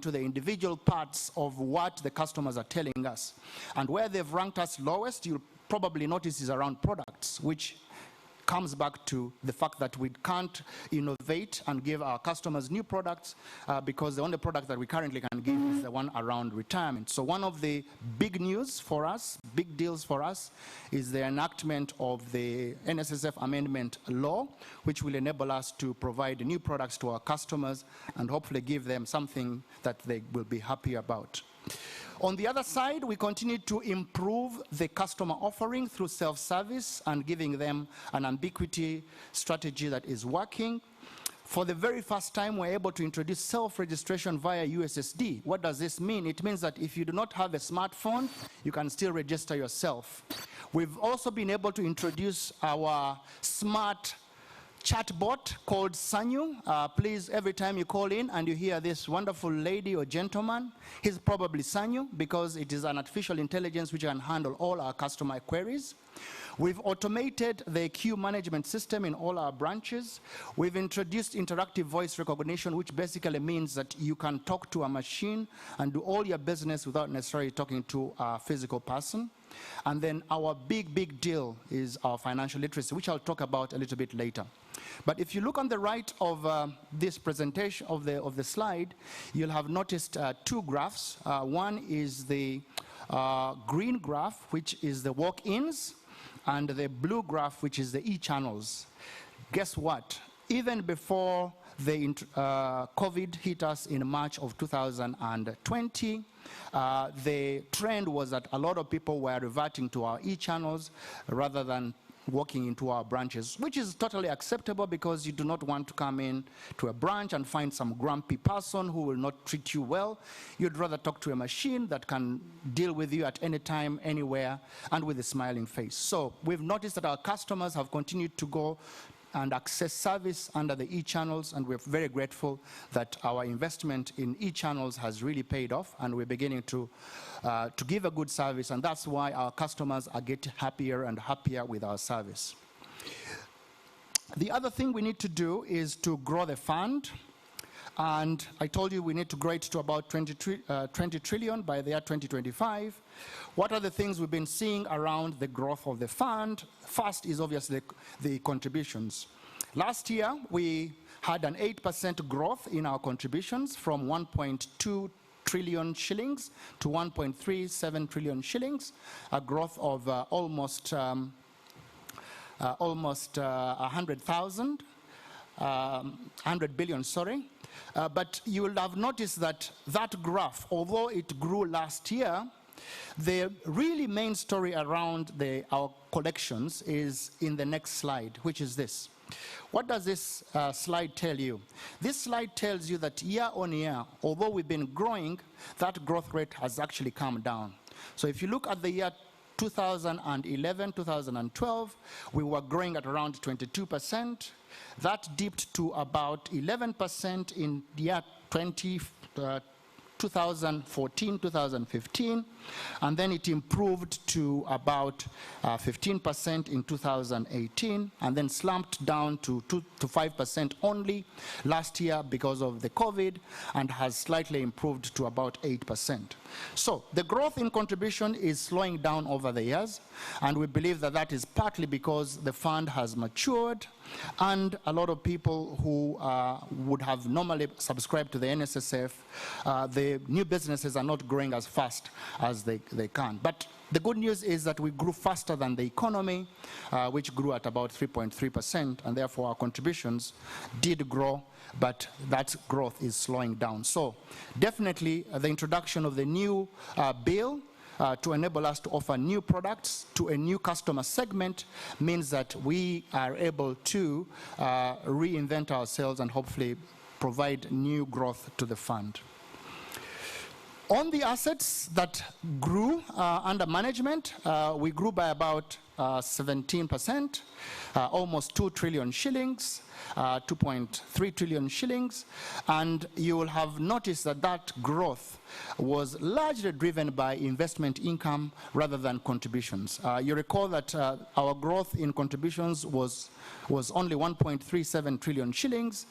into the individual parts of what the customers are telling us. And where they've ranked us lowest, you'll probably notice is around products, which comes back to the fact that we can't innovate and give our customers new products because the only product that we currently can give is the one around retirement. So one of the big news for us, big deals for us, is the enactment of the NSSF amendment law, which will enable us to provide new products to our customers and hopefully give them something that they will be happy about. On the other side, we continue to improve the customer offering through self-service and giving them an ambiguity strategy that is working. For the very first time, we're able to introduce self-registration via USSD. What does this mean? It means that if you do not have a smartphone, you can still register yourself. We've also been able to introduce our smart chatbot called Sanyu. Please, every time you call in and you hear this wonderful lady or gentleman, he's probably Sanyu, because it is an artificial intelligence which can handle all our customer queries. We've automated the queue management system in all our branches. We've introduced interactive voice recognition, which basically means that you can talk to a machine and do all your business without necessarily talking to a physical person. And then our big deal is our financial literacy, which I'll talk about a little bit later. But if you look on the right of this presentation of the slide, you'll have noticed two graphs. One is the green graph, which is the walk-ins, and the blue graph, which is the e-channels. Guess what? Even before the COVID hit us in March of 2020, the trend was that a lot of people were reverting to our e-channels rather than walking into our branches, which is totally acceptable because you do not want to come in to a branch and find some grumpy person who will not treat you well. You'd rather talk to a machine that can deal with you at any time, anywhere, and with a smiling face. So we've noticed that our customers have continued to go and access service under the e-channels, and we're very grateful that our investment in e-channels has really paid off, and we're beginning to give a good service, and that's why our customers are getting happier and happier with our service. The other thing we need to do is to grow the fund, and I told you we need to grow it to about 20 trillion by the year 2025. What are the things we've been seeing around the growth of the fund? First is obviously the contributions. Last year, we had an 8% growth in our contributions from 1.2 trillion shillings to 1.37 trillion shillings, a growth of almost 100 billion, sorry. But you will have noticed that that graph, although it grew last year, the really main story around our collections is in the next slide, which is this. What does this slide tell you? This slide tells you that year on year, although we've been growing, that growth rate has actually come down. So if you look at the year 2011, 2012, we were growing at around 22%. That dipped to about 11% in the year 2014, 2015, and then it improved to about 15% in 2018, and then slumped down to 5% only last year because of the COVID, and has slightly improved to about 8%. So the growth in contribution is slowing down over the years, and we believe that that is partly because the fund has matured, and a lot of people who would have normally subscribed to the NSSF, the new businesses are not growing as fast as they can. But the good news is that we grew faster than the economy, which grew at about 3.3%, and therefore our contributions did grow, but that growth is slowing down. So definitely the introduction of the new bill to enable us to offer new products to a new customer segment means that we are able to reinvent ourselves and hopefully provide new growth to the fund. On the assets that grew under management, we grew by about 17%, almost 2 trillion shillings, 2.3 trillion shillings, and you will have noticed that that growth was largely driven by investment income rather than contributions. You recall that our growth in contributions was only 1.37 trillion shillings.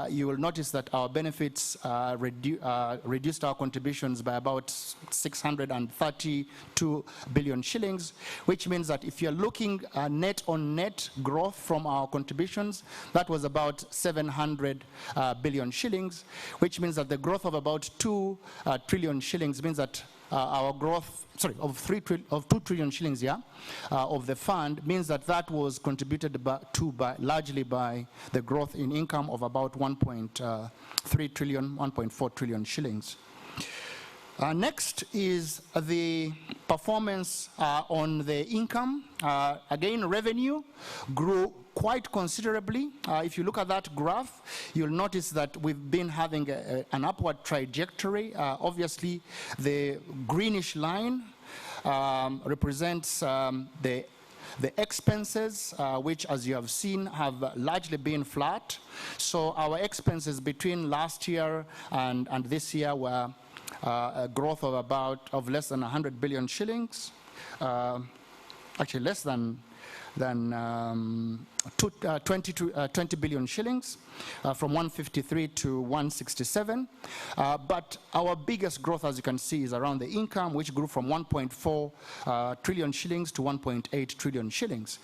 You will notice that our benefits reduced our contributions by about 632 billion shillings, which means that if you're looking net on net growth from our contributions, that was about 700 billion shillings, which means that the growth of about 2 trillion shillings means that our growth, of 2 trillion shillings, of the fund, means that that was contributed largely by the growth in income of about 1.3 trillion, 1.4 trillion shillings. Next is the performance on the income. Again, revenue grew quite considerably. If you look at that graph, you'll notice that we've been having an upward trajectory. Obviously, the greenish line represents the expenses, which, as you have seen, have largely been flat. So our expenses between last year and this year were a growth of less than 100 billion shillings, actually less than 20 billion shillings, from 153 to 167. But our biggest growth, as you can see, is around the income, which grew from 1.4 trillion shillings to 1.8 trillion shillings.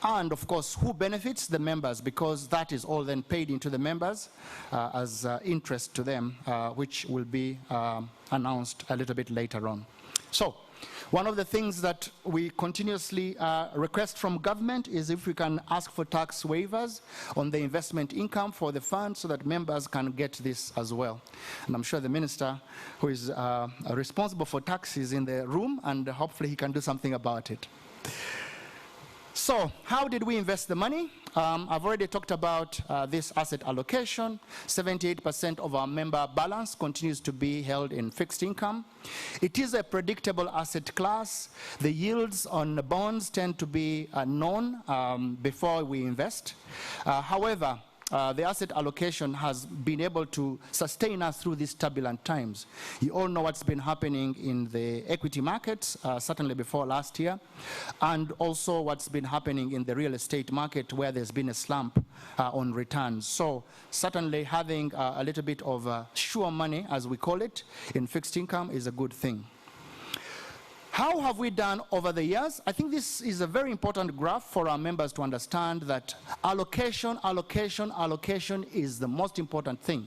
And of course, who benefits? The members, because that is all then paid into the members as interest to them, which will be announced a little bit later on. So, one of the things that we continuously request from government is if we can ask for tax waivers on the investment income for the fund so that members can get this as well. And I'm sure the minister who is responsible for tax is in the room, and hopefully he can do something about it. So, how did we invest the money? I've already talked about this asset allocation. 78% of our member balance continues to be held in fixed income. It is a predictable asset class. The yields on the bonds tend to be known before we invest. However, the asset allocation has been able to sustain us through these turbulent times. You all know what's been happening in the equity markets, certainly before last year, and also what's been happening in the real estate market, where there's been a slump on returns. So certainly having a little bit of sure money, as we call it, in fixed income is a good thing. How have we done over the years? I think this is a very important graph for our members to understand that allocation is the most important thing.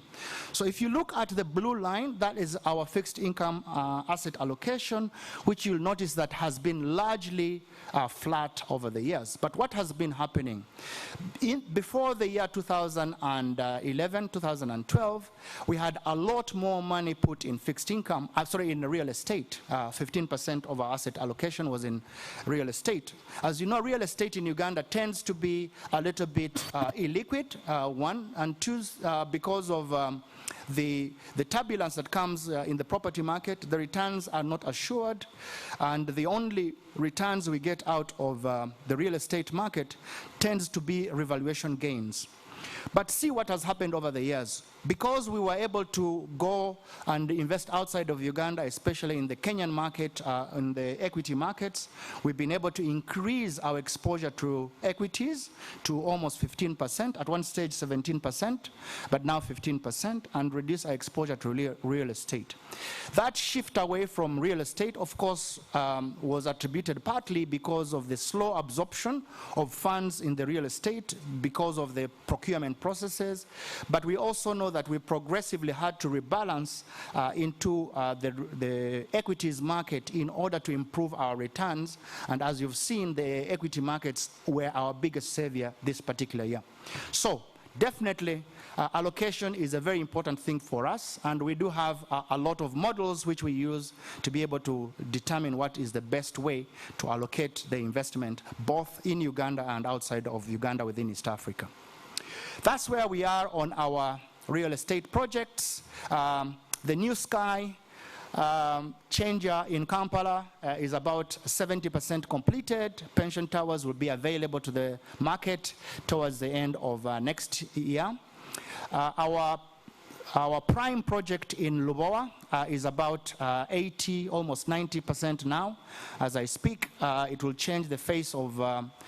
So if you look at the blue line, that is our fixed income asset allocation, which you'll notice that has been largely flat over the years. But what has been happening? Before the year 2011, 2012, we had a lot more money put in fixed income, in real estate. 15% of our asset allocation was in real estate. As you know, real estate in Uganda tends to be a little bit illiquid, one, and two, because of the turbulence that comes in the property market. The returns are not assured, and the only returns we get out of the real estate market tends to be revaluation gains. But see what has happened over the years. Because we were able to go and invest outside of Uganda, especially in the Kenyan market, in the equity markets, we've been able to increase our exposure to equities to almost 15%, at one stage 17%, but now 15%, and reduce our exposure to real estate. That shift away from real estate, of course, was attributed partly because of the slow absorption of funds in the real estate because of the procurement processes, but we also know that we progressively had to rebalance into the equities market in order to improve our returns. And as you've seen, the equity markets were our biggest savior this particular year. So definitely, allocation is a very important thing for us, and we do have a lot of models which we use to be able to determine what is the best way to allocate the investment, both in Uganda and outside of Uganda within East Africa. That's where we are on our real estate projects. The New Sky Changer in Kampala is about 70% completed. Pension towers will be available to the market towards the end of next year. Our prime project in Lubowa is about 80, almost 90% now. As I speak, it will change the face of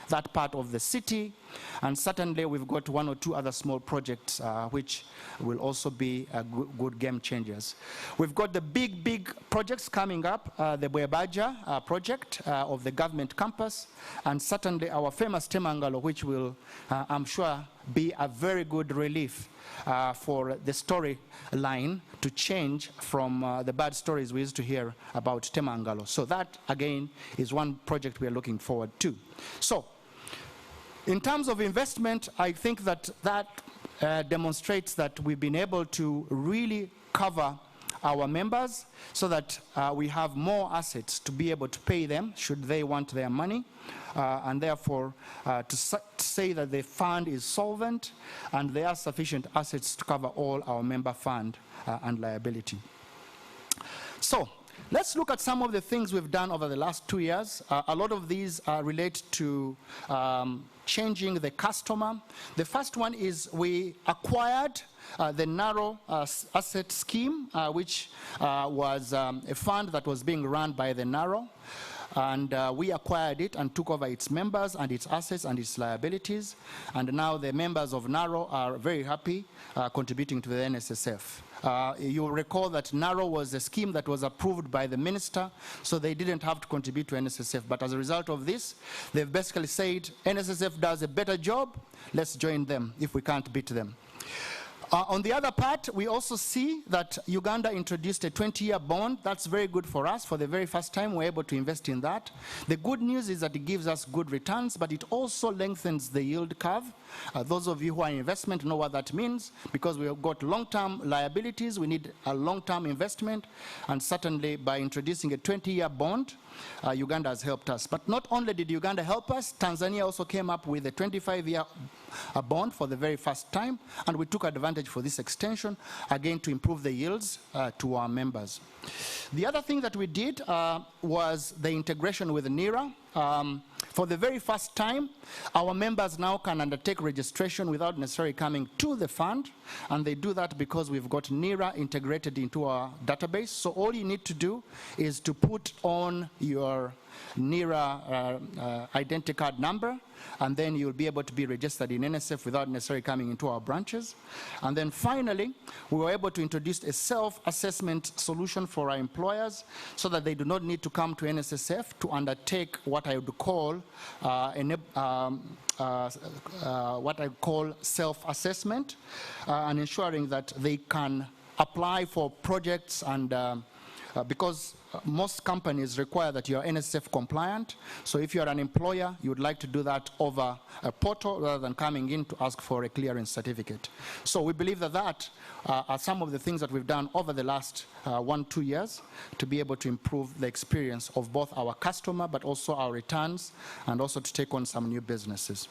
that part of the city. And certainly we've got one or two other small projects which will also be good game changers. We've got the big projects coming up, the Bwebaja project of the government campus, and certainly our famous Temangalo, which will, I'm sure, be a very good relief for the storyline to change from the bad stories we used to hear about Temangalo. So that, again, is one project we are looking forward to. So, in terms of investment, I think that demonstrates that we've been able to really cover our members so that we have more assets to be able to pay them should they want their money, and therefore to say that the fund is solvent and there are sufficient assets to cover all our member fund and liability. So let's look at some of the things we've done over the last 2 years. A lot of these relate to changing the customer. The first one is we acquired the narrow asset scheme, which was a fund that was being run by the narrow. And we acquired it and took over its members and its assets and its liabilities. And now the members of NARO are very happy contributing to the NSSF. You'll recall that NARO was a scheme that was approved by the minister, so they didn't have to contribute to NSSF. But as a result of this, they've basically said, NSSF does a better job, let's join them if we can't beat them. On the other part, we also see that Uganda introduced a 20-year bond. That's very good for us. For the very first time, we're able to invest in that. The good news is that it gives us good returns, but it also lengthens the yield curve. Those of you who are in investment know what that means, because we have got long-term liabilities. We need a long-term investment, and certainly by introducing a 20-year bond, Uganda has helped us. But not only did Uganda help us, Tanzania also came up with a 25-year bond for the very first time, and we took advantage for this extension, again to improve the yields to our members. The other thing that we did was the integration with NIRA. For the very first time, our members now can undertake registration without necessarily coming to the fund, and they do that because we've got NIRA integrated into our database. So all you need to do is to put on your NIRA identity card number, and then you'll be able to be registered in NSF without necessarily coming into our branches. And then finally, we were able to introduce a self-assessment solution for our employers so that they do not need to come to NSSF to undertake what I would call self-assessment, and ensuring that they can apply for projects, and because most companies require that you are NSSF compliant. So if you are an employer, you would like to do that over a portal rather than coming in to ask for a clearance certificate. So we believe that that are some of the things that we've done over the last 1-2 years to be able to improve the experience of both our customer but also our returns, and also to take on some new businesses.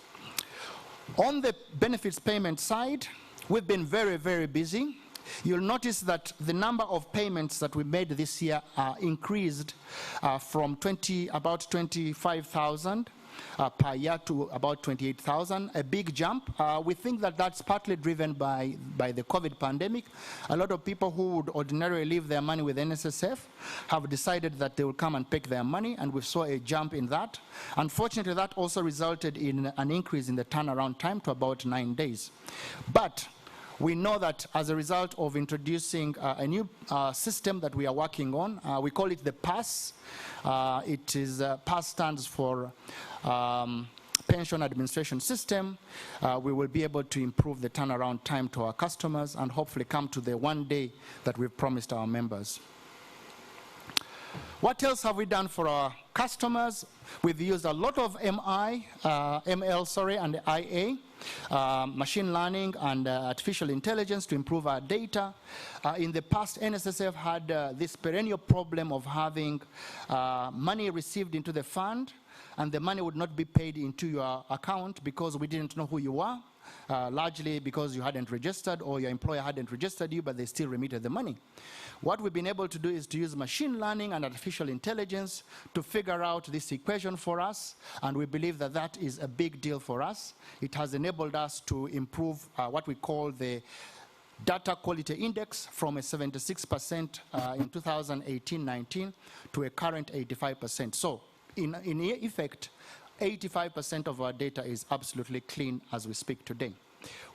On the benefits payment side, we've been very, very busy. You'll notice that the number of payments that we made this year increased from about 25,000 per year to about 28,000, a big jump. We think that that's partly driven by the COVID pandemic. A lot of people who would ordinarily leave their money with NSSF have decided that they will come and pick their money, and we saw a jump in that. Unfortunately, that also resulted in an increase in the turnaround time to about 9 days. But we know that as a result of introducing a new system that we are working on, we call it the PASS. PASS stands for Pension Administration System. We will be able to improve the turnaround time to our customers and hopefully come to the 1 day that we've promised our members. What else have we done for our customers? We've used a lot of ML, and IA, machine learning and artificial intelligence to improve our data. In the past, NSSF had this perennial problem of having money received into the fund, and the money would not be paid into your account because we didn't know who you are. largely because you hadn't registered or your employer hadn't registered you, but they still remitted the money. What we've been able to do is to use machine learning and artificial intelligence to figure out this equation for us, and we believe that that is a big deal for us. It has enabled us to improve what we call the data quality index from a 76% in 2018-19 to a current 85%. So in effect, 85% of our data is absolutely clean as we speak today.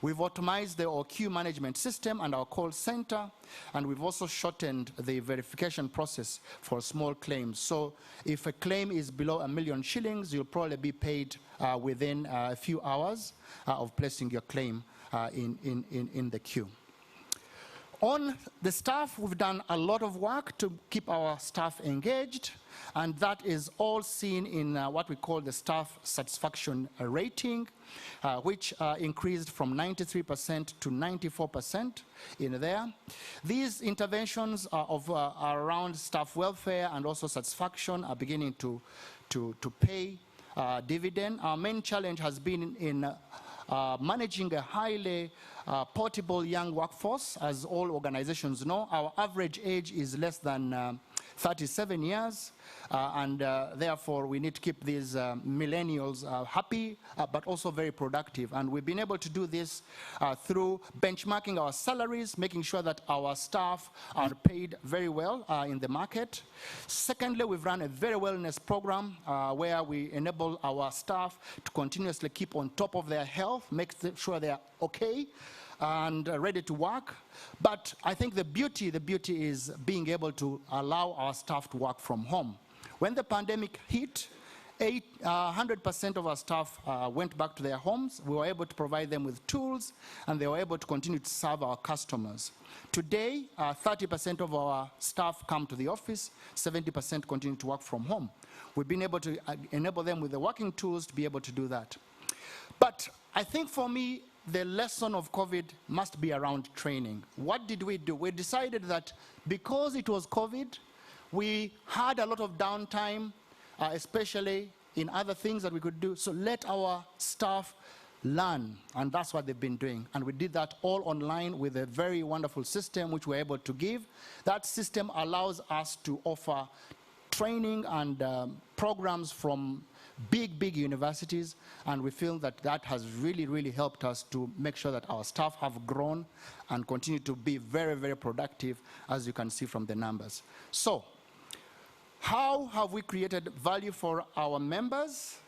We've optimized our queue management system and our call center, and we've also shortened the verification process for small claims. So if a claim is below £1 million shillings, you'll probably be paid within a few hours of placing your claim in the queue. On the staff, we've done a lot of work to keep our staff engaged, and that is all seen in what we call the staff satisfaction rating, which increased from 93% to 94% in there. These interventions are around staff welfare and also satisfaction are beginning to pay dividend. Our main challenge has been in managing a highly portable young workforce. As all organizations know, our average age is less than 37 years, and therefore we need to keep these millennials happy, but also very productive. And we've been able to do this through benchmarking our salaries, making sure that our staff are paid very well in the market. Secondly, we've run a very wellness program where we enable our staff to continuously keep on top of their health, make sure they are okay and ready to work. But I think the beauty is being able to allow our staff to work from home. When the pandemic hit, 100% of our staff went back to their homes. We were able to provide them with tools, and they were able to continue to serve our customers. Today, 30% of our staff come to the office, 70% continue to work from home. We've been able to enable them with the working tools to be able to do that. But I think for me, the lesson of COVID must be around training. What did we do? We decided that because it was COVID, we had a lot of downtime, especially in other things that we could do. So let our staff learn, and that's what they've been doing. And we did that all online with a very wonderful system which we're able to give. That system allows us to offer training and programs from big universities, and we feel that that has really helped us to make sure that our staff have grown and continue to be very productive, as you can see from the numbers. So, how have we created value for our members?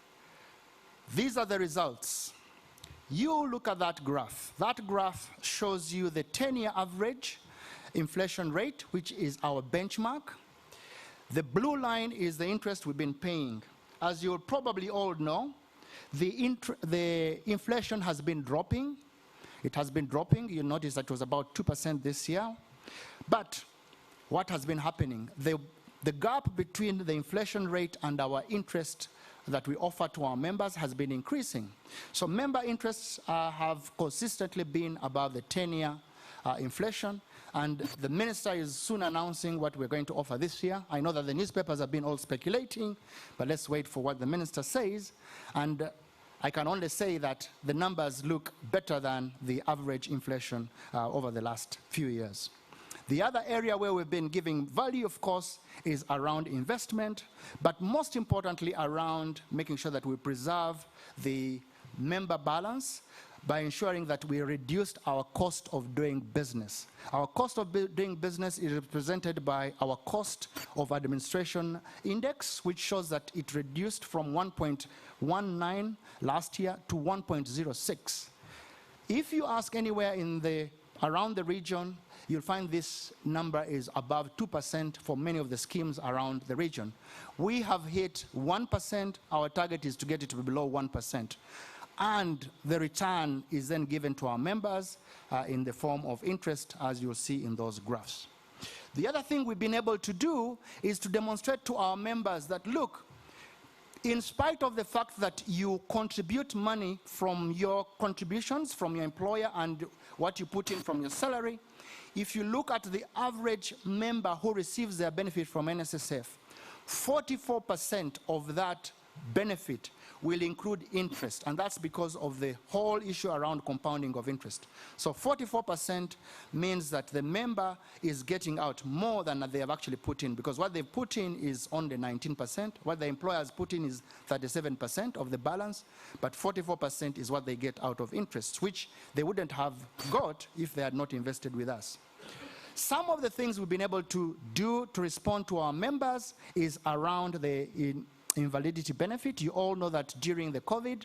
These are the results. You look at that graph. That graph shows you the 10-year average inflation rate, which is our benchmark. The blue line is the interest we've been paying. As you'll probably all know, the inflation has been dropping. It has been dropping. You notice that it was about 2% this year. But what has been happening? The gap between the inflation rate and our interest that we offer to our members has been increasing. So member interests have consistently been above the 10-year inflation. And the minister is soon announcing what we're going to offer this year. I know that the newspapers have been all speculating, but let's wait for what the minister says. And I can only say that the numbers look better than the average inflation over the last few years. The other area where we've been giving value, of course, is around investment, but most importantly around making sure that we preserve the member balance by ensuring that we reduced our cost of doing business. Our cost of doing business is represented by our cost of administration index, which shows that it reduced from 1.19 last year to 1.06. If you ask anywhere around the region, you'll find this number is above 2% for many of the schemes around the region. We have hit 1%. Our target is to get it to below 1%. And the return is then given to our members in the form of interest, as you'll see in those graphs. The other thing we've been able to do is to demonstrate to our members that, look, in spite of the fact that you contribute money from your contributions from your employer and what you put in from your salary, if you look at the average member who receives their benefit from NSSF, 44% of that benefit will include interest, and that's because of the whole issue around compounding of interest. So 44% means that the member is getting out more than they have actually put in, because what they've put in is only 19%, what the employers put in is 37% of the balance, but 44% is what they get out of interest, which they wouldn't have got if they had not invested with us. Some of the things we've been able to do to respond to our members is around the invalidity benefit. You all know that during the COVID,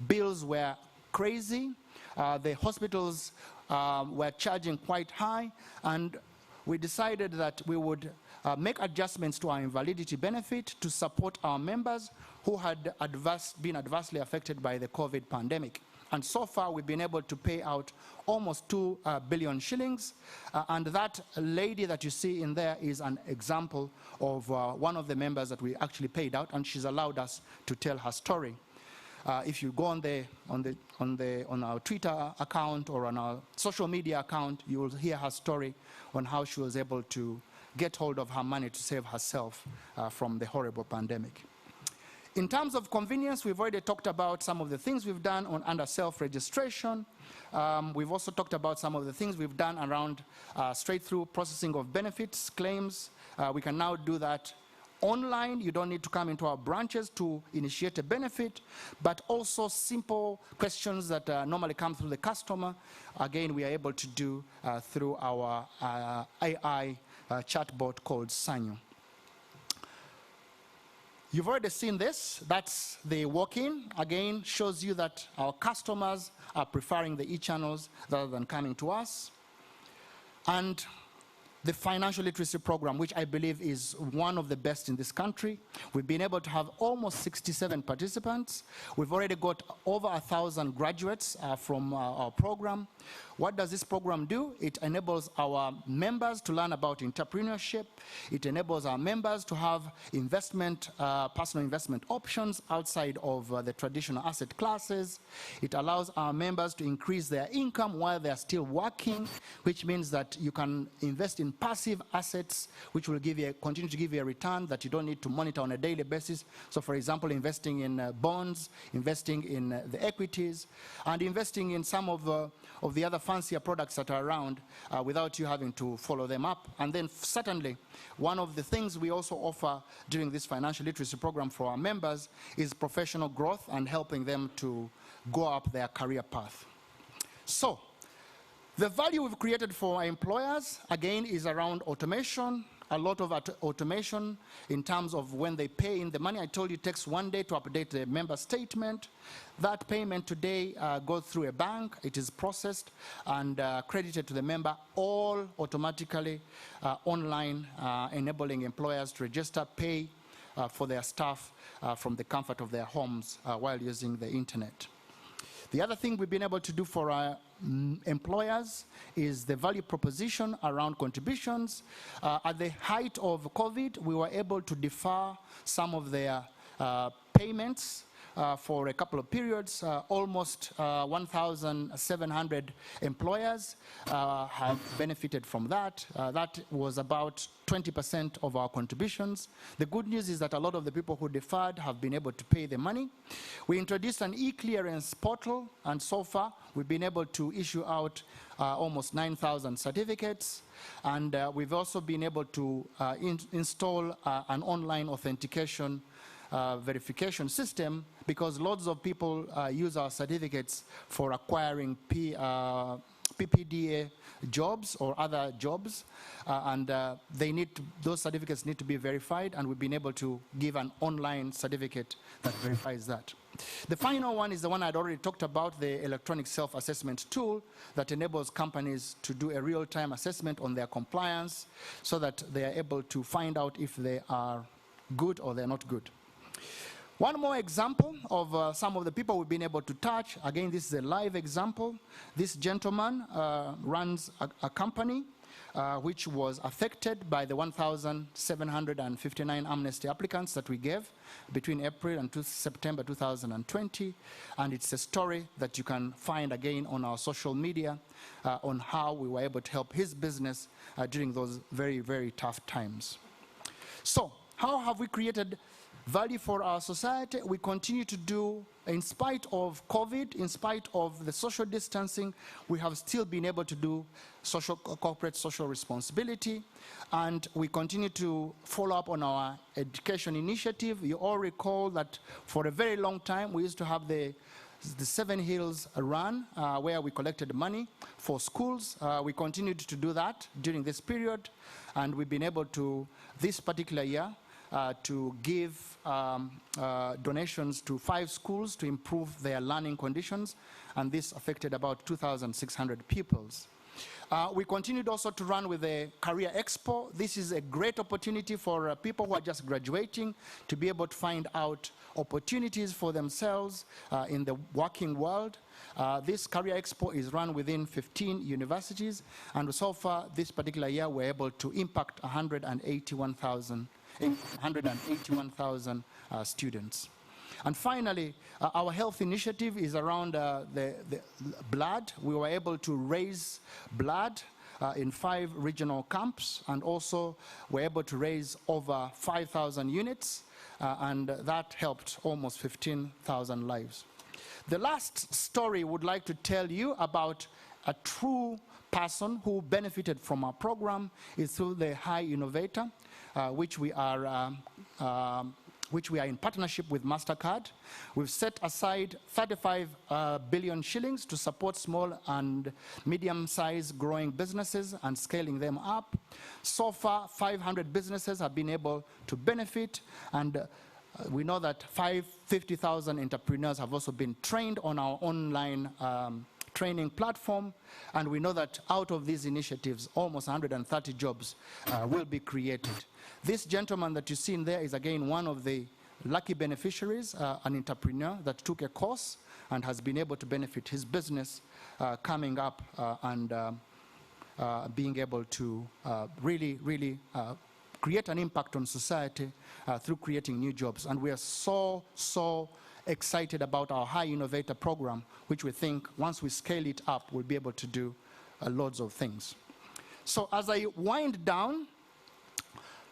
bills were crazy. The hospitals were charging quite high, and we decided that we would make adjustments to our invalidity benefit to support our members who had been adversely affected by the COVID pandemic. And so far, we've been able to pay out almost 2 billion shillings. And that lady that you see in there is an example of one of the members that we actually paid out, and she's allowed us to tell her story. If you go on our Twitter account or on our social media account, you will hear her story on how she was able to get hold of her money to save herself from the horrible pandemic. In terms of convenience, we've already talked about some of the things we've done under self-registration. We've also talked about some of the things we've done around straight-through processing of benefits, claims. We can now do that online. You don't need to come into our branches to initiate a benefit, but also simple questions that normally come through the customer. Again, we are able to do through our AI chatbot called Sanyu. You've already seen this. That's the walk-in. Again, shows you that our customers are preferring the e-channels rather than coming to us. And the financial literacy program, which I believe is one of the best in this country. We've been able to have almost 67 participants. We've already got over 1,000 graduates from our program. What does this program do? It enables our members to learn about entrepreneurship. It enables our members to have personal investment options outside of the traditional asset classes. It allows our members to increase their income while they're still working, which means that you can invest in passive assets, which will continue to give you a return that you don't need to monitor on a daily basis. So for example, investing in bonds, investing in the equities, and investing in some of the other fancier products that are around without you having to follow them up. And then certainly, one of the things we also offer during this financial literacy program for our members is professional growth and helping them to go up their career path. So, the value we've created for our employers, again, is around automation. A lot of automation in terms of when they pay in the money. I told you it takes 1 day to update the member statement. That payment today goes through a bank. It is processed and credited to the member, all automatically online, enabling employers to register, pay for their staff from the comfort of their homes while using the internet. The other thing we've been able to do for our employers is the value proposition around contributions. At the height of COVID, we were able to defer some of their payments for a couple of periods. Almost 1,700 employers have benefited from that. That was about 20% of our contributions. The good news is that a lot of the people who deferred have been able to pay the money. We introduced an e-clearance portal, and so far we've been able to issue out almost 9,000 certificates. And we've also been able to install an online authentication verification system, because lots of people use our certificates for acquiring PPDA jobs or other jobs, and those certificates need to be verified, and we've been able to give an online certificate that verifies that. The final one is the one I'd already talked about, the electronic self-assessment tool that enables companies to do a real-time assessment on their compliance so that they are able to find out if they are good or they're not good. One more example of some of the people we've been able to touch. Again, this is a live example. This gentleman runs a company which was affected by the 1,759 amnesty applicants that we gave between April and September 2020. And it's a story that you can find again on our social media on how we were able to help his business during those very, very tough times. So, how have we created value for our society. We continue to do, in spite of COVID, in spite of the social distancing, we have still been able to do corporate social responsibility, and we continue to follow up on our education initiative. You all recall that for a very long time we used to have the Seven Hills Run, where we collected money for schools. We continued to do that during this period, and we've been able to, this particular year, to give donations to 5 schools to improve their learning conditions, and this affected about 2,600 pupils. We continued also to run with the Career Expo. This is a great opportunity for people who are just graduating to be able to find out opportunities for themselves in the working world. This Career Expo is run within 15 universities, and so far this particular year we're able to impact 181,000 students. And finally, our health initiative is around the blood. We were able to raise blood in 5 regional camps, and also were able to raise over 5,000 units, and that helped almost 15,000 lives. The last story would like to tell you about a true person who benefited from our program is through the High Innovator, which we are in partnership with MasterCard. We've set aside 35 billion shillings to support small and medium-sized growing businesses and scaling them up. So far, 500 businesses have been able to benefit, and we know that 50,000 entrepreneurs have also been trained on our online training platform, and we know that out of these initiatives, almost 130 jobs will be created. This gentleman that you see in there is again one of the lucky beneficiaries, an entrepreneur that took a course and has been able to benefit his business coming up and being able to really create an impact on society through creating new jobs. And we are so excited about our High Innovator program, which we think once we scale it up, we'll be able to do loads of things. So as I wind down,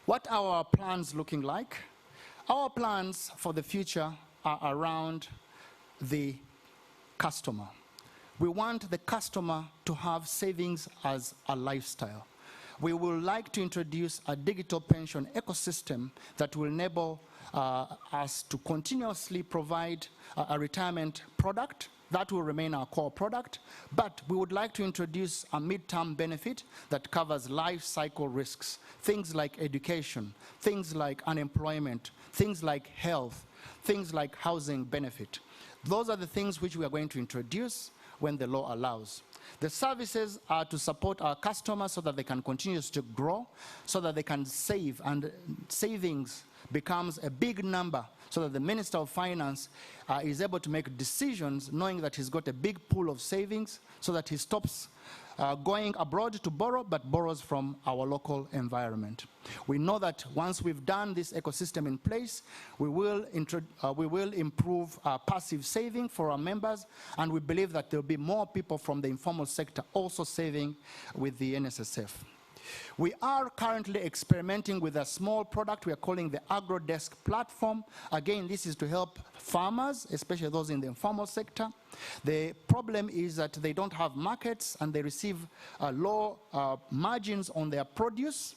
what are our plans looking like? Our plans for the future are around the customer. We want the customer to have savings as a lifestyle. We would like to introduce a digital pension ecosystem that will enable us to continuously provide a retirement product. That will remain our core product, but we would like to introduce a mid-term benefit that covers life cycle risks, things like education, things like unemployment, things like health, things like housing benefit. Those are the things which we are going to introduce when the law allows. The services are to support our customers so that they can continue to grow, so that they can save, and savings becomes a big number, so that the Minister of Finance is able to make decisions knowing that he's got a big pool of savings, so that he stops going abroad to borrow, but borrows from our local environment. We know that once we've done this ecosystem in place, we will improve passive saving for our members, and we believe that there will be more people from the informal sector also saving with the NSSF. We are currently experimenting with a small product we are calling the Aggro Desk platform. Again, this is to help farmers, especially those in the informal sector. The problem is that they don't have markets and they receive low margins on their produce,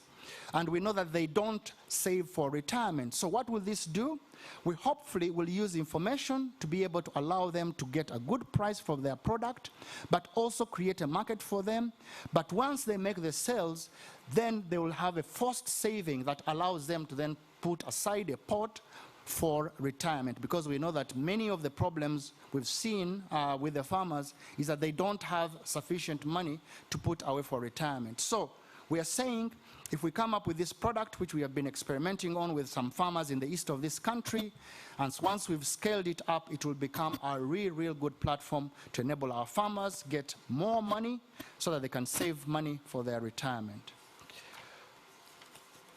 and we know that they don't save for retirement. So what will this do? We hopefully will use information to be able to allow them to get a good price for their product, but also create a market for them. But once they make the sales, then they will have a forced saving that allows them to then put aside a pot for retirement, because we know that many of the problems we've seen with the farmers is that they don't have sufficient money to put away for retirement. So we are saying, if we come up with this product, which we have been experimenting on with some farmers in the east of this country, and once we've scaled it up, it will become a real good platform to enable our farmers get more money so that they can save money for their retirement.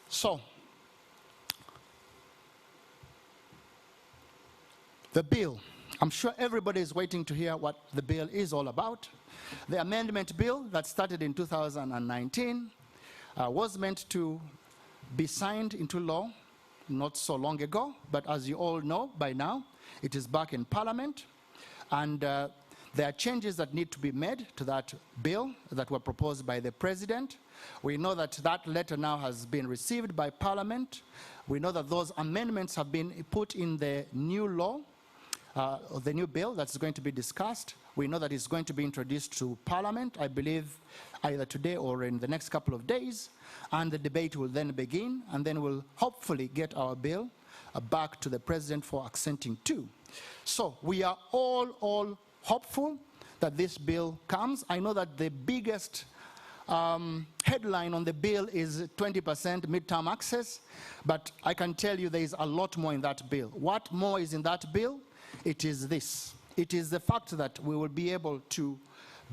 So, the bill. I'm sure everybody is waiting to hear what the bill is all about. The amendment bill that started in 2019 was meant to be signed into law not so long ago, but as you all know by now, it is back in Parliament, and there are changes that need to be made to that bill that were proposed by the President. We know that that letter now has been received by Parliament. We know that those amendments have been put in the new law, the new bill that's going to be discussed. We know that it's going to be introduced to Parliament, I believe, either today or in the next couple of days, and the debate will then begin, and then we'll hopefully get our bill back to the President for accenting to. So we are all hopeful that this bill comes. I know that the biggest headline on the bill is 20% midterm access, but I can tell you there is a lot more in that bill. What more is in that bill? It is this. It is the fact that we will be able to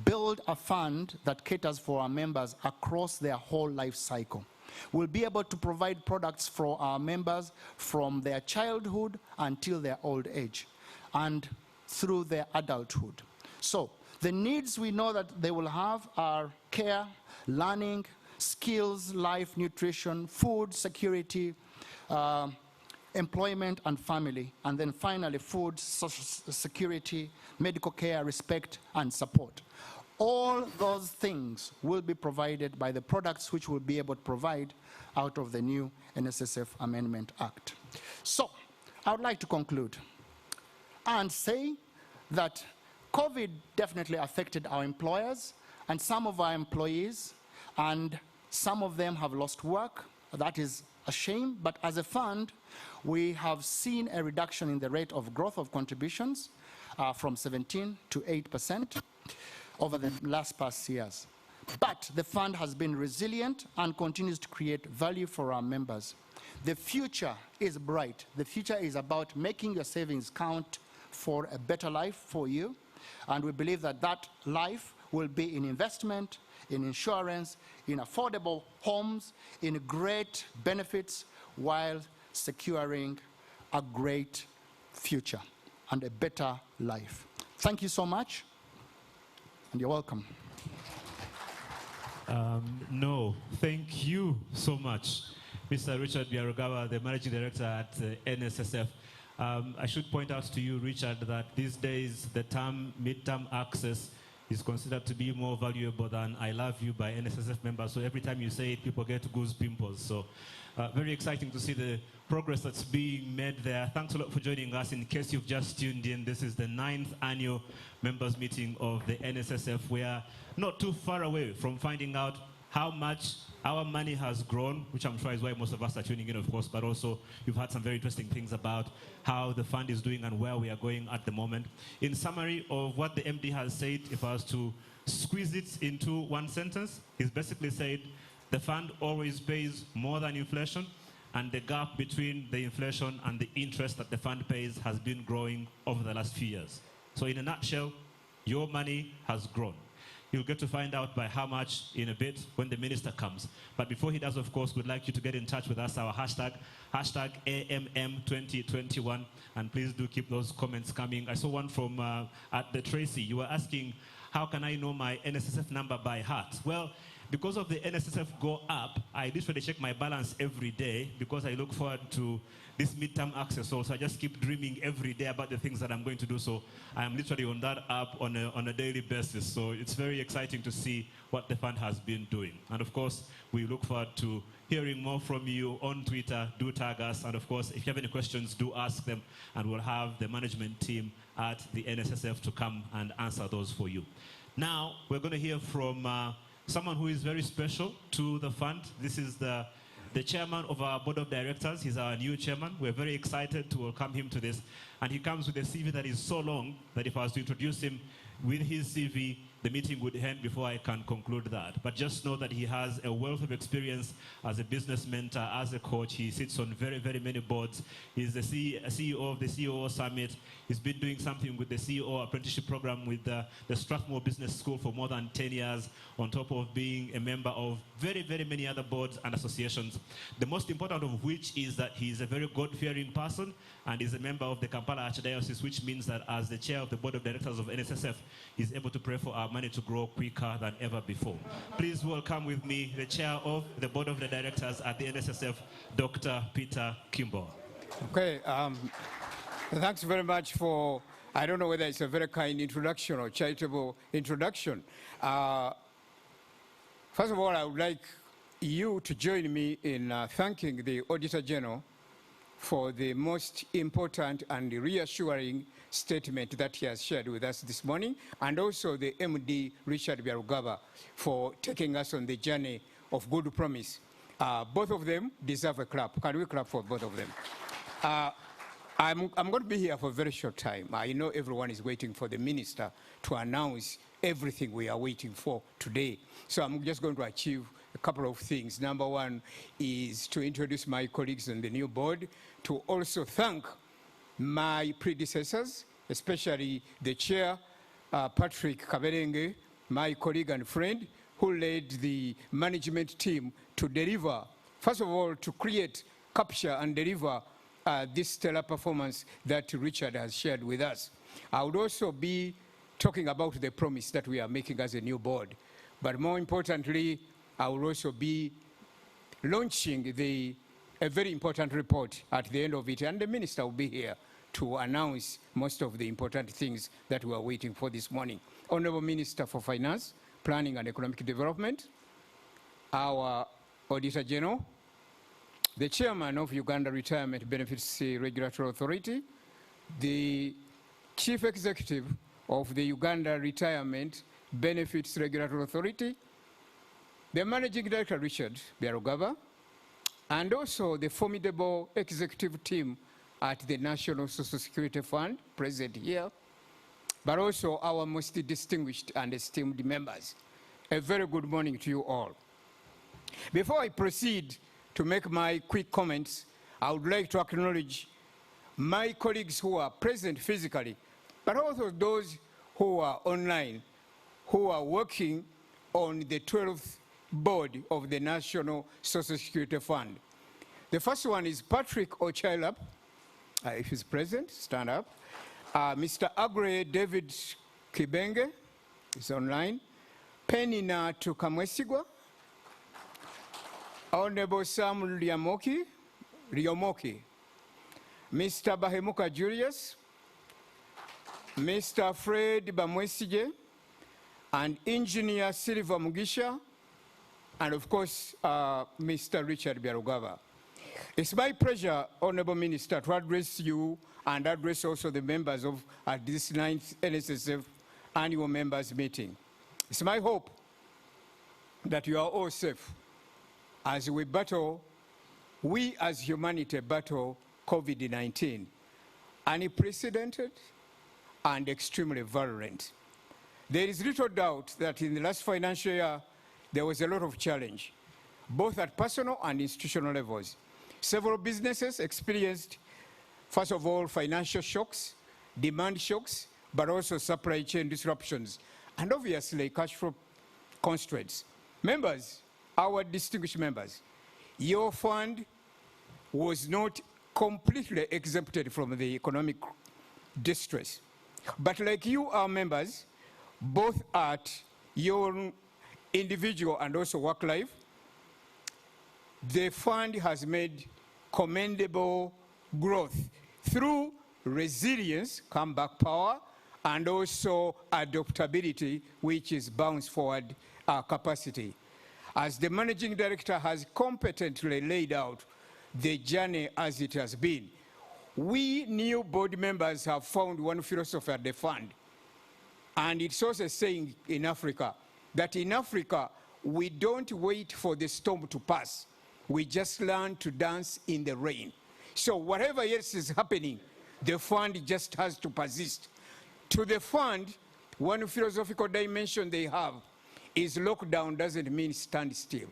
build a fund that caters for our members across their whole life cycle. We'll be able to provide products for our members from their childhood until their old age and through their adulthood. So the needs we know that they will have are care, learning, skills, life, nutrition, food, security, employment and family, and then finally food, social security, medical care, respect and support. All those things will be provided by the products which we'll be able to provide out of the new NSSF Amendment Act. So I would like to conclude and say that COVID definitely affected our employers and some of our employees, and some of them have lost work. That is a shame, but as a fund, we have seen a reduction in the rate of growth of contributions from 17 to 8% over the past years. But the fund has been resilient and continues to create value for our members. The future is bright. The future is about making your savings count for a better life for you, and we believe that that life will be in investment, in insurance, in affordable homes, in great benefits, while securing a great future and a better life. Thank you so much, and you're welcome. No, thank you so much, Mr. Richard Biarugawa, the Managing Director at NSSF. I should point out to you, Richard, that these days the term midterm access is considered to be more valuable than I love you by NSSF members. So every time you say it, people get goose pimples. So very exciting to see the progress that's being made there. Thanks a lot for joining us. In case you've just tuned in, this is the 9th annual members meeting of the NSSF. We are not too far away from finding out how much our money has grown, which I'm sure is why most of us are tuning in, of course, but also you've had some very interesting things about how the fund is doing and where we are going at the moment. In summary of what the MD has said, if I was to squeeze it into one sentence, he's basically said the fund always pays more than inflation, and the gap between the inflation and the interest that the fund pays has been growing over the last few years. So in a nutshell, your money has grown. You'll get to find out by how much in a bit when the minister comes. But before he does, of course, we'd like you to get in touch with us, our hashtag AMM2021, and please do keep those comments coming. I saw one from at the Tracy. You were asking, how can I know my NSSF number by heart? Well, because of the NSSF Go Up, I literally check my balance every day because I look forward to this midterm access. So I just keep dreaming every day about the things that I'm going to do. So I am literally on that app on a daily basis. So it's very exciting to see what the fund has been doing. And of course, we look forward to hearing more from you on Twitter. Do tag us. And of course, if you have any questions, do ask them. And we'll have the management team at the NSSF to come and answer those for you. Now, we're going to hear from someone who is very special to the fund. This is the chairman of our board of directors. He's our new chairman. We're very excited to welcome him to this. And he comes with a CV that is so long that if I was to introduce him with his CV, the meeting would end before I can conclude that. But just know that he has a wealth of experience as a business mentor, as a coach. He sits on very, very many boards. He's the CEO of the CEO Summit. He's been doing something with the CEO apprenticeship program with the Strathmore Business School for more than 10 years, on top of being a member of very, very many other boards and associations. The most important of which is that he's a very God-fearing person and is a member of the Kampala Archdiocese, which means that as the chair of the board of directors of NSSF, he's able to pray for our money to grow quicker than ever before. Please welcome with me the chair of the board of the directors at the NSSF, Dr. Peter Kimball. Okay, thanks very much for, I don't know whether it's a very kind introduction or charitable introduction. First of all, I would like you to join me in thanking the Auditor General for the most important and reassuring statement that he has shared with us this morning, and also the MD, Richard Byarugaba, for taking us on the journey of good promise. Both of them deserve a clap. Can we clap for both of them? I'm going to be here for a very short time. I know everyone is waiting for the minister to announce everything we are waiting for today. So I'm just going to achieve a couple of things. Number one is to introduce my colleagues on the new board, to also thank my predecessors, especially the chair, Patrick Kaberenge, my colleague and friend, who led the management team to deliver, first of all, to create, capture, and deliver this stellar performance that Richard has shared with us. I would also be talking about the promise that we are making as a new board. But more importantly, I will also be launching a very important report at the end of it, and the minister will be here to announce most of the important things that we are waiting for this morning. Honorable Minister for Finance, Planning and Economic Development, our Auditor General, the Chairman of Uganda Retirement Benefits Regulatory Authority, the Chief Executive of the Uganda Retirement Benefits Regulatory Authority, the Managing Director, Richard Byarugaba, and also the formidable executive team at the National Social Security Fund, present here, but also our most distinguished and esteemed members. A very good morning to you all. Before I proceed to make my quick comments, I would like to acknowledge my colleagues who are present physically, but also those who are online, who are working on the 12th board of the National Social Security Fund. The first one is Patrick Ochailap, if he's present, stand up. Mr. Aggro David Kibenge is online. Penina Tukamwesigwa. Honorable Sam Riomoki. Mr. Bahemuka Julius. Mr. Fred Bamwesige. And Engineer Silva Mugisha. And of course, Mr. Richard Byarugaba. It's my pleasure, Honorable Minister, to address you and address also the members of this 9th NSSF Annual Members Meeting. It's my hope that you are all safe as we battle, we as humanity battle COVID-19, unprecedented and extremely virulent. There is little doubt that in the last financial year, there was a lot of challenge, both at personal and institutional levels. Several businesses experienced, first of all, financial shocks, demand shocks, but also supply chain disruptions, and obviously cash flow constraints. Members, our distinguished members, your fund was not completely exempted from the economic distress. But like you, our members, both at your individual and also work life, the fund has made commendable growth through resilience, comeback power, and also adaptability, which is bounce forward capacity. As the managing director has competently laid out the journey as it has been, we new board members have found one philosophy at the fund. And it's also a saying in Africa, that in Africa, we don't wait for the storm to pass. We just learn to dance in the rain. So whatever else is happening, the fund just has to persist. To the fund, one philosophical dimension they have is lockdown doesn't mean stand still.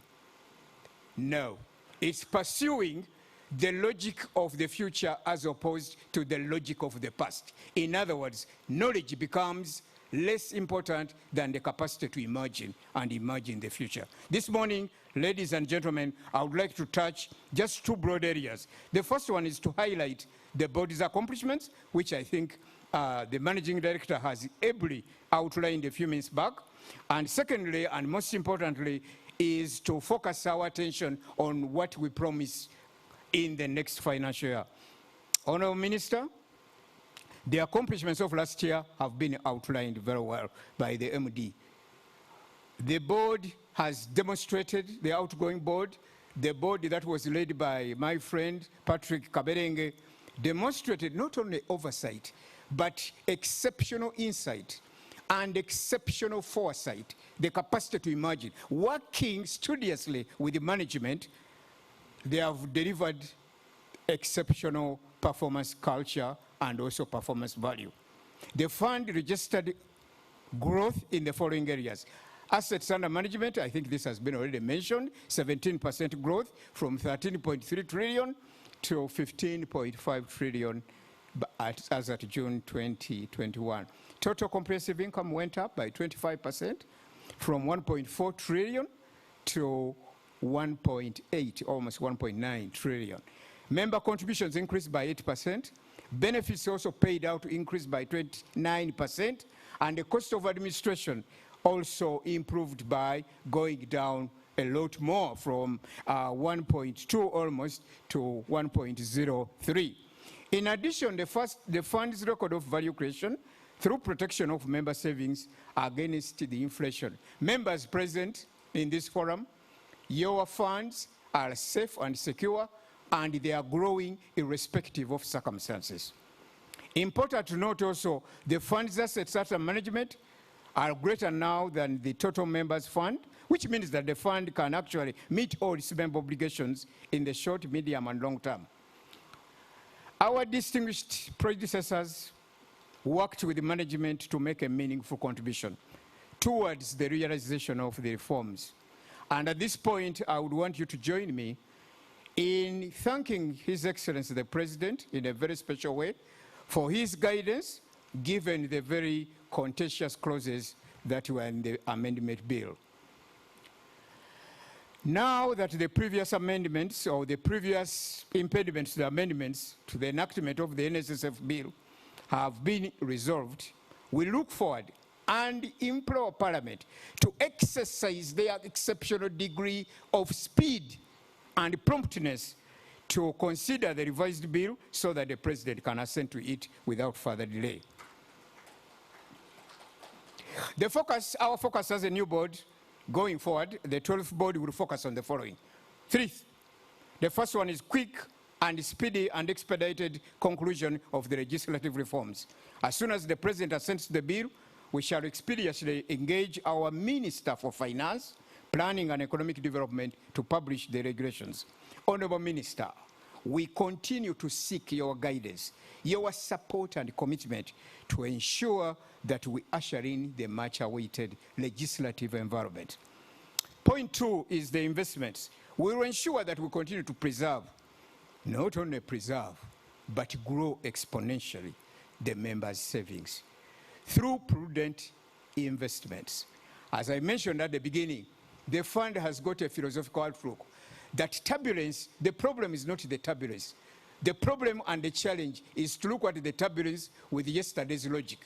No, it's pursuing the logic of the future as opposed to the logic of the past. In other words, knowledge becomes less important than the capacity to imagine and imagine the future. This morning, ladies and gentlemen, I would like to touch just two broad areas. The first one is to highlight the board's accomplishments, which I think the managing director has ably outlined a few minutes back. And secondly, and most importantly, is to focus our attention on what we promise in the next financial year. Honourable Minister, the accomplishments of last year have been outlined very well by the MD. The board has demonstrated, the outgoing board, the board that was led by my friend Patrick Kaberenge, demonstrated not only oversight, but exceptional insight and exceptional foresight, the capacity to imagine. Working studiously with the management, they have delivered exceptional performance culture and also performance value. The fund registered growth in the following areas. Assets under management, I think this has been already mentioned, 17% growth from 13.3 trillion to 15.5 trillion as at June 2021. Total comprehensive income went up by 25% from 1.4 trillion to 1.8, almost 1.9 trillion. Member contributions increased by 8%. Benefits also paid out increased by 29%. And the cost of administration also improved by going down a lot more from 1.2 almost to 1.03. In addition, the fund's record of value creation through protection of member savings against the inflation. Members present in this forum, your funds are safe and secure, and they are growing irrespective of circumstances. Important to note also, the fund's assets under management are greater now than the total members fund, which means that the fund can actually meet all its member obligations in the short, medium, and long term. Our distinguished predecessors worked with the management to make a meaningful contribution towards the realization of the reforms. And at this point, I would want you to join me in thanking His Excellency the President in a very special way for his guidance, given the very contentious clauses that were in the amendment bill. Now that the previous amendments or the previous impediments to the amendments to the enactment of the NSSF bill have been resolved, we look forward and implore Parliament to exercise their exceptional degree of speed and promptness to consider the revised bill so that the President can assent to it without further delay. Our focus as a new board going forward, the 12th board will focus on the following. Three. The first one is quick and speedy and expedited conclusion of the legislative reforms. As soon as the President assents to the bill, we shall expeditiously engage our Minister for Finance, Planning and Economic Development to publish the regulations. Honourable Minister, we continue to seek your guidance, your support and commitment to ensure that we usher in the much-awaited legislative environment. Point 2 is the investments. We will ensure that we continue to preserve, not only preserve, but grow exponentially the members' savings through prudent investments. As I mentioned at the beginning, the fund has got a philosophical outlook that turbulence, the problem is not the turbulence. The problem and the challenge is to look at the turbulence with yesterday's logic.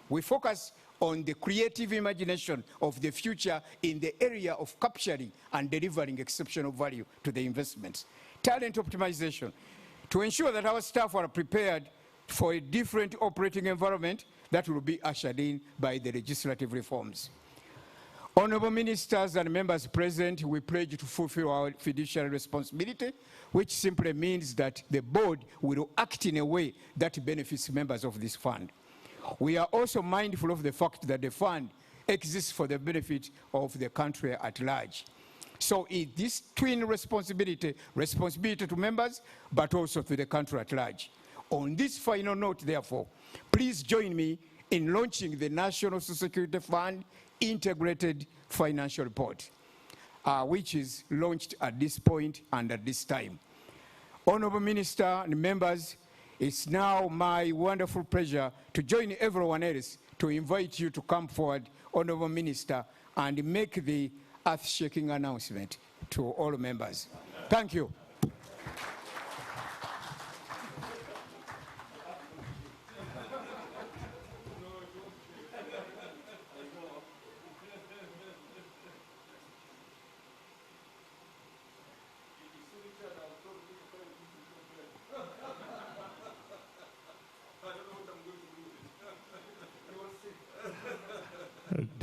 We focus on the creative imagination of the future in the area of capturing and delivering exceptional value to the investments. Talent optimization, to ensure that our staff are prepared for a different operating environment that will be ushered in by the legislative reforms. Honourable Ministers and members present, we pledge to fulfill our fiduciary responsibility, which simply means that the board will act in a way that benefits members of this fund. We are also mindful of the fact that the fund exists for the benefit of the country at large. So it is twin responsibility to members, but also to the country at large. On this final note, therefore, please join me in launching the National Social Security Fund Integrated Financial Report, which is launched at this point and at this time. Honourable Minister and members, it's now my wonderful pleasure to join everyone else to invite you to come forward, Honourable Minister, and make the earth-shaking announcement to all members. Thank you.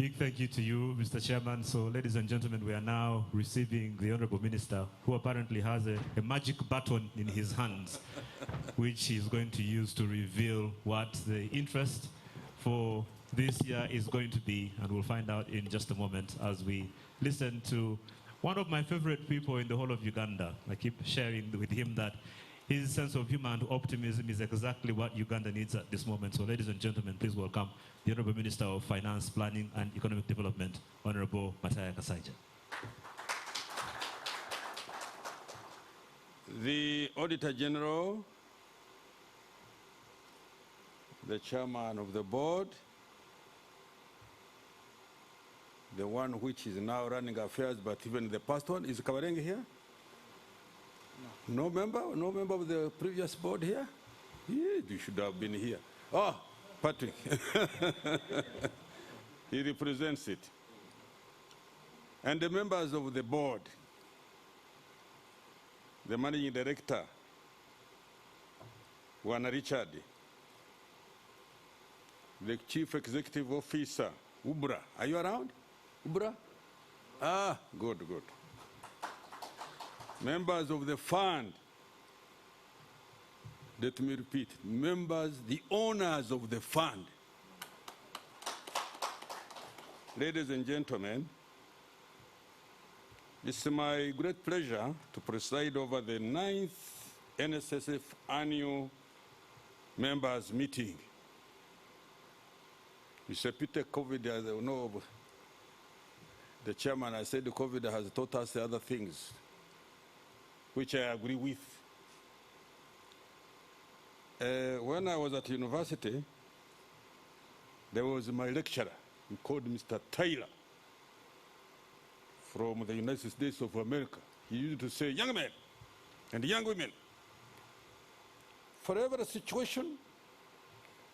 Big thank you to you, Mr. Chairman. So, ladies and gentlemen, we are now receiving the Honorable Minister, who apparently has a magic button in his hands, which he's going to use to reveal what the interest for this year is going to be, and we'll find out in just a moment as we listen to one of my favorite people in the whole of Uganda. I keep sharing with him that his sense of humor and optimism is exactly what Uganda needs at this moment. So, ladies and gentlemen, please welcome the Honorable Minister of Finance, Planning and Economic Development, Honorable Mataya Kasaija. The Auditor General, the Chairman of the Board, the one which is now running affairs, but even the past one, is Kabarenge here? No member of the previous board here? Yeah, you should have been here. Oh, Patrick. He represents it. And the members of the board, the managing director, Wana Richard, the chief executive officer, Ubra. Are you around? Ubra? Ah, good, good. Members of the fund, let me repeat, members, the owners of the fund. Ladies and gentlemen, it's my great pleasure to preside over the 9th NSSF Annual Members Meeting. It's a pity COVID, as I know, the chairman, I said the COVID has taught us the other things, which I agree with. When I was at university, there was my lecturer, he called Mr. Taylor from the United States of America. He used to say, young men and young women, for every situation,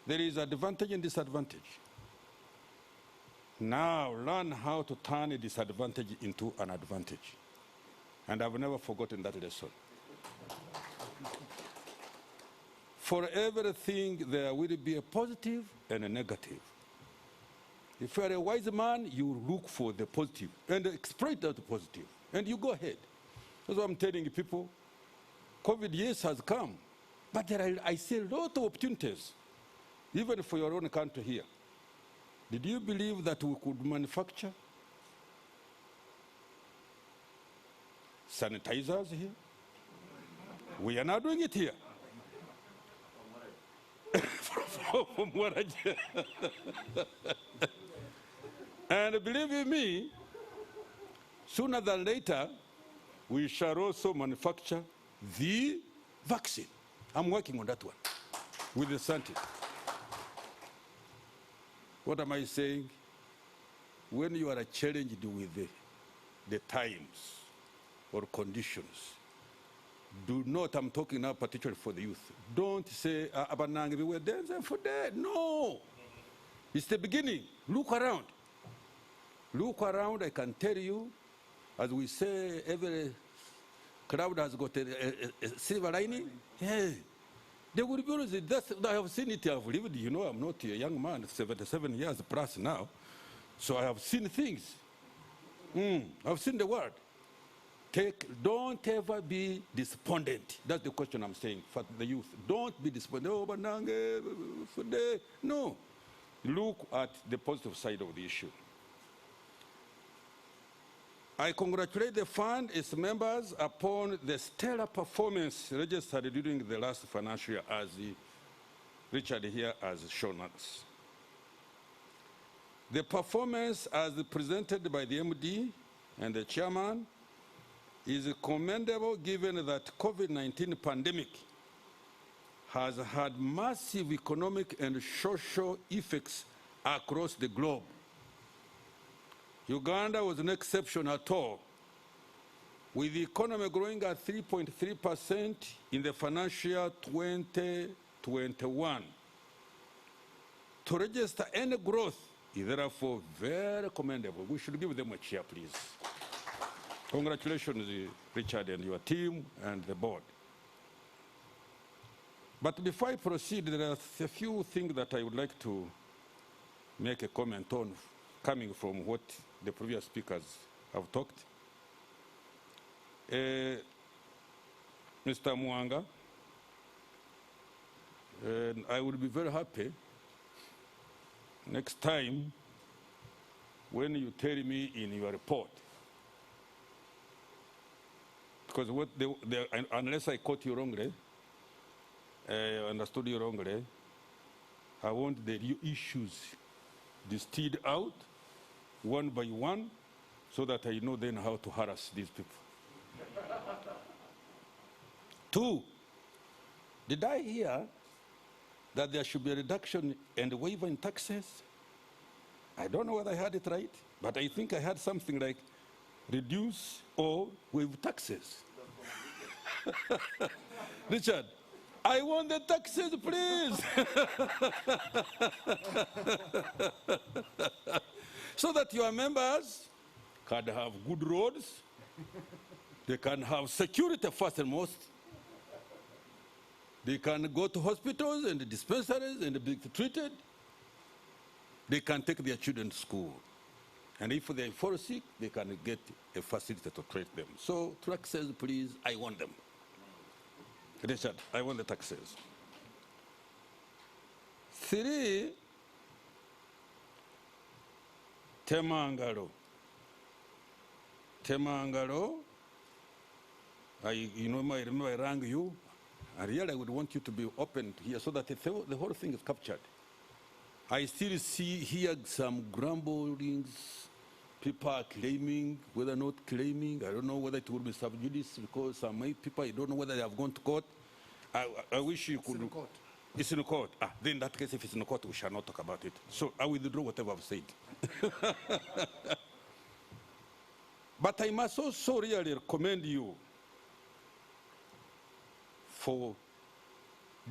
there is advantage and disadvantage. Now learn how to turn a disadvantage into an advantage. And I've never forgotten that lesson. For everything, there will be a positive and a negative. If you are a wise man, you look for the positive and exploit that positive, and you go ahead. That's what I'm telling people. COVID, yes, has come, but I see a lot of opportunities, even for your own country here. Did you believe that we could manufacture sanitizers here? We are not doing it here. From what I and believe you me, sooner than later, we shall also manufacture the vaccine. I'm working on that one with the scientists. What am I saying? When you are challenged with the times or conditions, do not, I'm talking now particularly for the youth, don't say, Abanang, we were dancing for that. No. It's the beginning. Look around. Look around, I can tell you, as we say, every cloud has got a silver lining. Yeah. They will be always, I have seen it, I've lived, you know, I'm not a young man, 77 years plus now, so I have seen things. I've seen the world. Don't ever be despondent. That's the question I'm saying for the youth. Don't be despondent. Oh, but no. Look at the positive side of the issue. I congratulate the fund, its members, upon the stellar performance registered during the last financial year, as Richard here has shown us. The performance, as presented by the MD and the chairman, is commendable given that COVID-19 pandemic has had massive economic and social effects across the globe. Uganda was no exception at all, with the economy growing at 3.3% in the financial year 2021. To register any growth is therefore very commendable. We should give them a cheer, please. Congratulations, Richard, and your team and the board. But before I proceed, there are a few things that I would like to make a comment on coming from what the previous speakers have talked. Mr. Mwanga, and I would be very happy next time when you tell me in your report, because what unless I caught you wrongly, understood you wrongly, I want the issues distilled out one by one so that I know then how to harass these people. 2, did I hear that there should be a reduction and a waiver in taxes? I don't know whether I had it right, but I think I had something like reduce or waive taxes. Richard, I want the taxes, please. So that your members can have good roads, they can have security first and most, they can go to hospitals and dispensaries and be treated, they can take their children to school. And if they fall sick, they can get a facility to treat them. So taxes, please, I want them. Richard, I want the taxes. 3, Temangalo. Temangalo, I remember I rang you. I really would want you to be open here so that the whole thing is captured. I still hear some grumblings. People are claiming, whether or not claiming. I don't know whether it will be sub judice because some people, I don't know whether they have gone to court. I wish you could. It's in court. It's in court. Then in that case, if it's in court, we shall not talk about it. So I will withdraw whatever I've said. But I must also really commend you for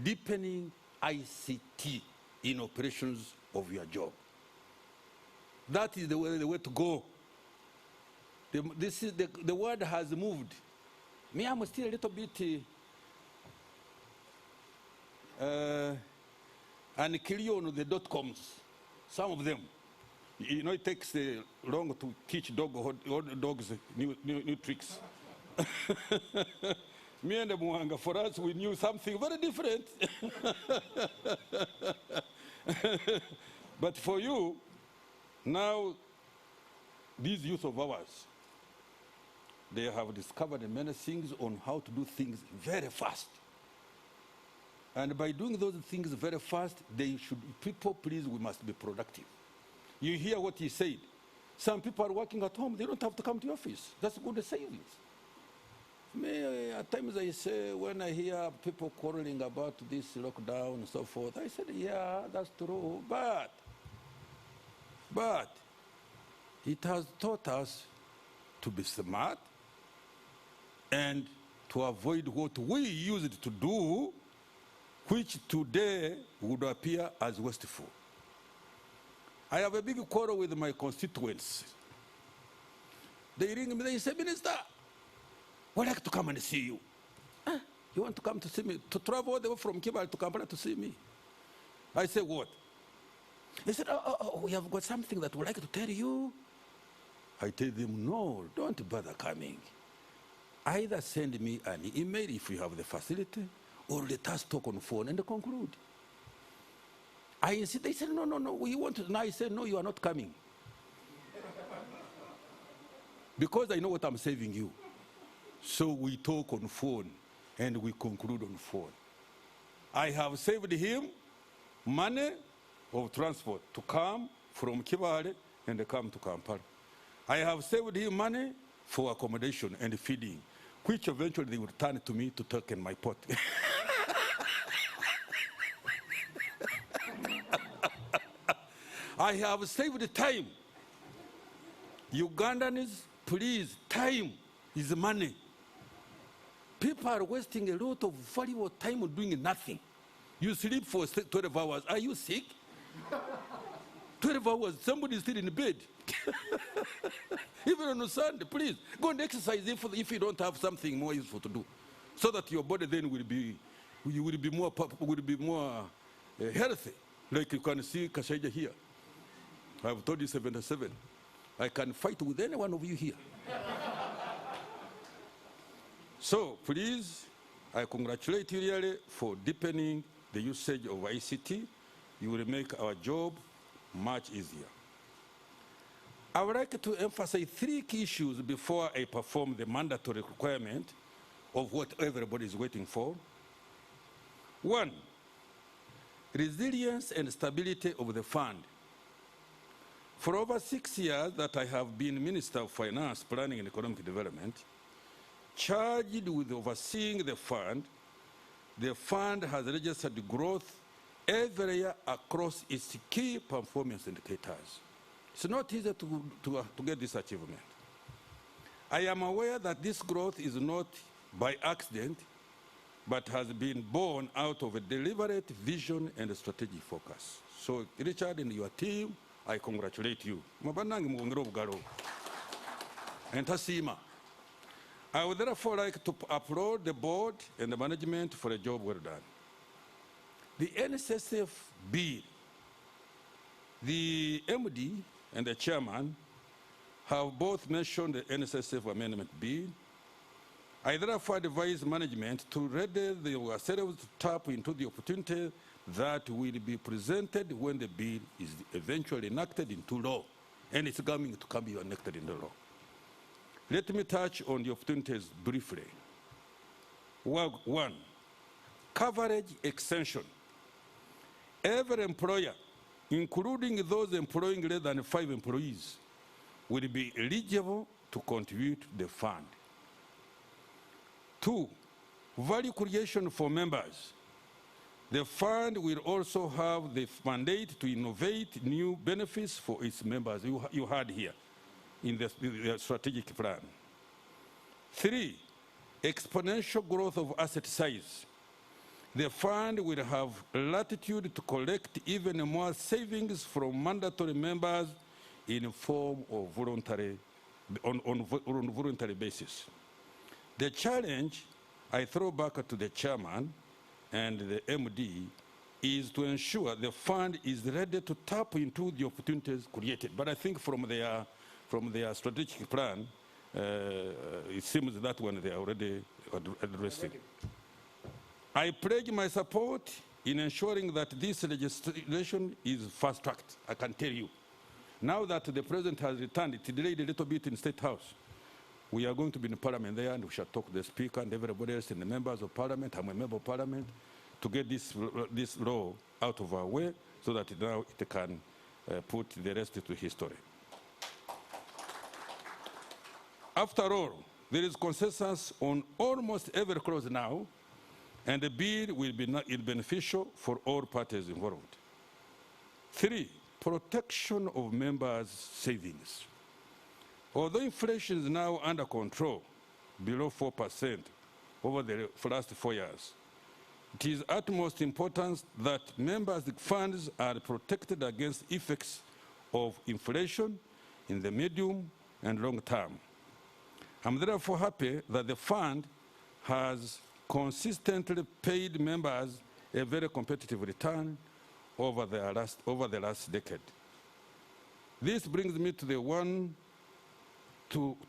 deepening ICT in operations of your job. That is the way to go. The word has moved. Me, I'm still a little bit unclear on the .coms. Some of them. You know, it takes long to teach dogs new tricks. Me and Mwanga, for us, we knew something very different. But for you, now, these youth of ours, they have discovered many things on how to do things very fast. And by doing those things very fast, people, please, we must be productive. You hear what he said. Some people are working at home. They don't have to come to the office. That's good savings. Me, at times I say, when I hear people quarreling about this lockdown and so forth, I said, yeah, that's true. But it has taught us to be smart and to avoid what we used to do, which today would appear as wasteful. I have a big quarrel with my constituents. They ring me, they say, Minister, we'd like to come and see you. You want to come to see me? To travel all the way from Kibale to Kampala to see me? I say, what? They said, we have got something that we'd like to tell you. I tell them, no, don't bother coming. Either send me an email if you have the facility, or let us talk on the phone and conclude. I insist. They said, no, we want to. Now I said, no, you are not coming. Because I know what I'm saving you. So we talk on the phone and we conclude on the phone. I have saved him money of transport to come from Kibale and come to Kampala. I have saved him money for accommodation and feeding, which eventually they will turn to me to talk in my pot. I have saved time. Ugandans, please, time is money. People are wasting a lot of valuable time doing nothing. You sleep for 12 hours. Are you sick? 12 hours, somebody is still in bed. Even on a Sunday, please, go and exercise if you don't have something more useful to do. So that your body then will be more healthy. Like you can see Kashaija here. I've told you 77. I can fight with any one of you here. So please, I congratulate you really for deepening the usage of ICT. You will make our job much easier. I would like to emphasize 3 key issues before I perform the mandatory requirement of what everybody is waiting for. 1, resilience and stability of the fund. For over 6 years that I have been Minister of Finance, Planning and Economic Development, charged with overseeing the fund has registered growth every year across its key performance indicators. It's not easy to get this achievement. I am aware that this growth is not by accident, but has been born out of a deliberate vision and a strategic focus. So, Richard and your team, I congratulate you. I would therefore like to applaud the board and the management for a job well done. The NSSF bill, the MD and the chairman have both mentioned the NSSF amendment bill. I therefore advise management to ready themselves to tap into the opportunity that will be presented when the bill is eventually enacted into law, and it's coming to be enacted into law. Let me touch on the opportunities briefly. 1, coverage extension. Every employer, including those employing less than 5 employees, will be eligible to contribute to the fund. 2, value creation for members. The fund will also have the mandate to innovate new benefits for its members. You heard here in the strategic plan. 3, exponential growth of asset size. The fund will have latitude to collect even more savings from mandatory members in form of voluntary, on voluntary basis. The challenge I throw back to the chairman and the MD is to ensure the fund is ready to tap into the opportunities created. But I think from their strategic plan, it seems that one they are already addressing. I pledge my support in ensuring that this legislation is fast-tracked, I can tell you. Now that the president has returned, it delayed a little bit in State House. We are going to be in Parliament there, and we shall talk to the Speaker and everybody else and the members of Parliament. I'm a member of Parliament, to get this law out of our way so that now it can put the rest to history. After all, there is consensus on almost every clause now, and the bill will be beneficial for all parties involved. 3, protection of members' savings. Although inflation is now under control, below 4% over the last 4 years, it is utmost importance that members' funds are protected against effects of inflation in the medium and long term. I'm therefore happy that the fund has consistently paid members a very competitive return over the last decade. This brings me to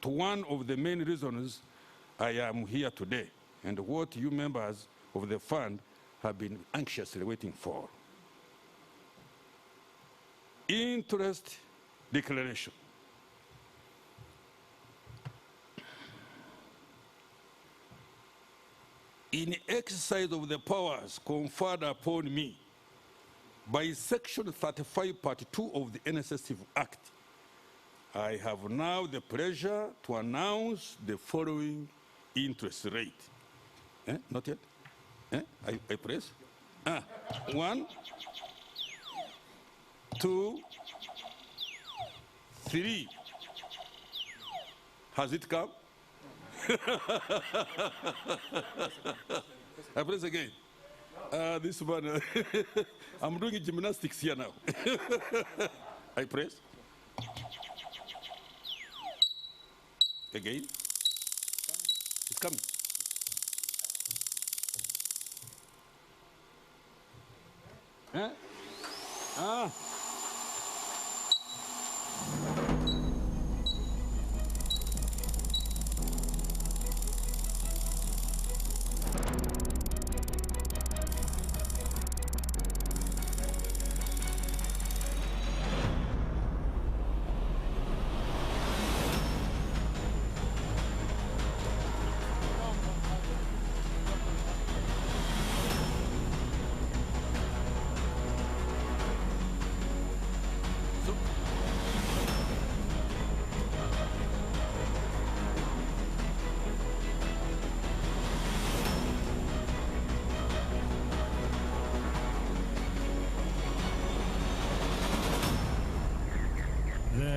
one of the main reasons I am here today, and what you members of the fund have been anxiously waiting for. Interest declaration. In exercise of the powers conferred upon me by Section 35, Part 2 of the NSSF Act, I have now the pleasure to announce the following interest rate. Not yet? I press? 1, 2, 3. Has it come? I press again. This one, I'm doing gymnastics here now. I press. Again. It's coming.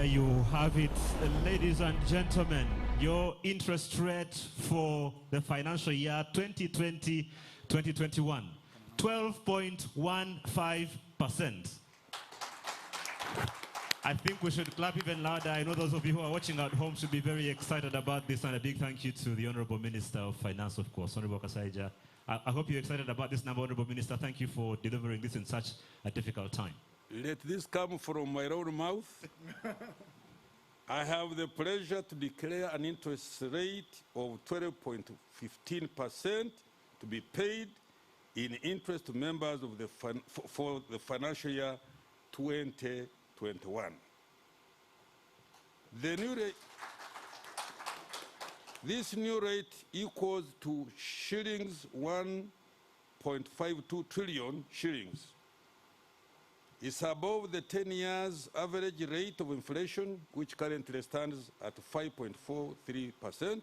There you have it, ladies and gentlemen. Your interest rate for the financial year 2020-2021, 12.15%. I think we should clap even louder. I know those of you who are watching at home should be very excited about this, and a big thank you to the Honorable Minister of Finance, of course, Honorable Kasaija. I hope you're excited about this number, Honorable Minister. Thank you for delivering this in such a difficult time. Let this come from my own mouth. I have the pleasure to declare an interest rate of 12.15% to be paid in interest to members of the for the financial year 2021. The new rate, this new rate equals to shillings 1.52 trillion shillings. It's above the 10 years average rate of inflation, which currently stands at 5.43%.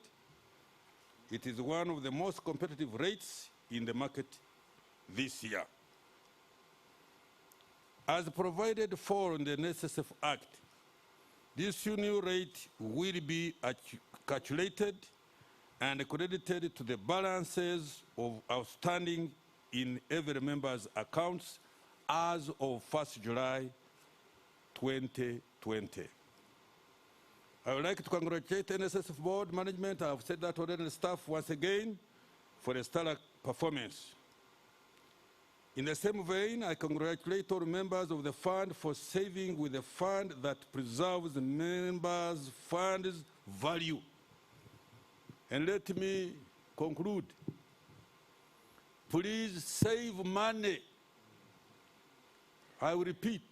It is one of the most competitive rates in the market this year. As provided for in the NSSF Act, this new rate will be calculated and credited to the balances of outstanding in every member's accounts as of 1st July 2020. I would like to congratulate NSSF board management, I've said that already, and staff once again for a stellar performance. In the same vein, I congratulate all members of the fund for saving with a fund that preserves the members' funds' value. And let me conclude. Please save money. I will repeat,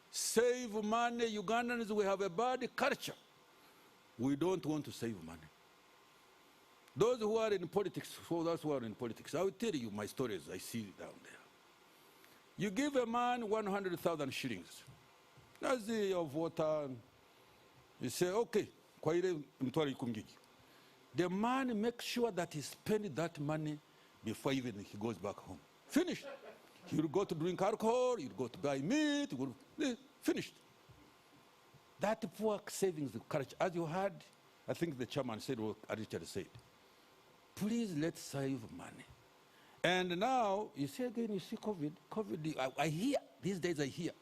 save money. Ugandans, we have a bad culture. We don't want to save money. Those who are in politics, for those who are in politics, I will tell you my stories I see down there. You give a man 100,000 shillings. That's the of water. You say, okay, the man makes sure that he spends that money before even he goes back home. Finished. He'll go to drink alcohol, he'll go to buy meat, finished. That poor savings culture, as you heard, I think the chairman said what Richard said. Please, let's save money. And now, you see again, you see COVID. I hear, these days I hear.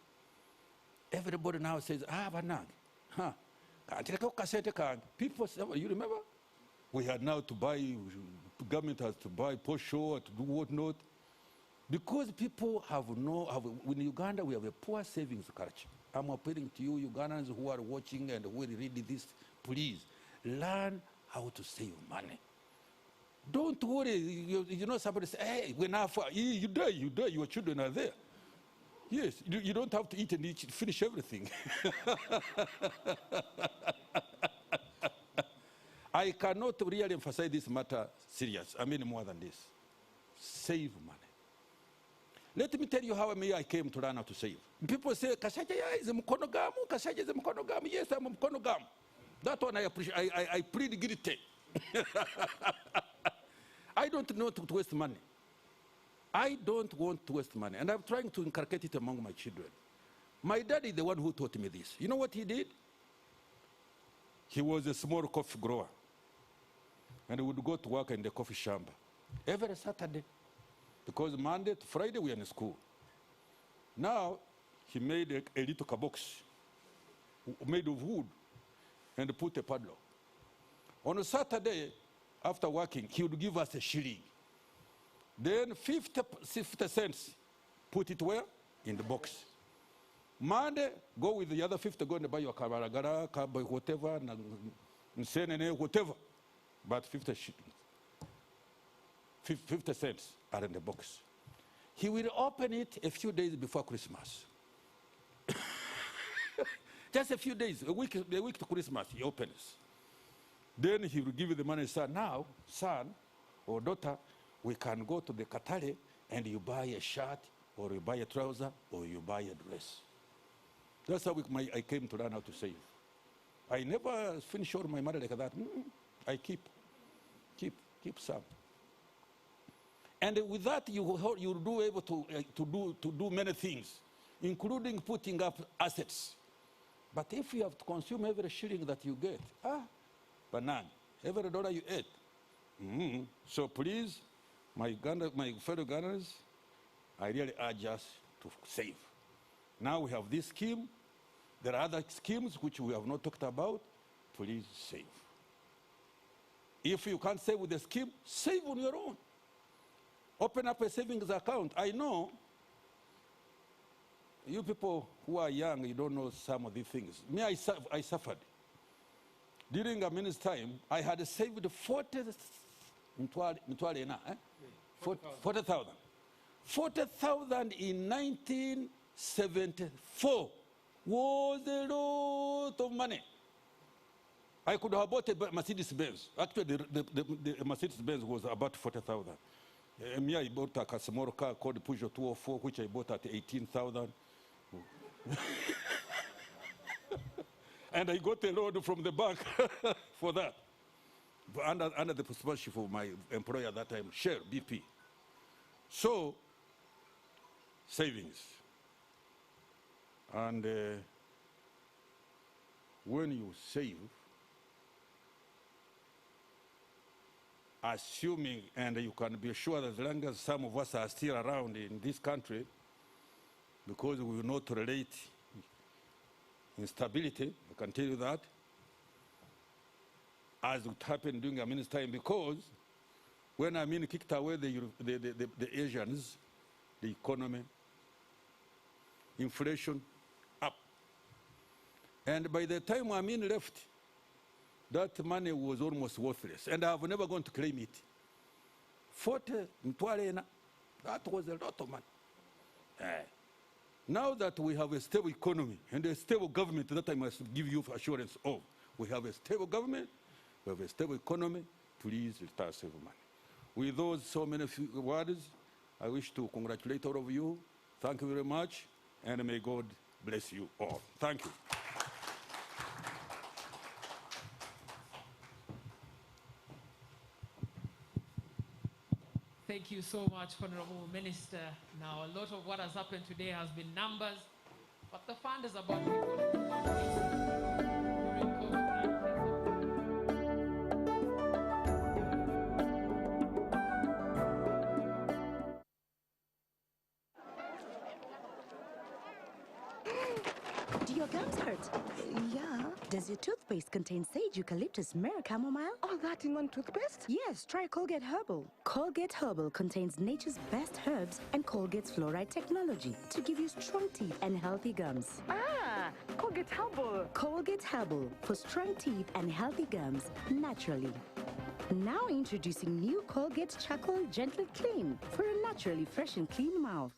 Everybody now says, banang. People say, you remember? We had now to buy, government has to buy Posho, to do whatnot. Because people in Uganda, we have a poor savings culture. I'm appealing to you, Ugandans who are watching and who will read this, please, learn how to save money. Don't worry, you know somebody say, hey, we're not far. You die, your children are there. Yes, you don't have to eat and finish everything. I cannot really emphasize this matter serious. I mean more than this. Save money. Let me tell you how I came to learn how to save. People say, Kasaija is a mkonogamu, Kasaija is a mkonogamu. Yes, I'm a mkonogamu. That one I appreciate. I plead guilty. I don't know to waste money. I don't want to waste money. And I'm trying to inculcate it among my children. My dad is the one who taught me this. You know what he did? He was a small coffee grower. And he would go to work in the coffee shamba every Saturday. Because Monday to Friday we are in school. Now, he made a little box made of wood and put a padlock. On a Saturday, after working, he would give us a shilling. Then 50 cents, put it where? In the box. Monday, go with the other 50, go and buy your kabaragara, whatever, whatever. But 50 shillings. 50 cents are in the box. He will open it a few days before Christmas. Just a few days, a week to Christmas, he opens. Then he will give you the money and say, now, son or daughter, we can go to the Katare and you buy a shirt or you buy a trouser or you buy a dress. That's how I came to learn how to save. I never finish all my money like that. I keep some. And with that, you'll be able to do many things, including putting up assets. But if you have to consume every shilling that you get, banana, every dollar you eat. So please, my fellow Ghanaians, I really urge us to save. Now we have this scheme. There are other schemes which we have not talked about. Please save. If you can't save with the scheme, save on your own. Open up a savings account. I know you people who are young, you don't know some of these things. Me, I suffered. During a minute's time, I had saved 40,000. 40,000 in 1974 was a lot of money. I could have bought a Mercedes-Benz. Actually, the Mercedes-Benz was about 40,000. Me, I bought a small car called Peugeot 204, which I bought at 18,000. And I got a loan from the bank for that, under the sponsorship of my employer at that time, Shell, BP. So, savings. And when you save, assuming, and you can be sure that as long as some of us are still around in this country, because we will not tolerate instability, I can tell you that, as would happen during a minute's time, because when Amin kicked away the Asians, the economy, inflation up. And by the time Amin left, that money was almost worthless. And I've never gone to claim it. 40, that was a lot of money. Now that we have a stable economy and a stable government, that I must give you assurance of. We have a stable government, we have a stable economy, please let us save money. With those so many words, I wish to congratulate all of you. Thank you very much, and may God bless you all. Thank you. Thank you so much, Honorable Minister. Now, a lot of what has happened today has been numbers, but the fund is about people. During Do your gums hurt? Yeah. Does your toothpaste contain sage, eucalyptus, myrrh, chamomile? All that in one toothpaste? Yes, try Colgate Herbal. Colgate Herbal contains nature's best herbs and Colgate's fluoride technology to give you strong teeth and healthy gums. Ah, Colgate Herbal. Colgate Herbal for strong teeth and healthy gums naturally. Now introducing new Colgate Charcoal Gently Clean for a naturally fresh and clean mouth.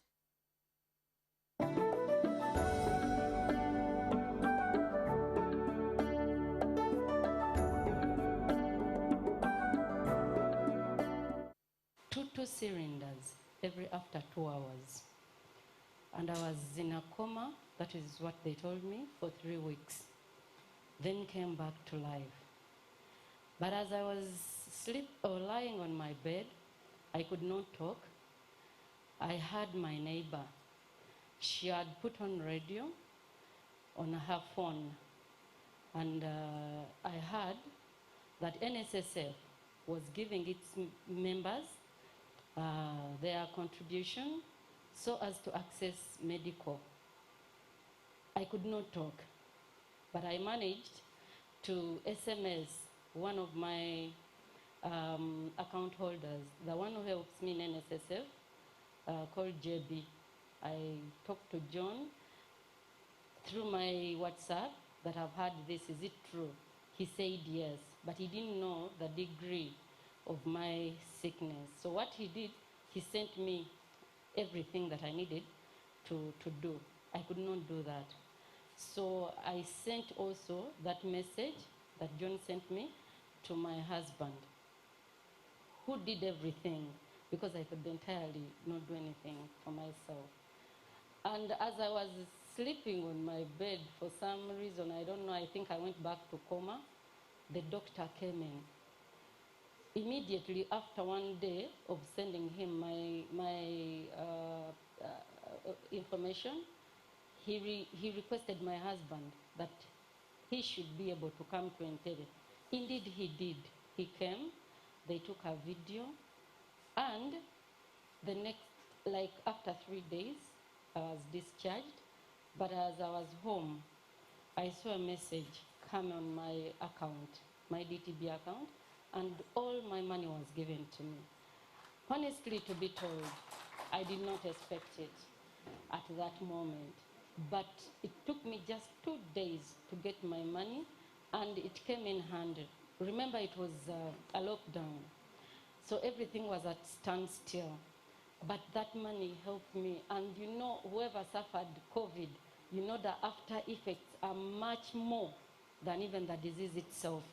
Two cylinders every after 2 hours. And I was in a coma, that is what they told me, for 3 weeks. Then came back to life. But as I was lying on my bed, I could not talk. I heard my neighbor. She had put on radio on her phone. And I heard that NSSF was giving its members their contribution so as to access medical. I could not talk, but I managed to SMS one of my account holders, the one who helps me in NSSF, called JB. I talked to John through my WhatsApp that I've heard this, is it true? He said yes, but he didn't know the degree of my sickness. So what he did, he sent me everything that I needed to do. I could not do that. So I sent also that message that John sent me to my husband, who did everything, because I could entirely not do anything for myself. And as I was sleeping on my bed, for some reason, I don't know, I think I went back to coma, the doctor came in. Immediately after 1 day of sending him my information, he requested my husband that he should be able to come to Entebbe. Indeed, he did. He came, they took a video, and the next, like after 3 days, I was discharged. But as I was home, I saw a message come on my account, my DTB account, and all my money was given to me. Honestly, to be told, I did not expect it at that moment. But it took me just 2 days to get my money, and it came in handy. Remember, it was a lockdown, so everything was at standstill. But that money helped me, and you know, whoever suffered COVID, you know the after effects are much more than even the disease itself.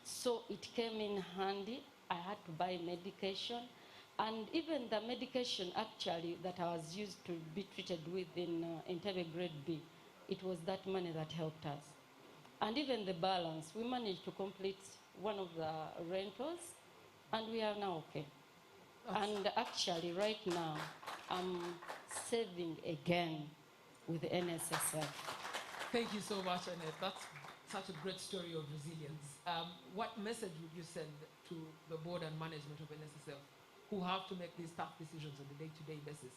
So it came in handy. I had to buy medication, and even the medication actually that I was used to be treated with in Entebbe grade B, it was that money that helped us. And even the balance, we managed to complete one of the rentals, and we are now okay. And actually, right now, I'm saving again with NSSF. Thank you so much, Annette. That's such a great story of resilience. What message would you send to the board and management of NSSF who have to make these tough decisions on a day-to-day basis,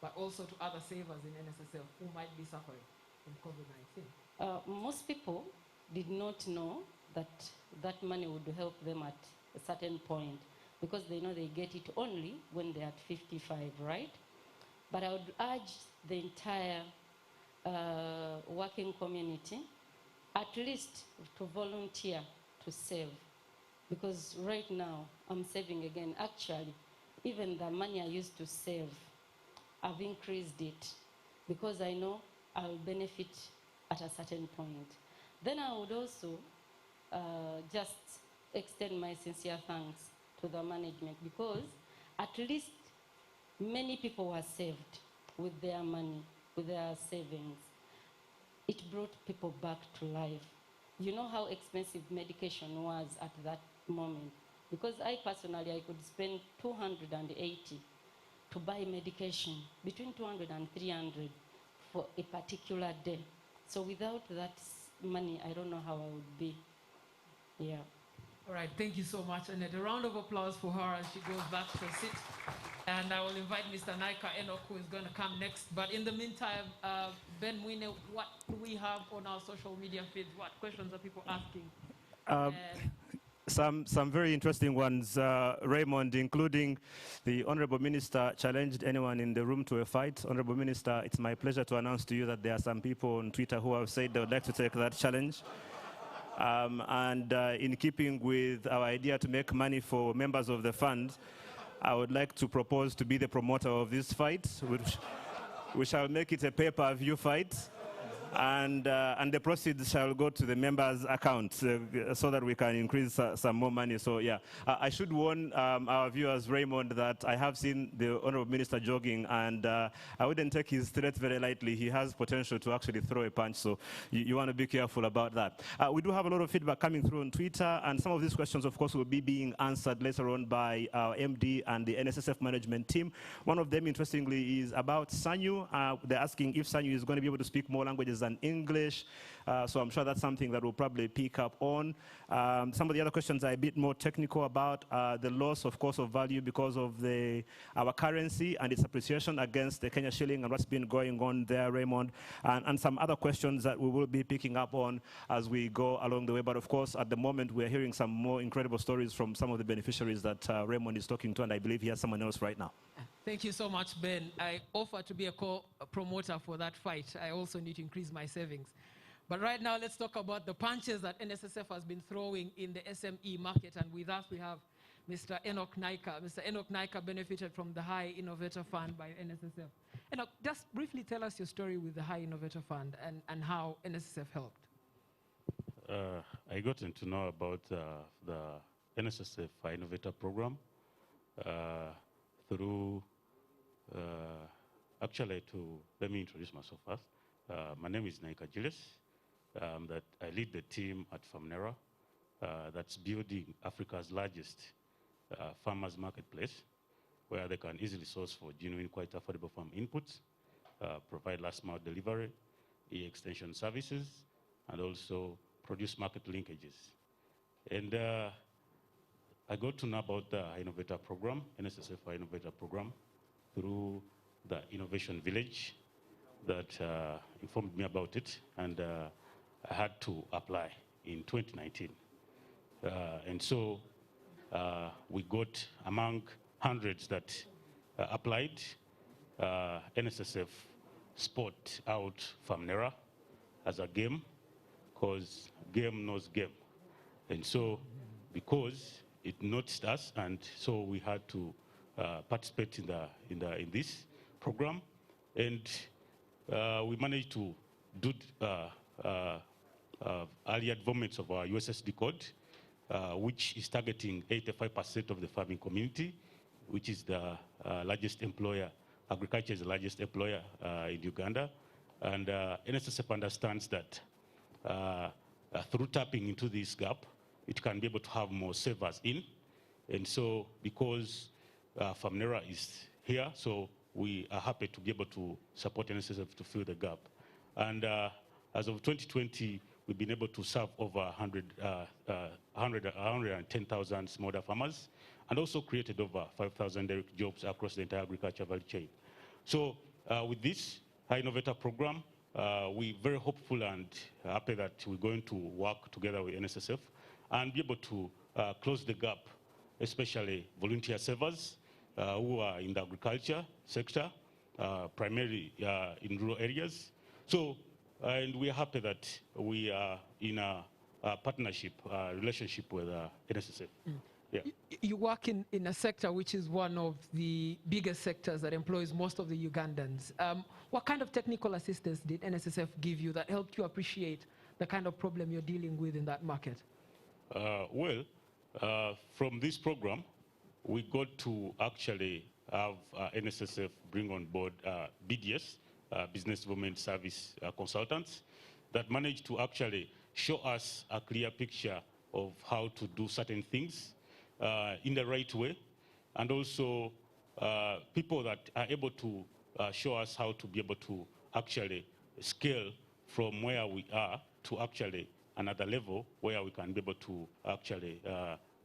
but also to other savers in NSSF who might be suffering from COVID-19? Most people did not know that that money would help them at a certain point, because they know they get it only when they're at 55, right? But I would urge the entire working community at least to volunteer to save, because right now I'm saving again. Actually, even the money I used to save, I've increased it because I know I'll benefit at a certain point. Then I would also just extend my sincere thanks to the management, because at least many people were saved with their money, with their savings. It brought people back to life. You know how expensive medication was at that moment, because I personally, I could spend 280 to buy medication, between 200 and 300 for a particular day. So without that money, I don't know how I would be. Yeah. All right, thank you so much, Annette. A round of applause for her as she goes back to her seat. And I will invite Mr. Naika Enoch, who is going to come next. But in the meantime, Ben Mwine, what do we have on our social media feeds? What questions are people asking? Some very interesting ones, Raymond, including the Honorable Minister challenged anyone in the room to a fight. Honorable Minister, it's my pleasure to announce to you that there are some people on Twitter who have said they would like to take that challenge. In keeping with our idea to make money for members of the fund, I would like to propose to be the promoter of this fight, which we shall make it a pay-per-view fight. And the proceeds shall go to the members' accounts so that we can increase some more money. So yeah, I should warn our viewers, Raymond, that I have seen the Honorable Minister jogging, and I wouldn't take his threats very lightly. He has potential to actually throw a punch, so you want to be careful about that. We do have a lot of feedback coming through on Twitter, and some of these questions, of course, will be being answered later on by our MD and the NSSF management team. One of them, interestingly, is about Sanyu. They're asking if Sanyu is going to be able to speak more languages than English, so I'm sure that's something that we'll probably pick up on. Some of the other questions are a bit more technical about the loss, of course, of value because of our currency and its appreciation against the Kenya shilling and what's been going on there, Raymond, and some other questions that we will be picking up on as we go along the way. But of course, at the moment, we're hearing some more incredible stories from some of the beneficiaries that Raymond is talking to, and I believe he has someone else right now. Thank you so much, Ben. I offer to be a co-promoter for that fight. I also need to increase my savings. But right now, let's talk about the punches that NSSF has been throwing in the SME market. And with us, we have Mr. Enoch Naika. Mr. Enoch Naika benefited from the High Innovator Fund by NSSF. Enoch, just briefly tell us your story with the High Innovator Fund and how NSSF helped. I got to know about the NSSF High Innovator program through, let me introduce myself first. My name is Naika Julius. That I lead the team at Farmnera that's building Africa's largest farmers marketplace, where they can easily source for genuine, quite affordable farm inputs, provide last mile delivery, e-extension services, and also produce market linkages. And I got to know about the Innovator Program, NSSF Innovator Program, through the Innovation Village that informed me about it, and I had to apply in 2019. And so we got among hundreds that applied. NSSF spot out Famnera as a game, because game knows game. And so because it noticed us, and so we had to participate in this program, and we managed to do early advancements of our USSD code, which is targeting 85% of the farming community, which is the largest employer. Agriculture is the largest employer in Uganda, and NSSF understands that through tapping into this gap, it can be able to have more savers in. And so because Famnera is here, so we are happy to be able to support NSSF to fill the gap. And as of 2020, we've been able to serve over 110,000 smallholder farmers, and also created over 5,000 direct jobs across the entire agriculture value chain. So with this Innovator Program, we're very hopeful and happy that we're going to work together with NSSF and be able to close the gap, especially volunteer savers who are in the agriculture sector, primarily in rural areas. So, and we are happy that we are in a partnership, relationship with NSSF. Yeah. You work in a sector which is one of the biggest sectors that employs most of the Ugandans. What kind of technical assistance did NSSF give you that helped you appreciate the kind of problem you're dealing with in that market? From this program, we got to actually have NSSF bring on board BDS, Business Development Service Consultants, that managed to actually show us a clear picture of how to do certain things in the right way, and also people that are able to show us how to be able to actually scale from where we are to actually another level where we can be able to actually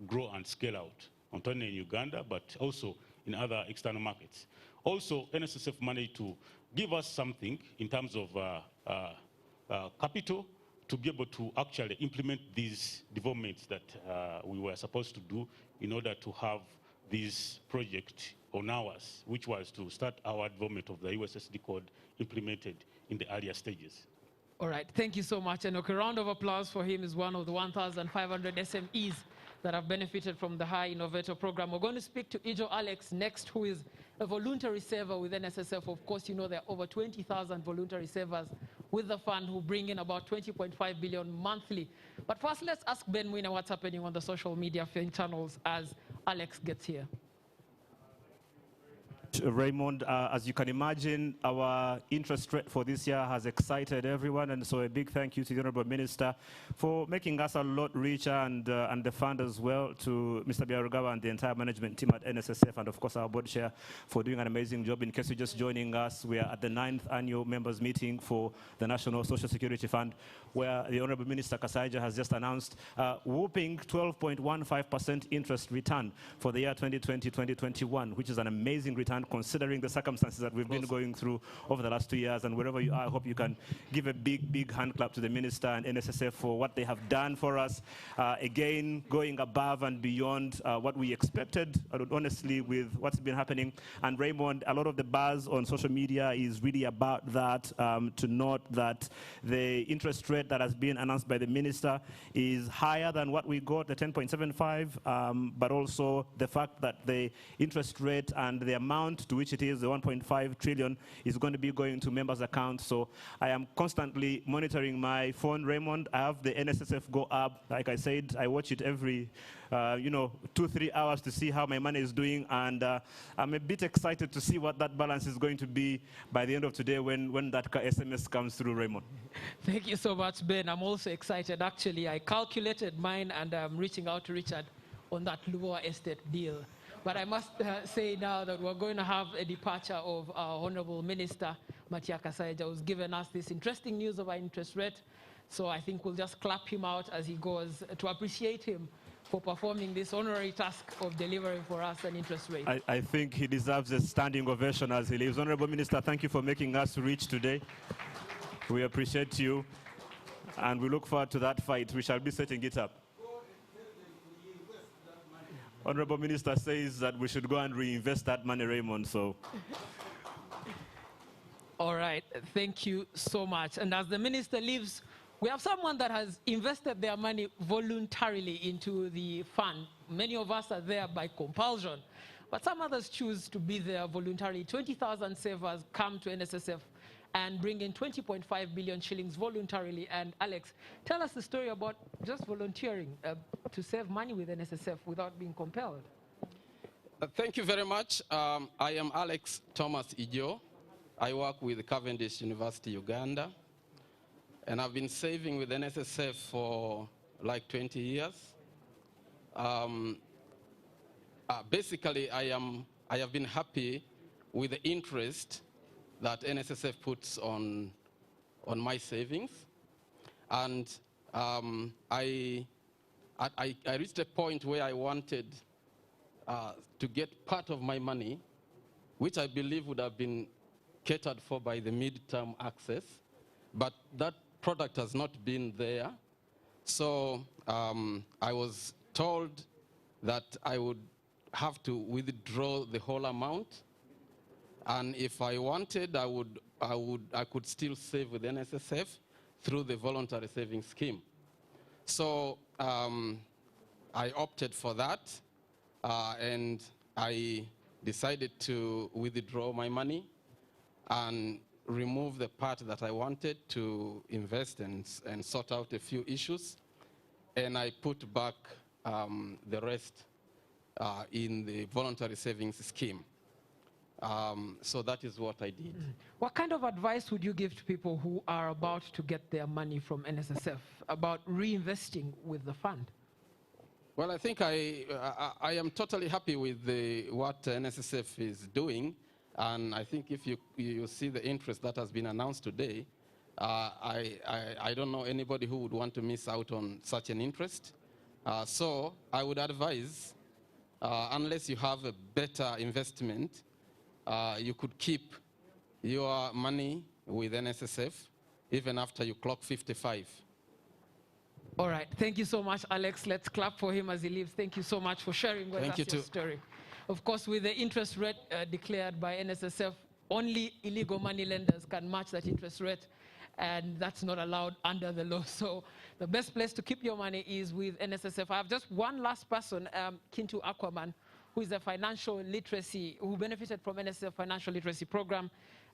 grow and scale out, not only in Uganda, but also in other external markets. Also, NSSF managed to give us something in terms of capital to be able to actually implement these developments that we were supposed to do in order to have this project on ours, which was to start our development of the USSD code implemented in the earlier stages. All right, thank you so much. And a round of applause for him. Is one of the 1,500 SMEs that have benefited from the High Innovator Program. We're going to speak to Ijo Alex next, who is a voluntary saver with NSSF. Of course, you know there are over 20,000 voluntary savers with the fund who bring in about 20.5 billion monthly. But first, let's ask Ben Winner what's happening on the social media channels as Alex gets here. Raymond, as you can imagine, our interest rate for this year has excited everyone, and so a big thank you to the Honourable Minister for making us a lot richer, and the fund as well, to Mr. Biarugawa and the entire management team at NSSF, and of course our board chair for doing an amazing job. In case you're just joining us, we are at the 9th annual members meeting for the National Social Security Fund, where the Honourable Minister Kasaija has just announced whooping 12.15% interest return for the year 2020-2021, which is an amazing return considering the circumstances that we've been going through over the last 2 years. And wherever you are, I hope you can give a big, big hand clap to the Minister and NSSF for what they have done for us. Again, going above and beyond what we expected, honestly, with what's been happening. And Raymond, a lot of the buzz on social media is really about that, to note that the interest rate that has been announced by the Minister is higher than what we got, the 10.75, but also the fact that the interest rate and the amount to which it is, the 1.5 trillion, is going to be going to members' accounts. So I am constantly monitoring my phone, Raymond. I have the NSSF Go app. Like I said, I watch it every 2-3 hours to see how my money is doing, and I'm a bit excited to see what that balance is going to be by the end of today when that SMS comes through, Raymond. Thank you so much, Ben. I'm also excited. Actually, I calculated mine, and I'm reaching out to Richard on that Luoa Estate deal. But I must say now that we're going to have a departure of our Honorable Minister, Matia Kasaija, who's given us this interesting news of our interest rate. So I think we'll just clap him out as he goes to appreciate him for performing this honorary task of delivering for us an interest rate. I think he deserves a standing ovation as he leaves. Honorable Minister, thank you for making us rich today. We appreciate you, and we look forward to that fight. We shall be setting it up. Honorable Minister says that we should go and reinvest that money, Raymond, so. All right, thank you so much. And as the minister leaves, we have someone that has invested their money voluntarily into the fund. Many of us are there by compulsion, but some others choose to be there voluntarily. 20,000 savers come to NSSF and bring in 20.5 billion shillings voluntarily. And Alex, tell us the story about just volunteering to save money with NSSF without being compelled. Thank you very much. I am Alex Thomas Ijo. I work with Cavendish University, Uganda. And I've been saving with NSSF for like 20 years. Basically, I have been happy with the interest that NSSF puts on my savings. And I reached a point where I wanted to get part of my money, which I believe would have been catered for by the midterm access, but that product has not been there. So I was told that I would have to withdraw the whole amount, and if I wanted, I could still save with NSSF through the voluntary savings scheme. So I opted for that, and I decided to withdraw my money and remove the part that I wanted to invest and sort out a few issues, and I put back the rest in the voluntary savings scheme. So that is what I did. What kind of advice would you give to people who are about to get their money from NSSF about reinvesting with the fund? Well, I think I am totally happy with what NSSF is doing. And I think if you see the interest that has been announced today, I don't know anybody who would want to miss out on such an interest. So I would advise, unless you have a better investment, you could keep your money with NSSF even after you clock 55. All right, thank you so much, Alex. Let's clap for him as he leaves. Thank you so much for sharing with us your story. Of course, with the interest rate declared by NSSF, only illegal money lenders can match that interest rate, and that's not allowed under the law. So the best place to keep your money is with NSSF. I have just one last person, Kintu Aquaman, who is a financial literacy, who benefited from NSSF financial literacy program,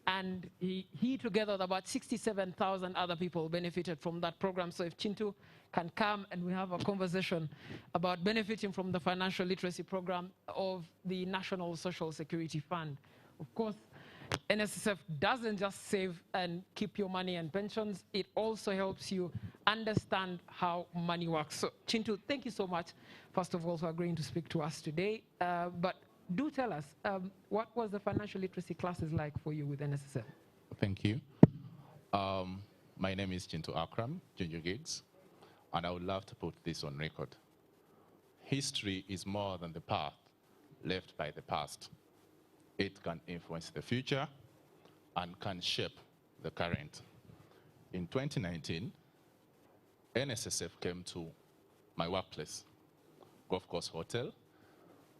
and he together with about 67,000 other people benefited from that program. So if Chintu can come and we have a conversation about benefiting from the financial literacy program of the National Social Security Fund. Of course, NSSF doesn't just save and keep your money and pensions, it also helps you understand how money works. So Chintu, thank you so much, first of all, for agreeing to speak to us today. But do tell us, what was the financial literacy classes like for you with NSSF? Thank you. My name is Chintu Akram, Junior Gigs, and I would love to put this on record. History is more than the path left by the past. It can influence the future and can shape the current. In 2019, NSSF came to my workplace, Golf Course Hotel,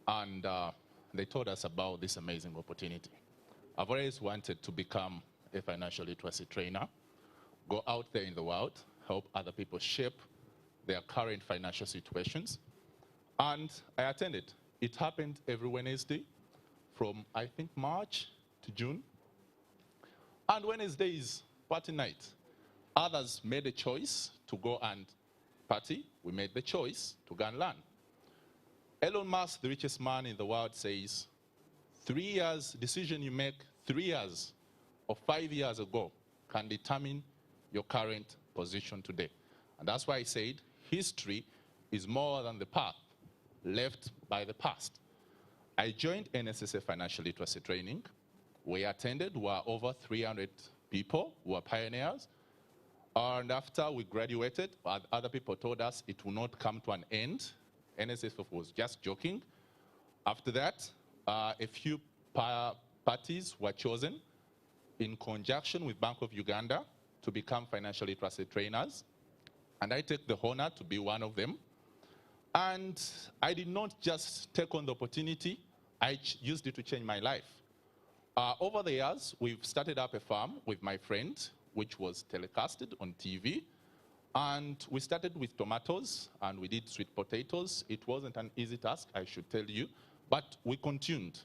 and they told us about this amazing opportunity. I've always wanted to become a financial literacy trainer, go out there in the world, help other people shape their current financial situations. And I attended. It happened every Wednesday from, I think, March to June. And Wednesdays, party night. Others made a choice to go and party. We made the choice to go and learn. Elon Musk, the richest man in the world, says, 3 years, decision you make 3 years or 5 years ago can determine your current position today. And that's why I said history is more than the path left by the past. I joined NSSF Financial Literacy Training. We attended, were over 300 people who were pioneers. And after we graduated, other people told us it will not come to an end. NSSF was just joking. After that, a few parties were chosen in conjunction with Bank of Uganda to become financial literacy trainers. And I take the honor to be one of them. And I did not just take on the opportunity, I used it to change my life. Over the years, we've started up a farm with my friend, which was telecasted on TV. And we started with tomatoes, and we did sweet potatoes. It wasn't an easy task, I should tell you, but we continued.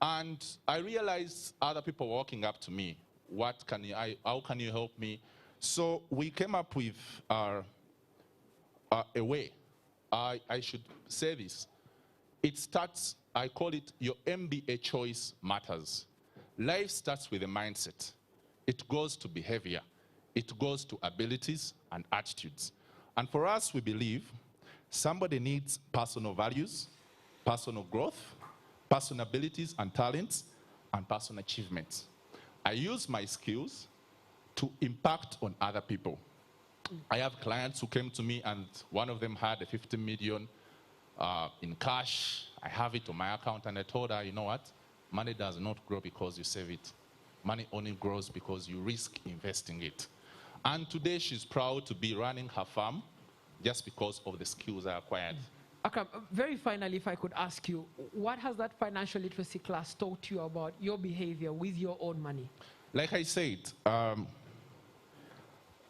And I realized other people were walking up to me. How can you help me? So we came up with a way. I should say this. It starts, I call it your MBA choice matters. Life starts with a mindset. It goes to behavior. It goes to abilities and attitudes. And for us, we believe somebody needs personal values, personal growth, personal abilities and talents, and personal achievements. I use my skills to impact on other people. I have clients who came to me and one of them had a 50 million in cash. I have it on my account and I told her, you know what? Money does not grow because you save it. Money only grows because you risk investing it. And today she's proud to be running her farm just because of the skills I acquired. Akram, very finally, if I could ask you, what has that financial literacy class taught you about your behavior with your own money? Like I said,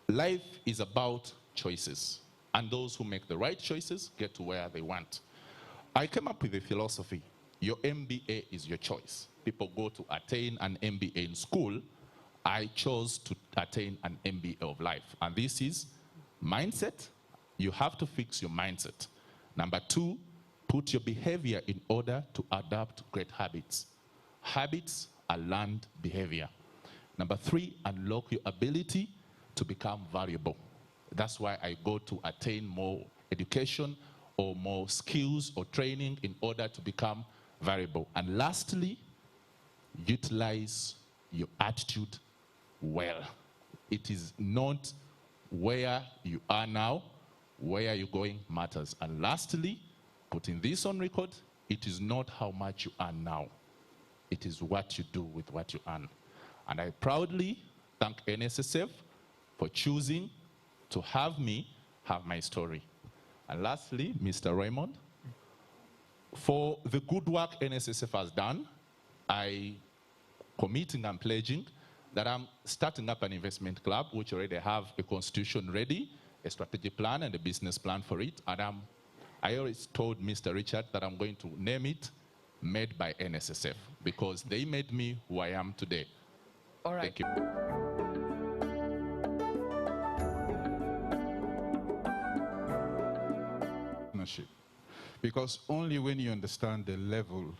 life is about choices, and those who make the right choices get to where they want. I came up with a philosophy. Your MBA is your choice. People go to attain an MBA in school. I chose to attain an MBA of life. And this is mindset. You have to fix your mindset. Number two, put your behavior in order to adapt great habits. Habits are learned behavior. Number three, unlock your ability to become valuable. That's why I go to attain more education or more skills or training in order to become valuable. And lastly, utilize your attitude well. It is not where you are now, where you're going matters. And lastly, putting this on record, it is not how much you earn now. It is what you do with what you earn. And I proudly thank NSSF for choosing to have me have my story. And lastly, Mr. Raymond, for the good work NSSF has done, I committing and pledging that I'm starting up an investment club, which already have a constitution ready, a strategy plan and a business plan for it. And I always told Mr. Richard that I'm going to name it Made by NSSF, because they made me who I am today. All right. Thank you. Because only when you understand the level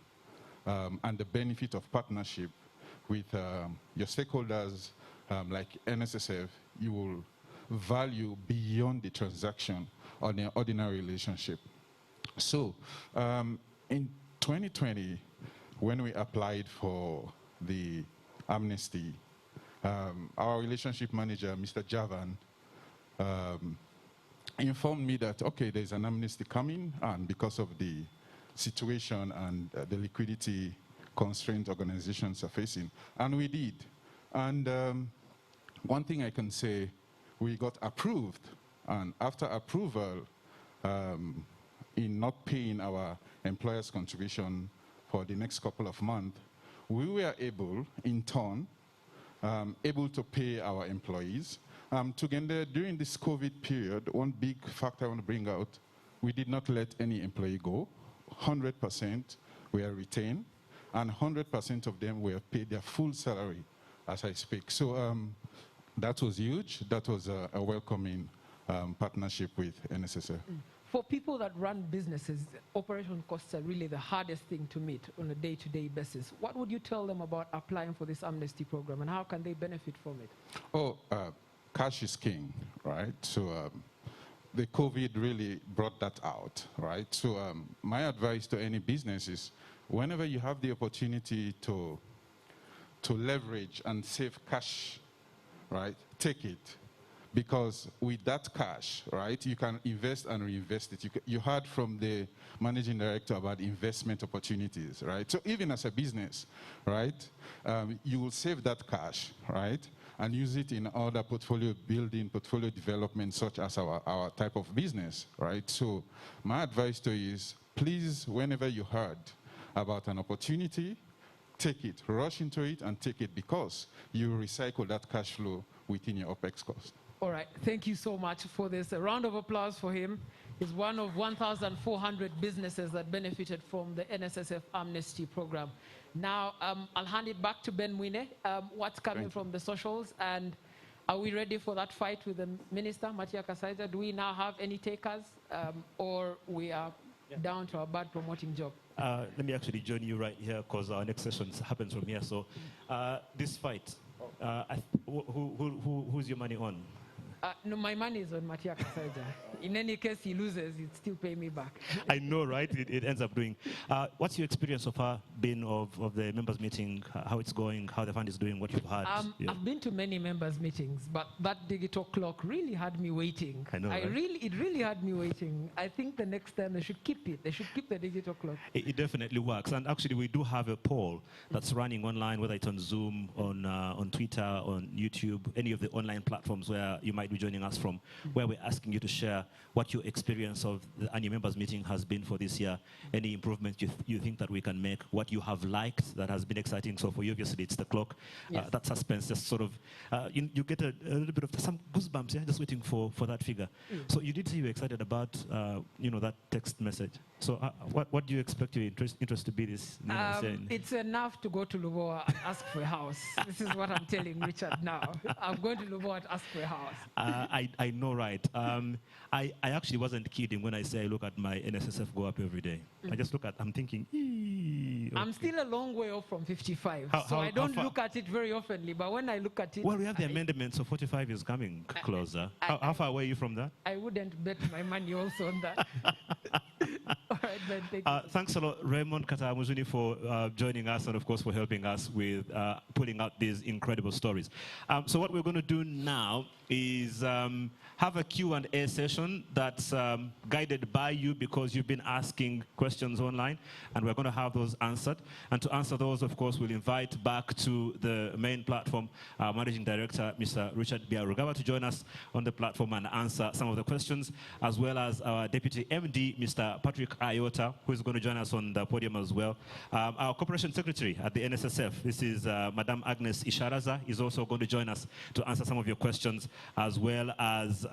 and the benefit of partnership with your stakeholders like NSSF, you will value beyond the transaction or the ordinary relationship. So in 2020, when we applied for the amnesty, our relationship manager, Mr. Javan, informed me that, okay, there's an amnesty coming, and because of the situation and the liquidity constraints organizations are facing, and we did. And one thing I can say, we got approved, and after approval, in not paying our employers' contribution for the next couple of months, we were able, in turn, able to pay our employees. Together, during this COVID period, one big factor I want to bring out, we did not let any employee go. 100% were retained, and 100% of them were paid their full salary as I speak. So that was huge. That was a welcoming partnership with NSSF. For people that run businesses, operation costs are really the hardest thing to meet on a day-to-day basis. What would you tell them about applying for this amnesty program, and how can they benefit from it? Oh, cash is king, right? So the COVID really brought that out, right? So my advice to any business is whenever you have the opportunity to leverage and save cash, right, take it. Because with that cash, right, you can invest and reinvest it. You heard from the managing director about investment opportunities, right? So even as a business, right, you will save that cash, right, and use it in other portfolio building, portfolio development, such as our type of business, right? So my advice to you is, please, whenever you heard about an opportunity, take it, rush into it and take it, because you recycle that cash flow within your OPEX cost. All right, thank you so much for this. A round of applause for him. He's one of 1,400 businesses that benefited from the NSSF Amnesty Program. Now, I'll hand it back to Ben Mwine. What's coming from the socials, and are we ready for that fight with the Minister, Matia Kasaija? Do we now have any takers, or we are down to our bad promoting job? Let me actually join you right here, because our next session happens from here. So this fight, who's your money on? No, my money is on Matia Kasaija. In any case, he loses, he'd still pay me back. I know, right? It ends up doing. What's your experience so far been of the members' meeting, how it's going, how the fund is doing, what you've had? I've been to many members' meetings, but that digital clock really had me waiting. I know, right? It really had me waiting. I think the next time they should keep it. They should keep the digital clock. It definitely works. And actually, we do have a poll that's running online, whether it's on Zoom, on Twitter, on YouTube, any of the online platforms where you might be joining us from, where we're asking you to share what your experience of the annual members meeting has been for this year, any improvements you think that we can make, what you have liked that has been exciting. So for you, obviously, it's the clock. Yes. That suspense, just sort of, you get a little bit of some goosebumps, yeah, just waiting for that figure. So you did say you were excited about, that text message. So what do you expect your interest to be this year? It's enough to go to Lubowa and ask for a house. This is what I'm telling Richard now. I'm going to Lubowa and ask for a house. I know, right? I actually wasn't kidding when I say I look at my NSSF go up every day. I just look at, I'm thinking, okay. I'm still a long way off from 55, so I don't look at it very oftenly, but when I look at it... Well, we have the amendment, so 45 is coming closer. How far away are you from that? I wouldn't bet my money also on that. All right, Ben, thank you. Thanks a lot, Raymond Katamuzuni, for joining us and, of course, for helping us with pulling out these incredible stories. So what we're going to do now is have a Q&A session that's guided by you, because you've been asking questions online, and we're going to have those answered. And to answer those, of course, we'll invite back to the main platform our Managing Director, Mr. Richard Biarugawa, to join us on the platform and answer some of the questions, as well as our Deputy MD, Mr. Patrick Ayota, who is going to join us on the podium as well. Our Corporation Secretary at the NSSF, this is Madam Agnes Isharaza, is also going to join us to answer some of your questions, as well as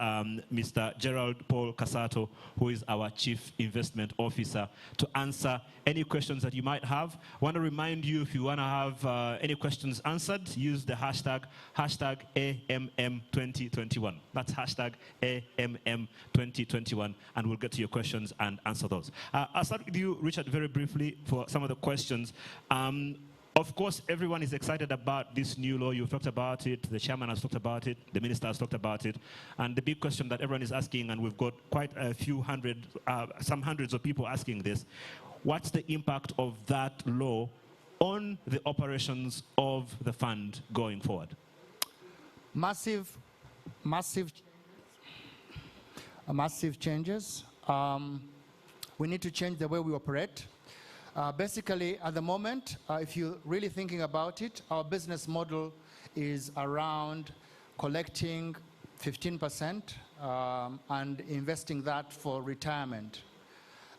Mr. Gerald Paul Casato, who is our Chief Investment Officer, to answer any questions that you might have. I want to remind you, if you want to have any questions answered, use the hashtag AMM2021. That's hashtag AMM2021, and we'll get to your questions and answer those. I'll start with you, Richard, very briefly for some of the questions. Of course, everyone is excited about this new law. You've talked about it. The chairman has talked about it. The minister has talked about it. And the big question that everyone is asking, and we've got quite a few some hundreds of people asking this, what's the impact of that law on the operations of the fund going forward? Massive changes. We need to change the way we operate. Basically, at the moment, if you're really thinking about it, our business model is around collecting 15% and investing that for retirement.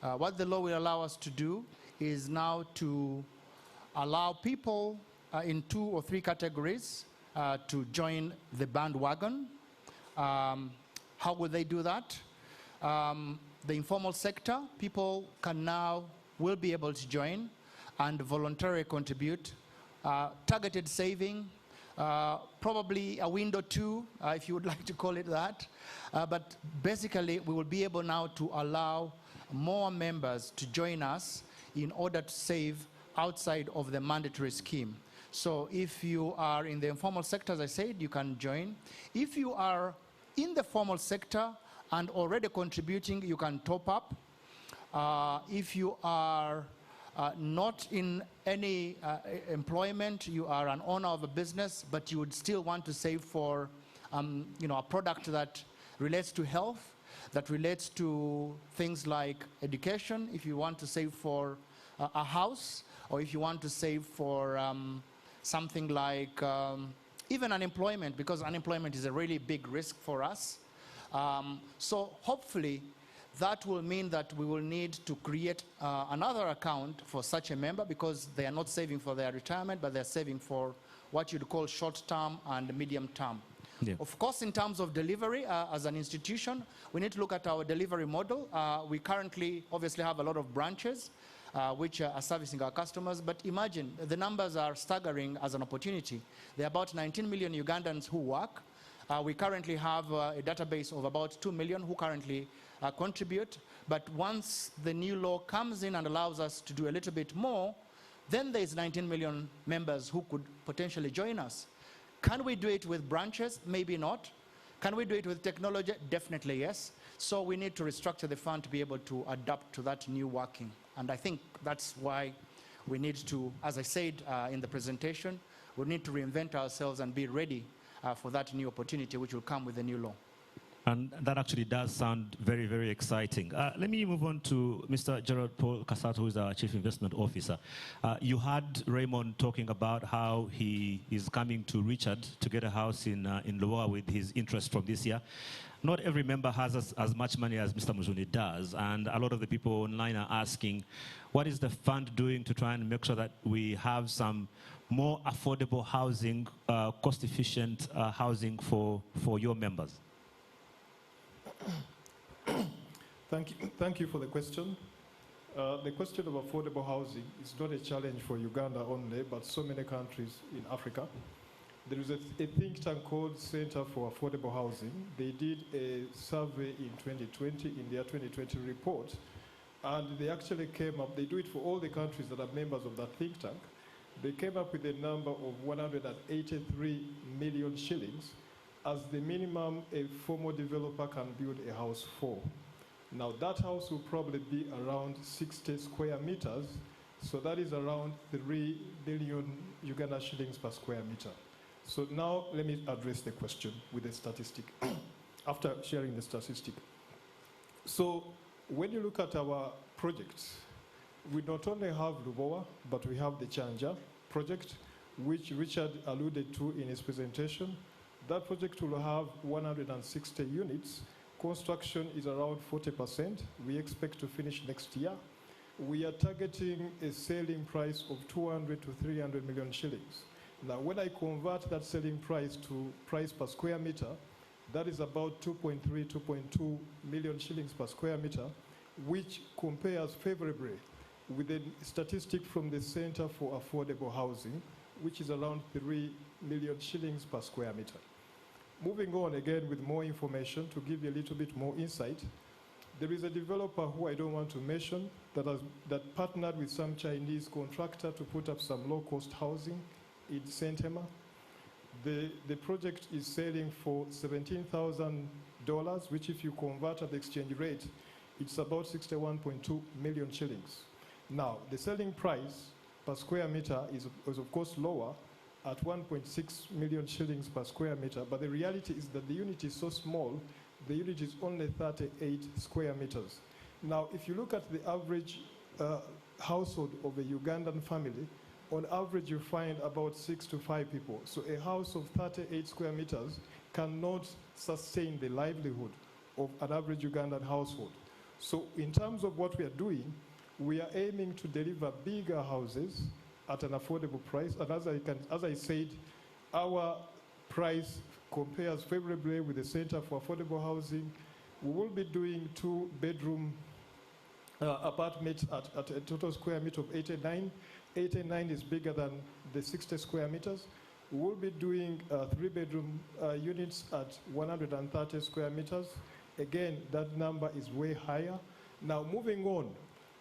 What the law will allow us to do is now to allow people in 2 or 3 categories to join the bandwagon. How will they do that? The informal sector, people will be able to join and voluntarily contribute. Targeted saving, probably a window 2, if you would like to call it that. But basically, we will be able now to allow more members to join us in order to save outside of the mandatory scheme. So if you are in the informal sector, as I said, you can join. If you are in the formal sector and already contributing, you can top up. If you are not in any employment, you are an owner of a business, but you would still want to save for a product that relates to health, that relates to things like education, if you want to save for a house, or if you want to save for something like even unemployment, because unemployment is a really big risk for us. So hopefully that will mean that we will need to create another account for such a member, because they are not saving for their retirement, but they're saving for what you'd call short-term and medium-term. Yeah. Of course, in terms of delivery, as an institution, we need to look at our delivery model. We currently obviously have a lot of branches which are servicing our customers, but imagine, the numbers are staggering as an opportunity. There are about 19 million Ugandans who work. We currently have a database of about 2 million who currently contribute, but once the new law comes in and allows us to do a little bit more, then there's 19 million members who could potentially join us. Can we do it with branches? Maybe not. Can we do it with technology? Definitely yes. So we need to restructure the fund to be able to adapt to that new working. And I think that's why we need to, as I said in the presentation, we need to reinvent ourselves and be ready for that new opportunity which will come with the new law. And that actually does sound very, very exciting. Let me move on to Mr. Gerald Paul Kasato, who is our Chief Investment Officer. You heard Raymond talking about how he is coming to Richard to get a house in Loa with his interest from this year. Not every member has as much money as Mr. Muzuni does, and a lot of the people online are asking, what is the fund doing to try and make sure that we have some more affordable housing, cost-efficient housing for your members? Thank you for the question. The question of affordable housing is not a challenge for Uganda only, but so many countries in Africa. There is a think tank called Center for Affordable Housing. They did a survey in 2020, in their 2020 report, and they actually came up, they do it for all the countries that are members of that think tank. They came up with a number of 183 million shillings as the minimum a formal developer can build a house for. Now that house will probably be around 60 square meters, so that is around 3 billion Uganda shillings per square meter. So now let me address the question with a statistic, after sharing the statistic. So when you look at our projects, we not only have Lubowa, but we have the Chanja project, which Richard alluded to in his presentation. That project will have 160 units. Construction is around 40%. We expect to finish next year. We are targeting a selling price of 200 to 300 million shillings. Now, when I convert that selling price to price per square meter, that is about 2.3, 2.2 million shillings per square meter, which compares favorably with a statistic from the Center for Affordable Housing, which is around 3 million shillings per square meter. Moving on again with more information to give you a little bit more insight, there is a developer who I don't want to mention that partnered with some Chinese contractor to put up some low-cost housing in St. Emma. The project is selling for $17,000, which if you convert at the exchange rate, it's about 61.2 million shillings. Now, the selling price per square meter is of course lower at 1.6 million shillings per square meter, but the reality is that the unit is so small, the unit is only 38 square meters. Now, if you look at the average household of a Ugandan family, on average you find about 6 to 5 people. So a house of 38 square meters cannot sustain the livelihood of an average Ugandan household. So in terms of what we are doing, we are aiming to deliver bigger houses at an affordable price. And as I said, our price compares favorably with the Center for Affordable Housing. We will be doing 2-bedroom apartments at a total square meter of 89. 89 is bigger than the 60 square meters. We will be doing 3-bedroom units at 130 square meters. Again, that number is way higher. Now, moving on,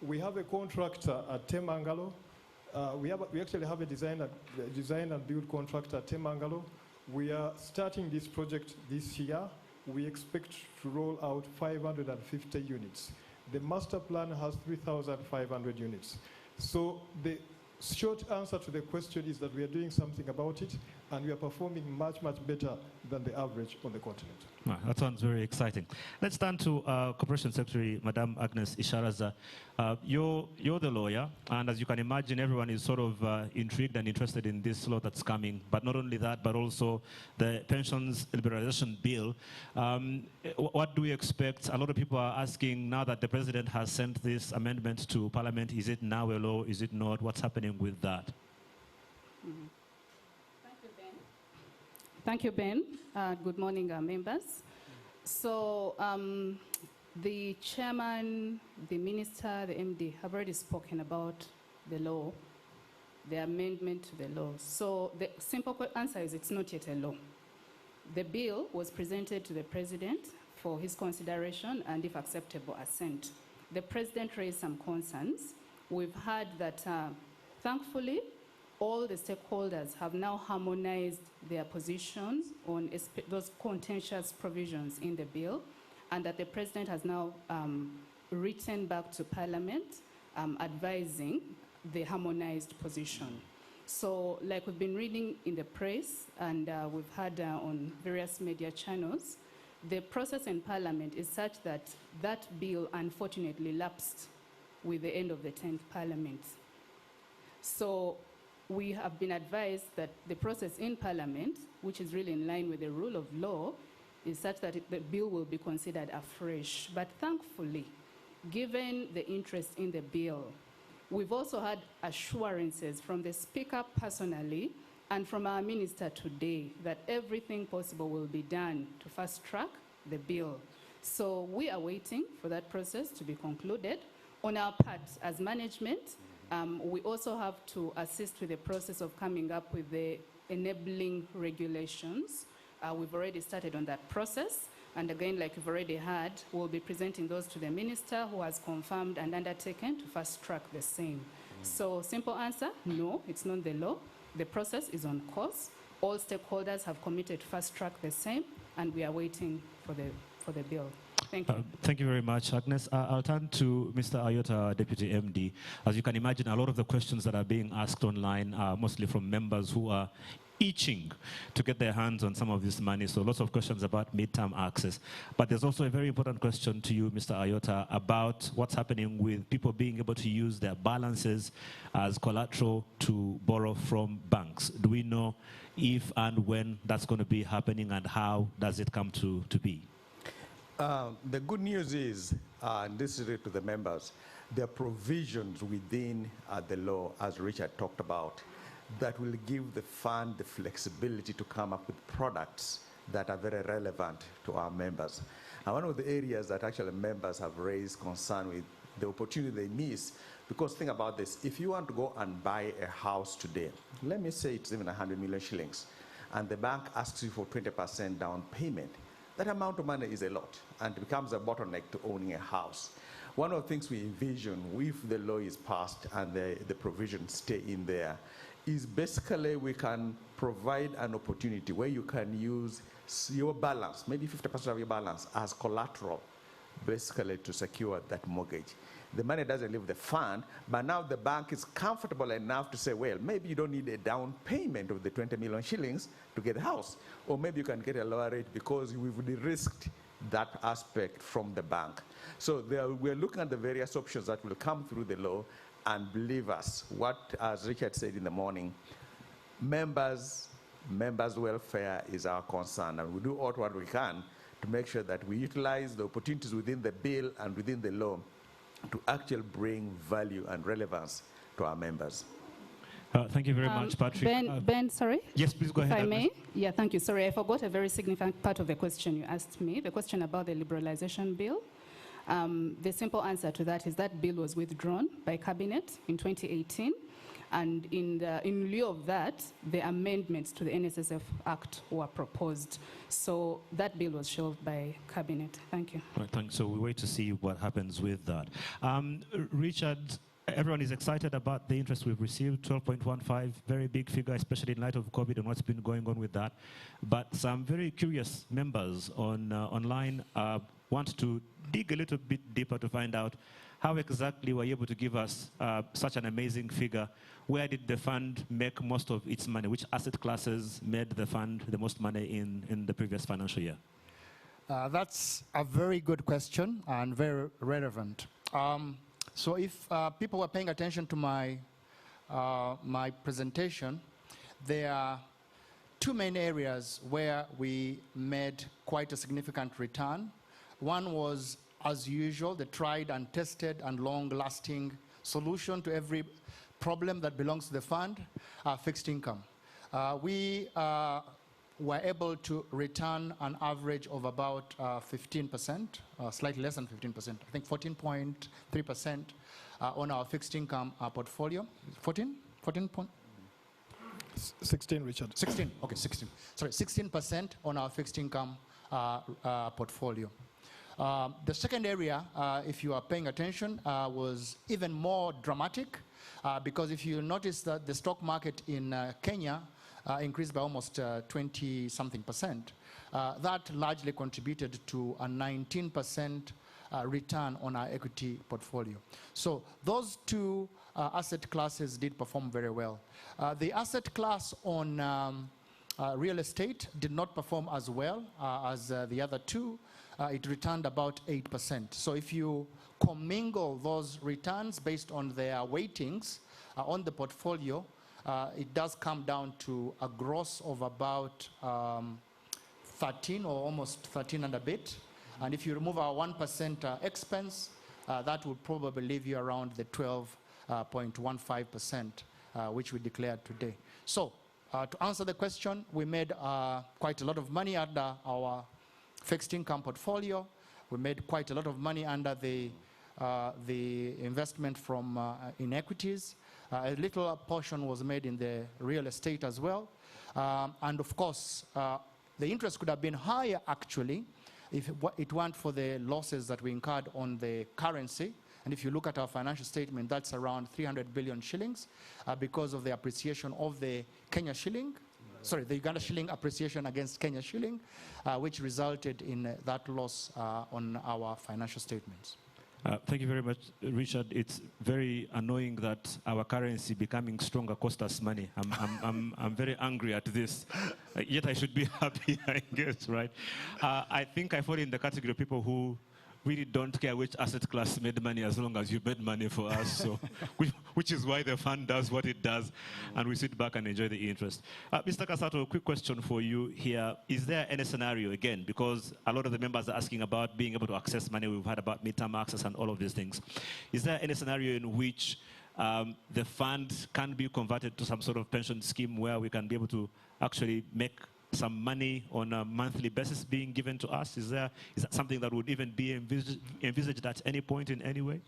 we have a contractor at Temangalo. We actually have a design and build contractor at Temangalo. We are starting this project this year. We expect to roll out 550 units. The master plan has 3,500 units. So the short answer to the question is that we are doing something about it, and we are performing much, much better than the average on the continent. That sounds very exciting. Let's turn to Corporation Secretary, Madam Agnes Isharaza. You're the lawyer, and as you can imagine, everyone is sort of intrigued and interested in this law that's coming. But not only that, but also the pensions liberalization bill. What do we expect? A lot of people are asking now that the president has sent this amendment to Parliament, is it now a law, is it not? What's happening with that? Mm-hmm. Thank you, Ben. Good morning, members. So the chairman, the minister, the MD have already spoken about the law, the amendment to the law. So the simple answer is it's not yet a law. The bill was presented to the president for his consideration and, if acceptable, assent. The president raised some concerns. We've heard that, thankfully, all the stakeholders have now harmonized their positions on those contentious provisions in the bill, and that the president has now written back to Parliament advising the harmonized position. So, like we've been reading in the press and we've heard on various media channels, the process in Parliament is such that that bill unfortunately lapsed with the end of the 10th Parliament. So, we have been advised that the process in Parliament, which is really in line with the rule of law, is such that the bill will be considered afresh. But thankfully, given the interest in the bill, we've also had assurances from the Speaker personally and from our Minister today that everything possible will be done to fast-track the bill. So we are waiting for that process to be concluded. On our part, as management, we also have to assist with the process of coming up with the enabling regulations. We've already started on that process. And again, like you've already heard, we'll be presenting those to the minister who has confirmed and undertaken to fast track the same. So simple answer, no, it's not the law. The process is on course. All stakeholders have committed to fast track the same, and we are waiting for the bill. Thank you. Thank you very much, Agnes. I'll turn to Mr. Ayota, Deputy MD. As you can imagine, a lot of the questions that are being asked online are mostly from members who are itching to get their hands on some of this money. So lots of questions about midterm access. But there's also a very important question to you, Mr. Ayota, about what's happening with people being able to use their balances as collateral to borrow from banks. Do we know if and when that's going to be happening, and how does it come to be? The good news is, and this is to the members, there are provisions within the law, as Richard talked about, that will give the fund the flexibility to come up with products that are very relevant to our members. And one of the areas that actually members have raised concern with, the opportunity they miss, because think about this, if you want to go and buy a house today, let me say it's even 100 million shillings, and the bank asks you for 20% down payment, that amount of money is a lot, and it becomes a bottleneck to owning a house. One of the things we envision, if the law is passed and the provisions stay in there, is basically we can provide an opportunity where you can use your balance, maybe 50% of your balance, as collateral, basically to secure that mortgage. The money doesn't leave the fund, but now the bank is comfortable enough to say, well, maybe you don't need a down payment of the 20 million shillings to get a house, or maybe you can get a lower rate because we've de-risked that aspect from the bank. So we're looking at the various options that will come through the law, and believe us, as Richard said in the morning, members' welfare is our concern, and we do all what we can to make sure that we utilize the opportunities within the bill and within the law to actually bring value and relevance to our members. Thank you very much, Patrick. Ben, sorry? Yes, please go ahead. If I may? Yeah, thank you. Sorry, I forgot a very significant part of the question you asked me, the question about the liberalization bill. The simple answer to that is that bill was withdrawn by Cabinet in 2018, and in lieu of that, the amendments to the NSSF Act were proposed. So that bill was shelved by Cabinet. Thank you. Right, thanks. So we wait to see what happens with that. Richard, Everyone is excited about the interest we've received, 12.15, very big figure, especially in light of COVID and what's been going on with that. But some very curious members online want to dig a little bit deeper to find out how exactly were you able to give us such an amazing figure. Where did the fund make most of its money? Which asset classes made the fund the most money in the previous financial year? That's a very good question and very relevant. So if people were paying attention to my presentation, there are two main areas where we made quite a significant return. One was, as usual, the tried and tested and long-lasting solution to every problem that belongs to the fund, fixed income. We were able to return an average of about 15%, slightly less than 15%, I think 14.3% on our fixed income portfolio. 14? 14 point? 16, Richard. 16, okay, 16. Sorry, 16% on our fixed income portfolio. The second area, if you are paying attention, was even more dramatic because if you notice that the stock market in Kenya increased by almost 20-something%. That largely contributed to a 19% return on our equity portfolio. So those two asset classes did perform very well. The asset class on real estate did not perform as well as the other two. It returned about 8%. So if you commingle those returns based on their weightings on the portfolio, it does come down to a gross of about 13 or almost 13 and a bit. And if you remove our 1% expense, that would probably leave you around the 12.15%, which we declared today. So to answer the question, we made quite a lot of money under our fixed income portfolio. We made quite a lot of money under the investment from in equities. A little portion was made in the real estate as well. And of course, the interest could have been higher actually if it weren't for the losses that we incurred on the currency. And if you look at our financial statement, that's around 300 billion shillings because of the appreciation of the Kenya shilling. Sorry, the Uganda shilling appreciation against Kenya shilling, which resulted in that loss on our financial statements. Thank you very much, Richard. It's very annoying that our currency becoming stronger cost us money. I'm very angry at this. Yet I should be happy, I guess, right? I think I fall in the category of people who really don't care which asset class made money as long as you made money for us. So, which is why the fund does what it does, and we sit back and enjoy the interest. Mr. Kasato, a quick question for you here. Is there any scenario, again, because a lot of the members are asking about being able to access money, we've heard about midterm access and all of these things. Is there any scenario in which the fund can be converted to some sort of pension scheme where we can be able to actually make some money on a monthly basis being given to us? Is that something that would even be envisaged at any point in any way?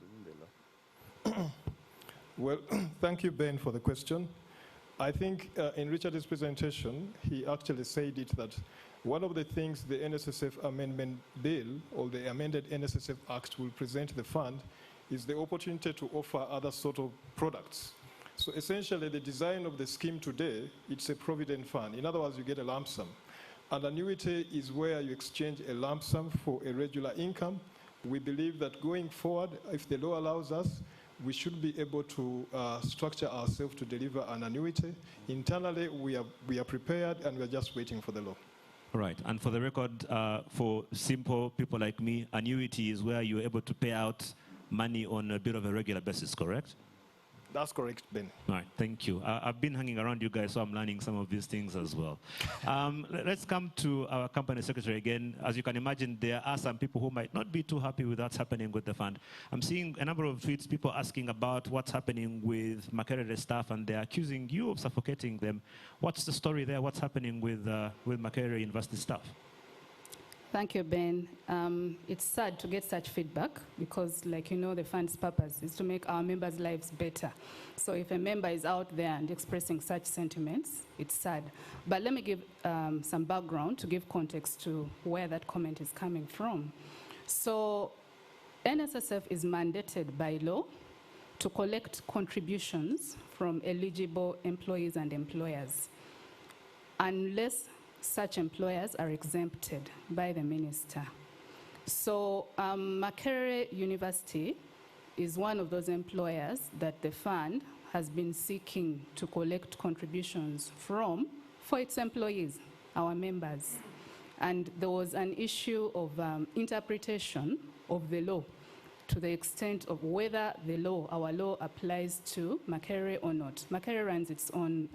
Well, thank you, Ben, for the question. I think in Richard's presentation, he actually said it that one of the things the NSSF Amendment Bill or the amended NSSF Act will present the fund is the opportunity to offer other sort of products. So essentially, the design of the scheme today, it's a provident fund. In other words, you get a lump sum. An annuity is where you exchange a lump sum for a regular income. We believe that going forward, if the law allows us, we should be able to structure ourselves to deliver an annuity. Internally, we are prepared, and we are just waiting for the law. Right, and for the record, for simple people like me, annuity is where you're able to pay out money on a bit of a regular basis, correct? That's correct, Ben. All right, thank you. I've been hanging around you guys, so I'm learning some of these things as well. Let's come to our company secretary again. As you can imagine, there are some people who might not be too happy with what's happening with the fund. I'm seeing a number of tweets, people asking about what's happening with Makerere staff, and they're accusing you of suffocating them. What's the story there? What's happening with Makerere University staff? Thank you, Ben. It's sad to get such feedback because, like you know, the fund's purpose is to make our members' lives better. So if a member is out there and expressing such sentiments, it's sad. But let me give some background to give context to where that comment is coming from. So NSSF is mandated by law to collect contributions from eligible employees and employers, unless such employers are exempted by the minister. So Makerere University is one of those employers that the fund has been seeking to collect contributions from for its employees, our members. And there was an issue of interpretation of the law to the extent of whether the law, our law, applies to Makerere or not. Makerere runs its own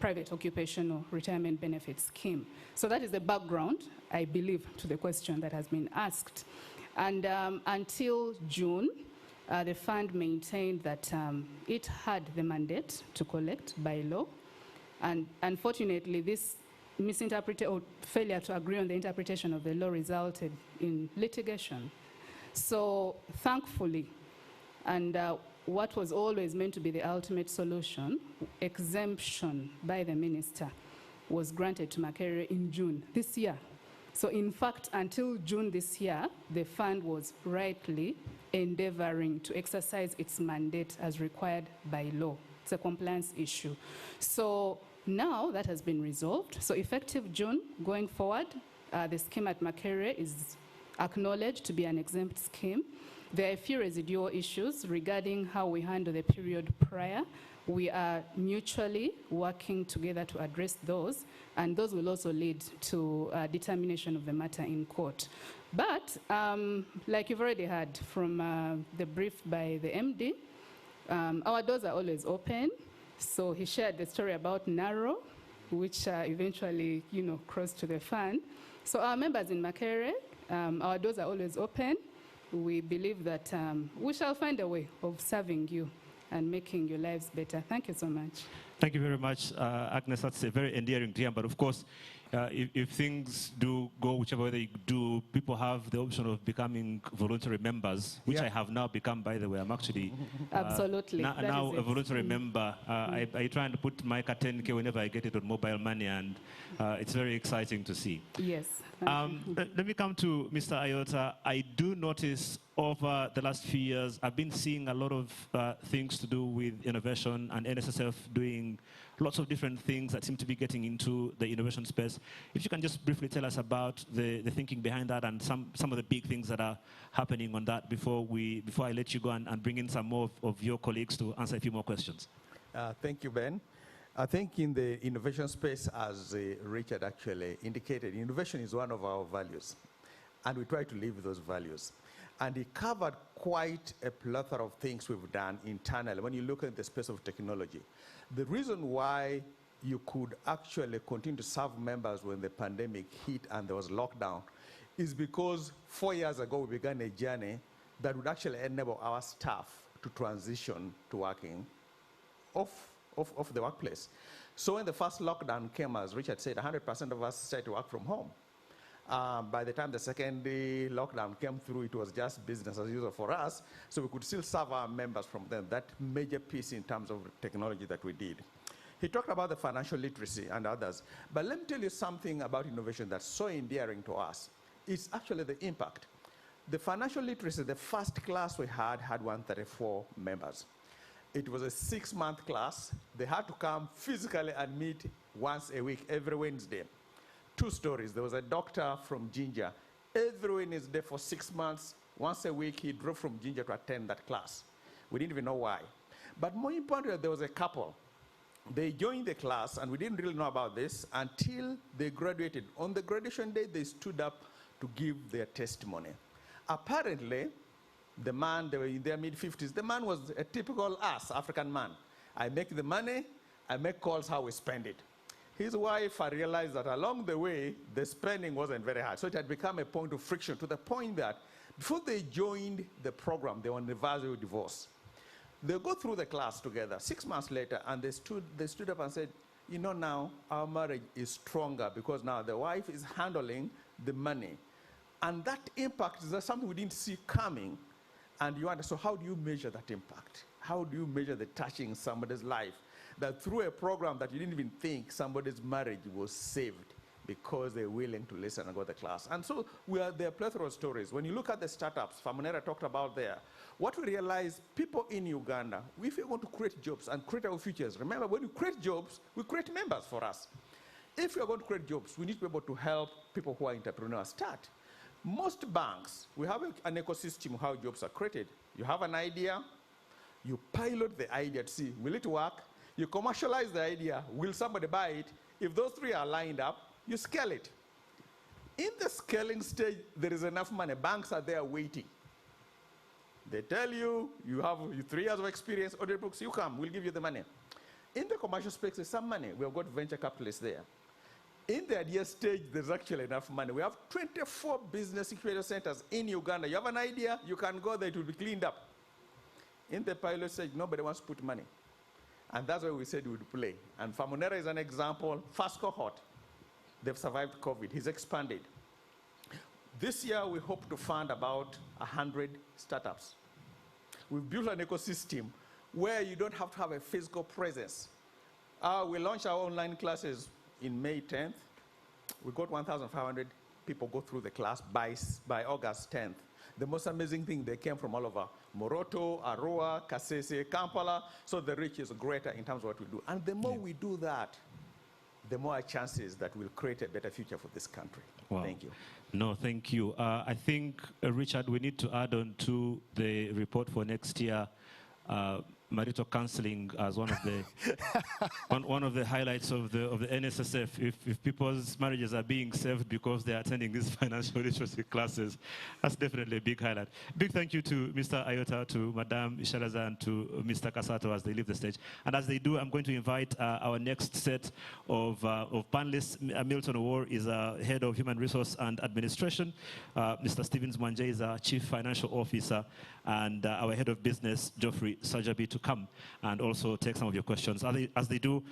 private occupational retirement benefits scheme. So that is the background, I believe, to the question that has been asked. And until June, the fund maintained that it had the mandate to collect by law. And unfortunately, this misinterpretation or failure to agree on the interpretation of the law resulted in litigation. So thankfully, and what was always meant to be the ultimate solution, exemption by the minister, was granted to Makerere in June this year. So in fact, until June this year, the fund was rightly endeavoring to exercise its mandate as required by law. It's a compliance issue. So now that has been resolved. So effective June, going forward, the scheme at Makerere is acknowledged to be an exempt scheme. There are a few residual issues regarding how we handle the period prior. We are mutually working together to address those, and those will also lead to determination of the matter in court. But like you've already heard from the brief by the MD, our doors are always open. So he shared the story about Narrow, which eventually, crossed to the fund. So our members in Makerere, our doors are always open. We believe that we shall find a way of serving you and making your lives better. Thank you so much. Thank you very much, Agnes. That's a very endearing term. But of course, if things do go whichever way they do, people have the option of becoming voluntary members, which I have now become, by the way. I'm actually absolutely now a voluntary member. I try and put my 10K whenever I get it on mobile money, and it's very exciting to see. Yes. Let me come to Mr. Ayota. I do notice over the last few years, I've been seeing a lot of things to do with innovation, and NSSF doing lots of different things that seem to be getting into the innovation space. If you can just briefly tell us about the thinking behind that and some of the big things that are happening on that before I let you go and bring in some more of your colleagues to answer a few more questions. Thank you, Ben. I think in the innovation space, as Richard actually indicated, innovation is one of our values, and we try to live those values. And he covered quite a plethora of things we've done internally when you look at the space of technology. The reason why you could actually continue to serve members when the pandemic hit and there was lockdown is because 4 years ago we began a journey that would actually enable our staff to transition to working off the workplace. So when the first lockdown came, as Richard said, 100% of us started to work from home. By the time the second lockdown came through, it was just business as usual for us, so we could still serve our members from them. That major piece in terms of technology that we did. He talked about the financial literacy and others, but let me tell you something about innovation that's so endearing to us. It's actually the impact. The financial literacy, the first class we had 134 members. It was a 6-month class. They had to come physically and meet once a week, every Wednesday. 2 stories. There was a doctor from Ginger. Every Wednesday for 6 months, once a week, he drove from Ginger to attend that class. We didn't even know why. But more importantly, there was a couple. They joined the class, and we didn't really know about this until they graduated. On the graduation day, they stood up to give their testimony. Apparently, the man, they were in their mid-50s, the man was a typical us, African man. I make the money, I make calls how we spend it. His wife, I realized that along the way, the spending wasn't very hard. So it had become a point of friction to the point that before they joined the program, they were on the verge of divorce. They go through the class together 6 months later, and they stood up and said, you know, now our marriage is stronger because now the wife is handling the money. And that impact is something we didn't see coming. And you wonder, so how do you measure that impact? How do you measure the touching somebody's life? That through a program that you didn't even think somebody's marriage was saved because they're willing to listen and go to the class. And so there are plethora of stories. When you look at the startups Famunera talked about there, what we realize, people in Uganda, if we want to create jobs and create our futures, remember, when we create jobs, we create members for us. If we are going to create jobs, we need to be able to help people who are entrepreneurs start. Most banks, we have an ecosystem how jobs are created. You have an idea, you pilot the idea to see, will it work? You commercialize the idea, will somebody buy it? If those three are lined up, you scale it. In the scaling stage, there is enough money. Banks are there waiting. They tell you, you have 3 years of experience, audit books, you come, we'll give you the money. In the commercial space, there's some money. We have got venture capitalists there. In the idea stage, there's actually enough money. We have 24 business incubator centers in Uganda. You have an idea, you can go there, it will be cleaned up. In the pilot stage, nobody wants to put money. And that's why we said we would play. And Famunera is an example. First cohort, they've survived COVID. He's expanded. This year, we hope to fund about 100 startups. We've built an ecosystem where you don't have to have a physical presence. We launched our online classes in May 10th. We got 1,500 people go through the class by August 10th. The most amazing thing, they came from all over Moroto, Arua, Kasese, Kampala, so the reach is greater in terms of what we do. And the more we do that, the more chances that we'll create a better future for this country. Wow. Thank you. No, thank you. I think, Richard, we need to add on to the report for next year, marital counseling as one of the one of the highlights of the NSSF. If people's marriages are being saved because they are attending these financial literacy classes, that's definitely a big highlight. Big thank you to Mr. Ayota, to Madam Ishalaza, and to Mr. Kasato as they leave the stage. And as they do, I'm going to invite our next set of panelists. Milton Owor is Head of Human Resource and Administration. Mr. Stevens Mwanje is our Chief Financial Officer, and our Head of Business, Geoffrey Sajabi, to come and also take some of your questions. As they do,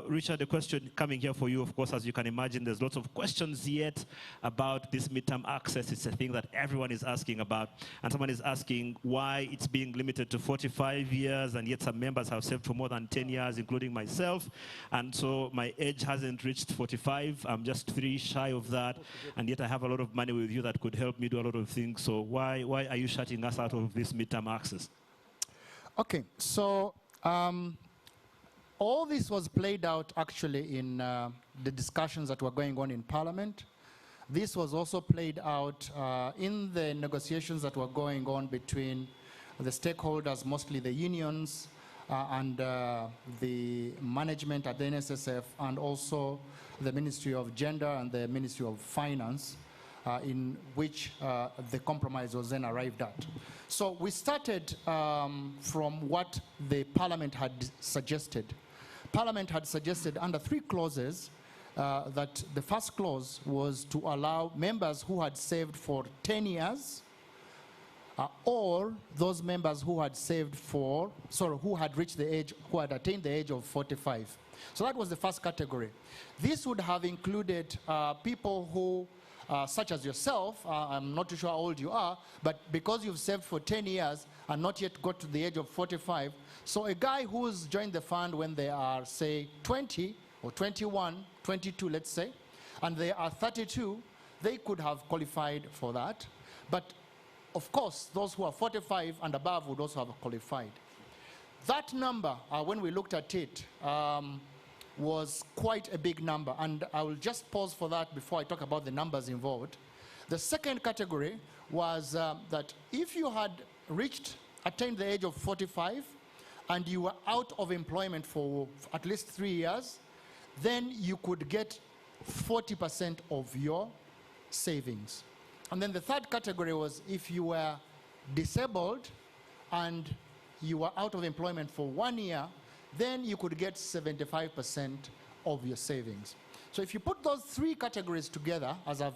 Richard, the question coming here for you, of course, as you can imagine, there's lots of questions yet about this midterm access. It's a thing that everyone is asking about. And someone is asking why it's being limited to 45 years, and yet some members have served for more than 10 years, including myself. And so my age hasn't reached 45. I'm just 3 shy of that. And yet I have a lot of money with you that could help me do a lot of things. So why are you shutting us out of this midterm access? Okay, so all this was played out actually in the discussions that were going on in Parliament. This was also played out in the negotiations that were going on between the stakeholders, mostly the unions and the management at the NSSF, and also the Ministry of Gender and the Ministry of Finance, in which the compromise was then arrived at. So we started from what the Parliament had suggested. Parliament had suggested under 3 clauses that the first clause was to allow members who had saved for 10 years or those members who had saved for, who had reached the age, who had attained the age of 45. So that was the first category. This would have included people who such as yourself, I'm not too sure how old you are, but because you've saved for 10 years and not yet got to the age of 45, so a guy who's joined the fund when they are, say, 20 or 21, 22, let's say, and they are 32, they could have qualified for that. But of course, those who are 45 and above would also have qualified. That number, when we looked at it, was quite a big number, and I will just pause for that before I talk about the numbers involved. The second category was that if you had attained the age of 45 and you were out of employment for at least 3 years, then you could get 40% of your savings. And then the third category was if you were disabled and you were out of employment for 1 year, then you could get 75% of your savings. So if you put those 3 categories together, as I've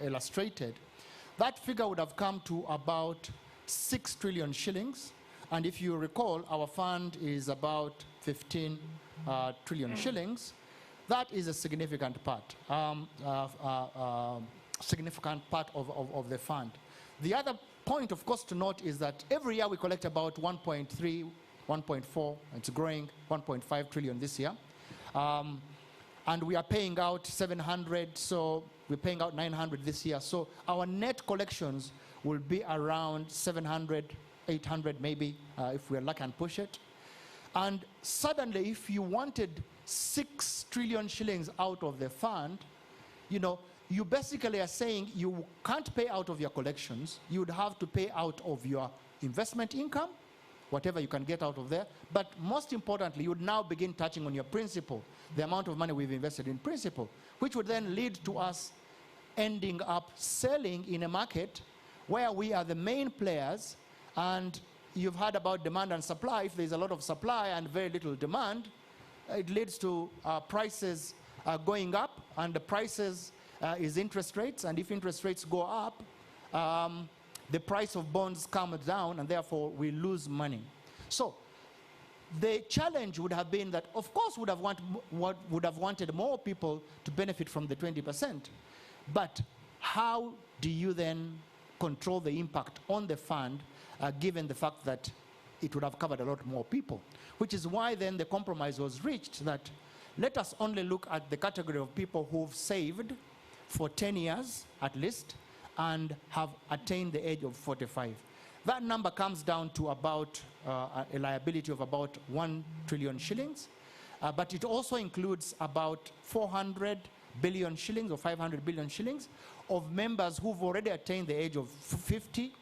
illustrated, that figure would have come to about 6 trillion shillings. And if you recall, our fund is about 15 trillion shillings. That is a significant part, of the fund. The other point, of course, to note is that every year we collect about 1.3, 1.4, it's growing, 1.5 trillion this year. and we are paying out 700, so we're paying out 900 this year. So our net collections will be around 700, 800 maybe, if we're lucky and push it. And suddenly, if you wanted 6 trillion shillings out of the fund, you basically are saying you can't pay out of your collections. You would have to pay out of your investment income, whatever you can get out of there. But most importantly, you would now begin touching on your principal, the amount of money we've invested in principal, which would then lead to us ending up selling in a market where we are the main players. And you've heard about demand and supply. If there's a lot of supply and very little demand, it leads to prices going up, and the prices is interest rates, and if interest rates go up, the price of bonds comes down, and therefore we lose money. So the challenge would have been that, of course, would have wanted more people to benefit from the 20%, but how do you then control the impact on the fund, given the fact that it would have covered a lot more people? Which is why then the compromise was reached that let us only look at the category of people who've saved for 10 years at least and have attained the age of 45. That number comes down to about a liability of about 1 trillion shillings, but it also includes about 400 billion shillings or 500 billion shillings of members who've already attained the age of 50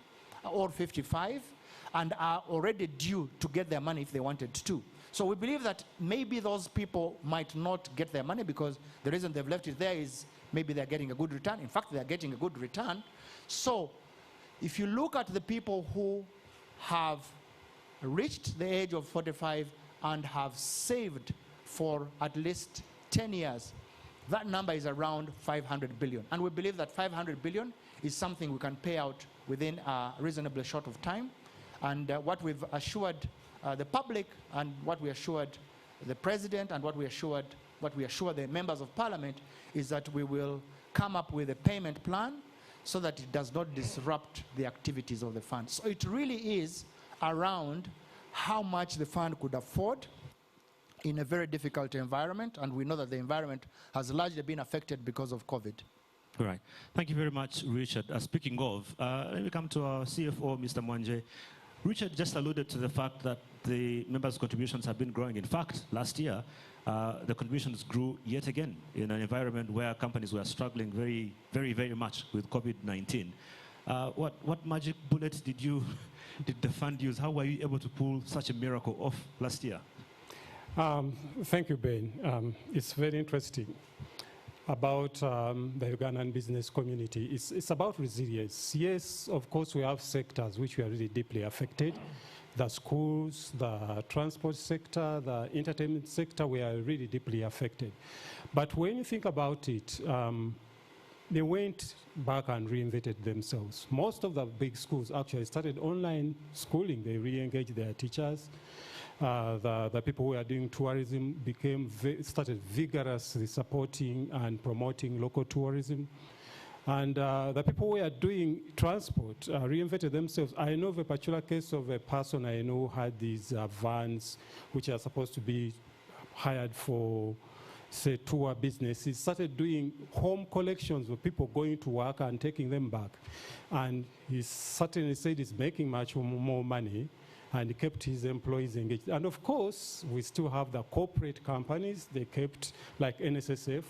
or 55 and are already due to get their money if they wanted to. So we believe that maybe those people might not get their money because the reason they've left it there is maybe they're getting a good return. In fact, they're getting a good return. So if you look at the people who have reached the age of 45 and have saved for at least 10 years, that number is around 500 billion. And we believe that 500 billion is something we can pay out within a reasonably short of time. And what we've assured the public, and what we assured the president, and what we assure the members of parliament is that we will come up with a payment plan so that it does not disrupt the activities of the fund. So it really is around how much the fund could afford in a very difficult environment, and we know that the environment has largely been affected because of COVID. All right. Thank you very much, Richard. Speaking of, let me come to our CFO, Mr. Mwanje. Richard just alluded to the fact that the members' contributions have been growing. In fact, last year, the contributions grew yet again in an environment where companies were struggling very, very, very much with COVID-19. What magic bullet did the fund use? How were you able to pull such a miracle off last year? Thank you, Ben. It's very interesting about the Ugandan business community. It's about resilience. Yes, of course, we have sectors which were really deeply affected. The schools, the transport sector, the entertainment sector were really deeply affected. But when you think about it, they went back and reinvented themselves. Most of the big schools actually started online schooling. They re-engaged their teachers. The people who are doing tourism started vigorously supporting and promoting local tourism. And the people who are doing transport reinvented themselves. I know of a particular case of a person I know who had these vans which are supposed to be hired for, say, tour business. He started doing home collections of people going to work and taking them back. And he certainly said he's making much more money, and he kept his employees engaged. And of course, we still have the corporate companies. They kept, like NSSF,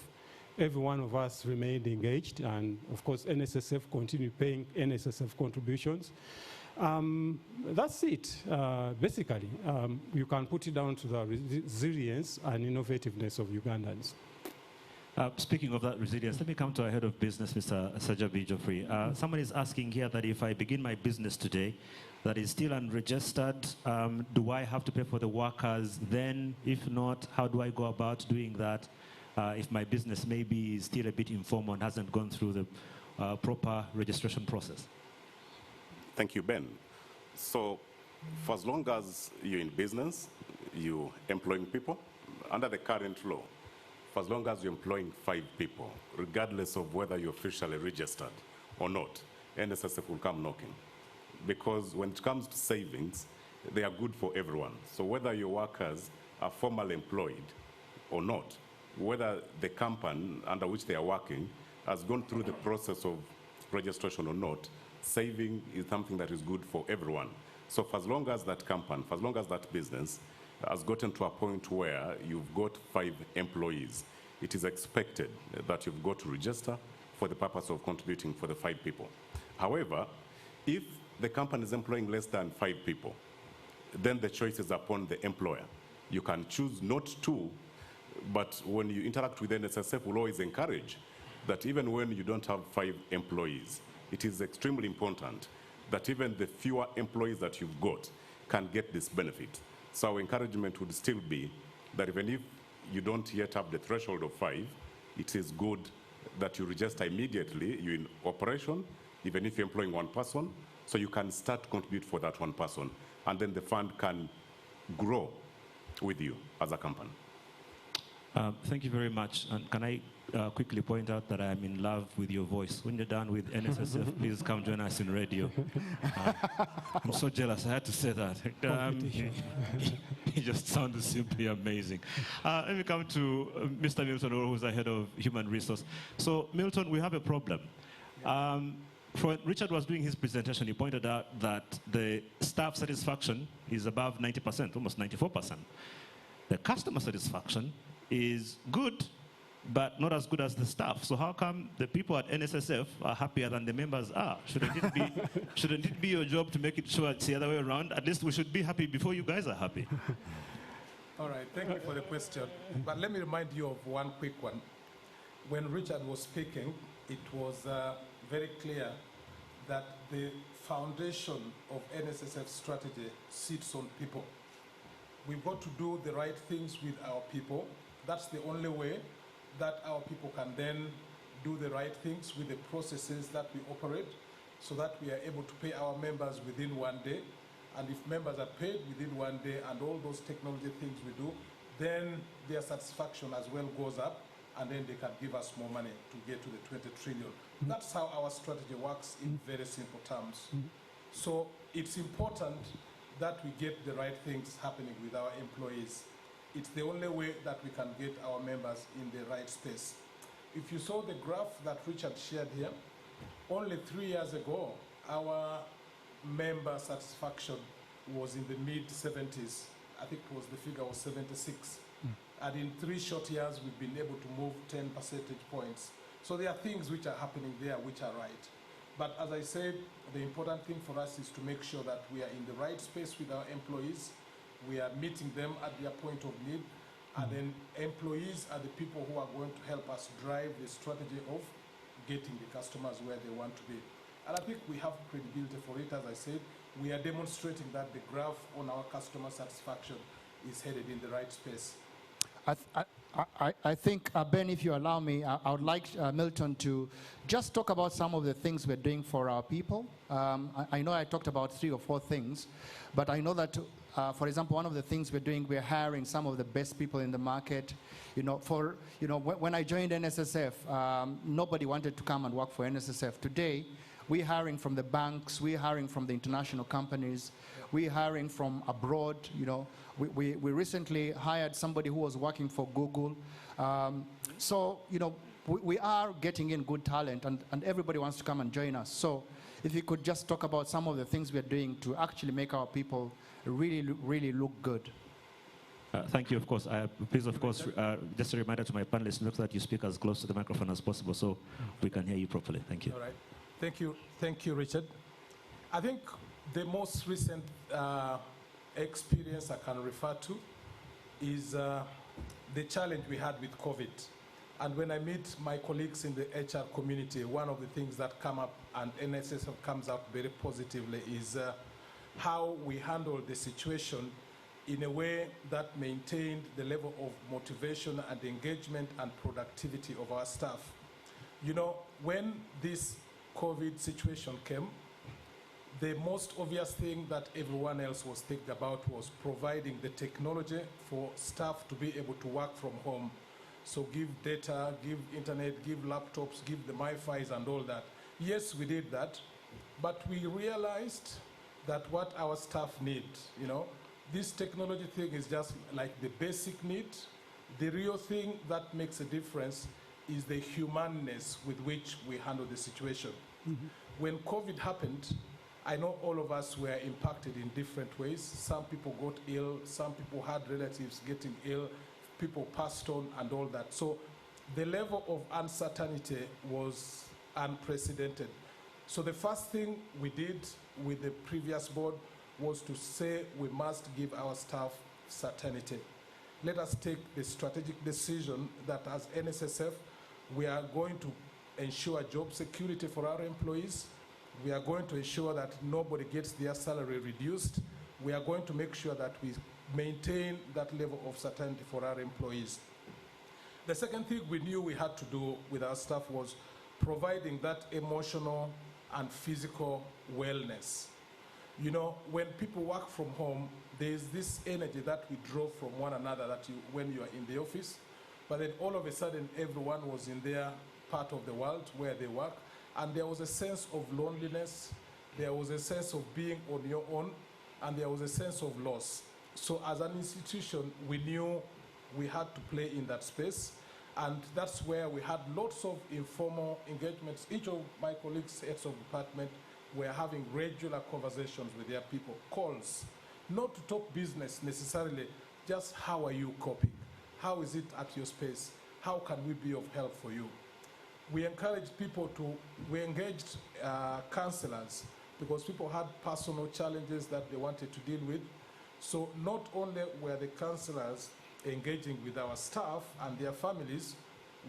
every one of us remained engaged, and of course, NSSF continued paying NSSF contributions. That's it, basically. You can put it down to the resilience and innovativeness of Ugandans. Speaking of that resilience, let me come to our head of business, Mr. Sajabi Geoffrey. Someone is asking here that if I begin my business today, that is still unregistered, do I have to pay for the workers then? If not, how do I go about doing that? If my business maybe is still a bit informal and hasn't gone through the proper registration process? Thank you, Ben. So for as long as you're in business, you're employing people, under the current law, for as long as you're employing 5 people, regardless of whether you're officially registered or not, NSSF will come knocking. Because when it comes to savings, they are good for everyone. So whether your workers are formally employed or not, whether the company under which they are working has gone through the process of registration or not, saving is something that is good for everyone. So for as long as that company, for as long as that business has gotten to a point where you've got 5 employees, it is expected that you've got to register for the purpose of contributing for the 5 people. However, if the company is employing less than 5 people, then the choice is upon the employer. You can choose not to, but when you interact with NSSF, we'll always encourage that even when you don't have 5 employees, it is extremely important that even the fewer employees that you've got can get this benefit. So our encouragement would still be that even if you don't yet have the threshold of 5, it is good that you register immediately, you're in operation, even if you're employing 1 person, so you can start to contribute for that 1 person, and then the fund can grow with you as a company. Thank you very much. And can I quickly point out that I'm in love with your voice. When you're done with NSSF, please come join us in radio. I'm so jealous. I had to say that. He just sounded simply amazing. Let me come to Mr. Milton, who's the head of human resource. So, Milton, we have a problem. When Richard was doing his presentation, he pointed out that the staff satisfaction is above 90%, almost 94%. The customer satisfaction is good, but not as good as the staff. So how come the people at NSSF are happier than the members are? Shouldn't it be your job to make it sure it's the other way around? At least we should be happy before you guys are happy. All right, thank you for the question. But let me remind you of one quick one. When Richard was speaking, it was very clear that the foundation of NSSF strategy sits on people. We've got to do the right things with our people. That's the only way that our people can then do the right things with the processes that we operate, so that we are able to pay our members within 1 day. And if members are paid within 1 day and all those technology things we do, then their satisfaction as well goes up, and then they can give us more money to get to the 20 trillion. That's how our strategy works in very simple terms. So it's important that we get the right things happening with our employees. It's the only way that we can get our members in the right space. If you saw the graph that Richard shared here, only 3 years ago, our member satisfaction was in the mid-70s. I think the figure was 76. And in 3 short years, we've been able to move 10 percentage points. So there are things which are happening there which are right. But as I said, the important thing for us is to make sure that we are in the right space with our employees. We are meeting them at their point of need. And then employees are the people who are going to help us drive the strategy of getting the customers where they want to be. And I think we have credibility for it. As I said, we are demonstrating that the graph on our customer satisfaction is headed in the right space. I think, Ben, if you allow me, I would like Milton to just talk about some of the things we're doing for our people. I know I talked about 3 or 4 things, but I know that, for example, one of the things we're doing, we're hiring some of the best people in the market. When I joined NSSF, nobody wanted to come and work for NSSF. Today, we're hiring from the banks, we're hiring from the international companies, we're hiring from abroad. We recently hired somebody who was working for Google. We are getting in good talent, and everybody wants to come and join us. So if you could just talk about some of the things we're doing to actually make our people really look good. Thank you, of course. Please, of course, just a reminder to my panelists, look that you speak as close to the microphone as possible so we can hear you properly. Thank you. All right. Thank you, Richard. I think the most recent experience I can refer to is the challenge we had with COVID. And when I meet my colleagues in the HR community, one of the things that come up, and NSSF comes up very positively, is how we handle the situation in a way that maintained the level of motivation and engagement and productivity of our staff. When this COVID situation came, the most obvious thing that everyone else was thinking about was providing the technology for staff to be able to work from home. So give data, give internet, give laptops, give the MiFis and all that. Yes, we did that, but we realized that what our staff need, this technology thing is just like the basic need, The real thing that makes a difference is the humanness with which we handle the situation. When COVID happened, I know all of us were impacted in different ways. Some people got ill, some people had relatives getting ill, people passed on and all that. So the level of uncertainty was unprecedented. So the first thing we did with the previous board was to say we must give our staff certainty. Let us take the strategic decision that as NSSF, we are going to ensure job security for our employees. We are going to ensure that nobody gets their salary reduced. We are going to make sure that we maintain that level of certainty for our employees. The second thing we knew we had to do with our staff was providing that emotional and physical wellness. You know, when people work from home, there's this energy that we draw from one another when you are in the office, but then all of a sudden everyone was in their part of the world where they work, and there was a sense of loneliness, there was a sense of being on your own, and there was a sense of loss. So as an institution, we knew we had to play in that space, and that's where we had lots of informal engagements. Each of my colleagues, heads of department, were having regular conversations with their people, calls, not to talk business necessarily, just how are you coping? How is it at your space? How can we be of help for you? We encouraged people we engaged counselors because people had personal challenges that they wanted to deal with. So not only were the counselors engaging with our staff and their families,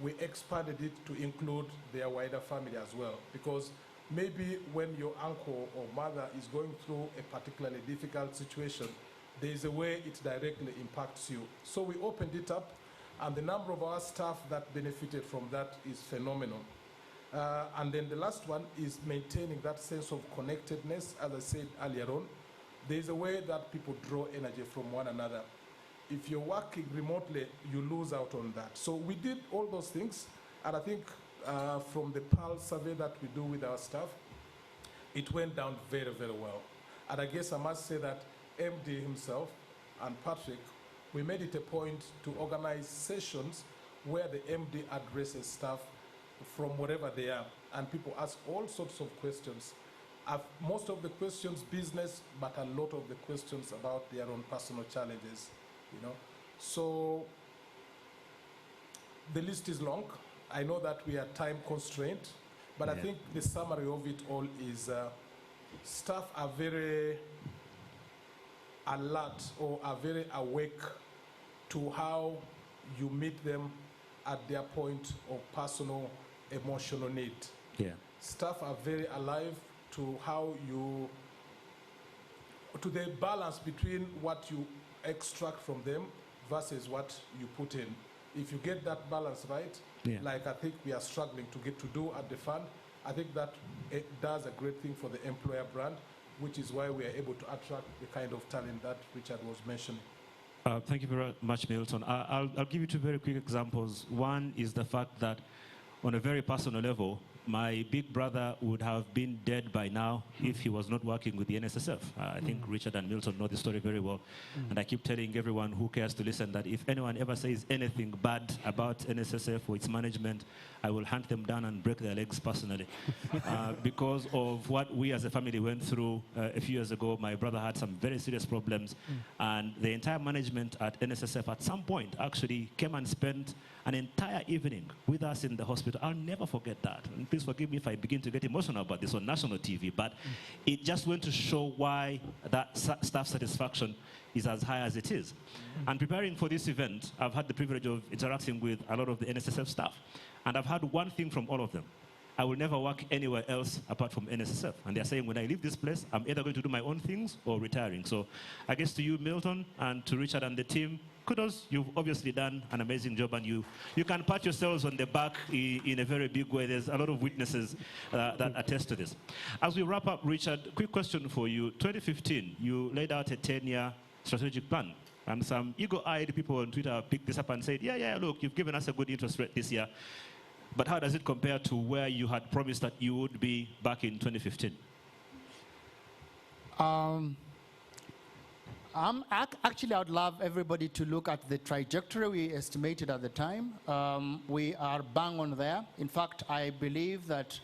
we expanded it to include their wider family as well. Because maybe when your uncle or mother is going through a particularly difficult situation, there is a way it directly impacts you. So we opened it up, and the number of our staff that benefited from that is phenomenal. And then the last one is maintaining that sense of connectedness. As I said earlier on, there is a way that people draw energy from one another. If you're working remotely, you lose out on that. So we did all those things, and I think from the PAL survey that we do with our staff, it went down very, very well. And I guess I must say that MD himself and Patrick, we made it a point to organize sessions where the MD addresses staff from wherever they are, and people ask all sorts of questions. Most of the questions business, but a lot of the questions about their own personal challenges, you know. So the list is long. I know that we are time constrained, but I think the summary of it all is staff are very alert or are very awake to how you meet them at their point of personal emotional need. Yeah. Staff are very alive to how to the balance between what you extract from them versus what you put in. If you get that balance right, like I think we are struggling to do at the fund, I think that it does a great thing for the employer brand, which is why we are able to attract the kind of talent that Richard was mentioning. Thank you very much, Milton. I'll give you two very quick examples. One is the fact that on a very personal level, my big brother would have been dead by now if he was not working with the NSSF. I think Richard and Milton know the story very well. And I keep telling everyone who cares to listen that if anyone ever says anything bad about NSSF or its management, I will hunt them down and break their legs personally. Because of what we as a family went through a few years ago, my brother had some very serious problems. And the entire management at NSSF at some point actually came and spent an entire evening with us in the hospital. I'll never forget that. And please forgive me if I begin to get emotional about this on national TV, but it just went to show why that staff satisfaction is as high as it is. And preparing for this event, I've had the privilege of interacting with a lot of the NSSF staff, and I've had one thing from all of them. I will never work anywhere else apart from NSSF. And they're saying when I leave this place, I'm either going to do my own things or retiring. So I guess to you, Milton, and to Richard and the team, kudos. You've obviously done an amazing job, and you can pat yourselves on the back in a very big way. There's a lot of witnesses that attest to this. As we wrap up, Richard, quick question for you. 2015, you laid out a 10-year strategic plan. And some eagle-eyed people on Twitter picked this up and said, yeah, look, you've given us a good interest rate this year. But how does it compare to where you had promised that you would be back in 2015? Actually, I would love everybody to look at the trajectory we estimated at the time. We are bang on there. In fact, I believe that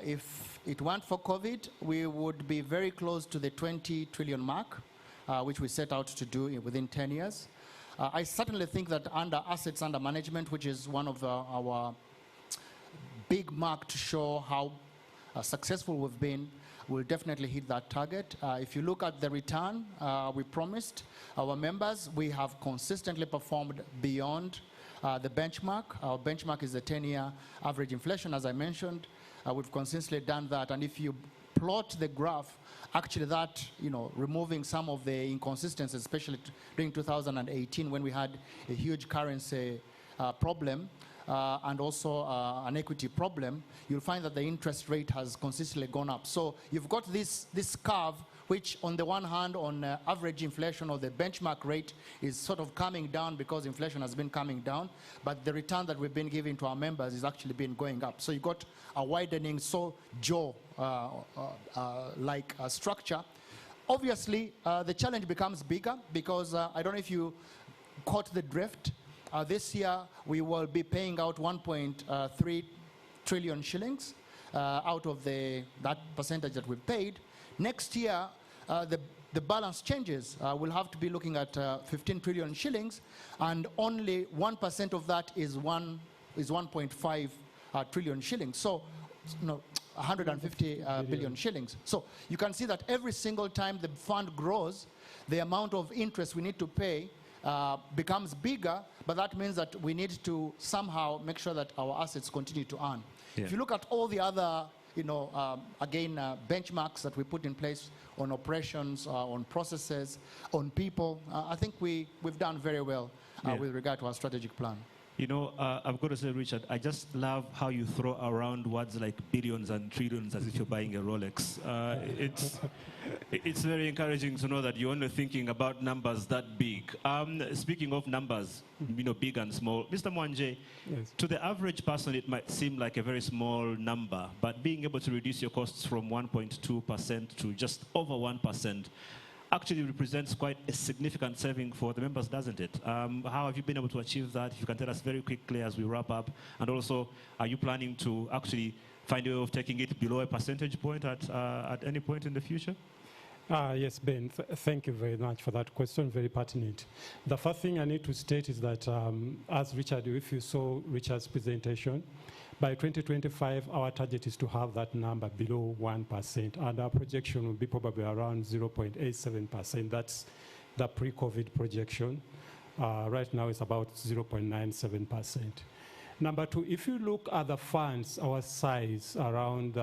if it weren't for COVID, we would be very close to the 20 trillion mark, which we set out to do within 10 years. I certainly think that under assets under management, which is one of our big mark to show how successful we've been, we'll definitely hit that target. If you look at the return we promised our members, we have consistently performed beyond the benchmark. Our benchmark is the 10-year average inflation, as I mentioned. We've consistently done that, and if you plot the graph, actually that, removing some of the inconsistencies, especially during 2018 when we had a huge currency problem, and also an equity problem, you'll find that the interest rate has consistently gone up. So you've got this curve, which on the one hand, on average inflation or the benchmark rate is sort of coming down because inflation has been coming down, but the return that we've been giving to our members has actually been going up. So you've got a widening like structure. Obviously, the challenge becomes bigger because I don't know if you caught the drift. This year, we will be paying out 1.3 trillion shillings out of that percentage that we've paid. Next year, the balance changes. We'll have to be looking at 15 trillion shillings, and only 1% of that is 1.5 trillion shillings. So, 150 billion shillings. So you can see that every single time the fund grows, the amount of interest we need to pay becomes bigger, but that means that we need to somehow make sure that our assets continue to earn. Yeah. If you look at all the other, benchmarks that we put in place on operations, on processes, on people, I think we've done very well with regard to our strategic plan. I've got to say, Richard, I just love how you throw around words like billions and trillions as if you're buying a Rolex. It's very encouraging to know that you're only thinking about numbers that big. Speaking of numbers, big and small, Mr. Mwanje, yes. To the average person, it might seem like a very small number, but being able to reduce your costs from 1.2% to just over 1%, actually represents quite a significant saving for the members, doesn't it? How have you been able to achieve that? If you can tell us very quickly as we wrap up. And also, are you planning to actually find a way of taking it below a percentage point at any point in the future? Yes, Ben, thank you very much for that question, very pertinent. The first thing I need to state is that, as Richard, if you saw Richard's presentation, by 2025, our target is to have that number below 1%, and our projection will be probably around 0.87%. That's the pre-COVID projection. Right now, it's about 0.97%. Number two, if you look at the funds, our size around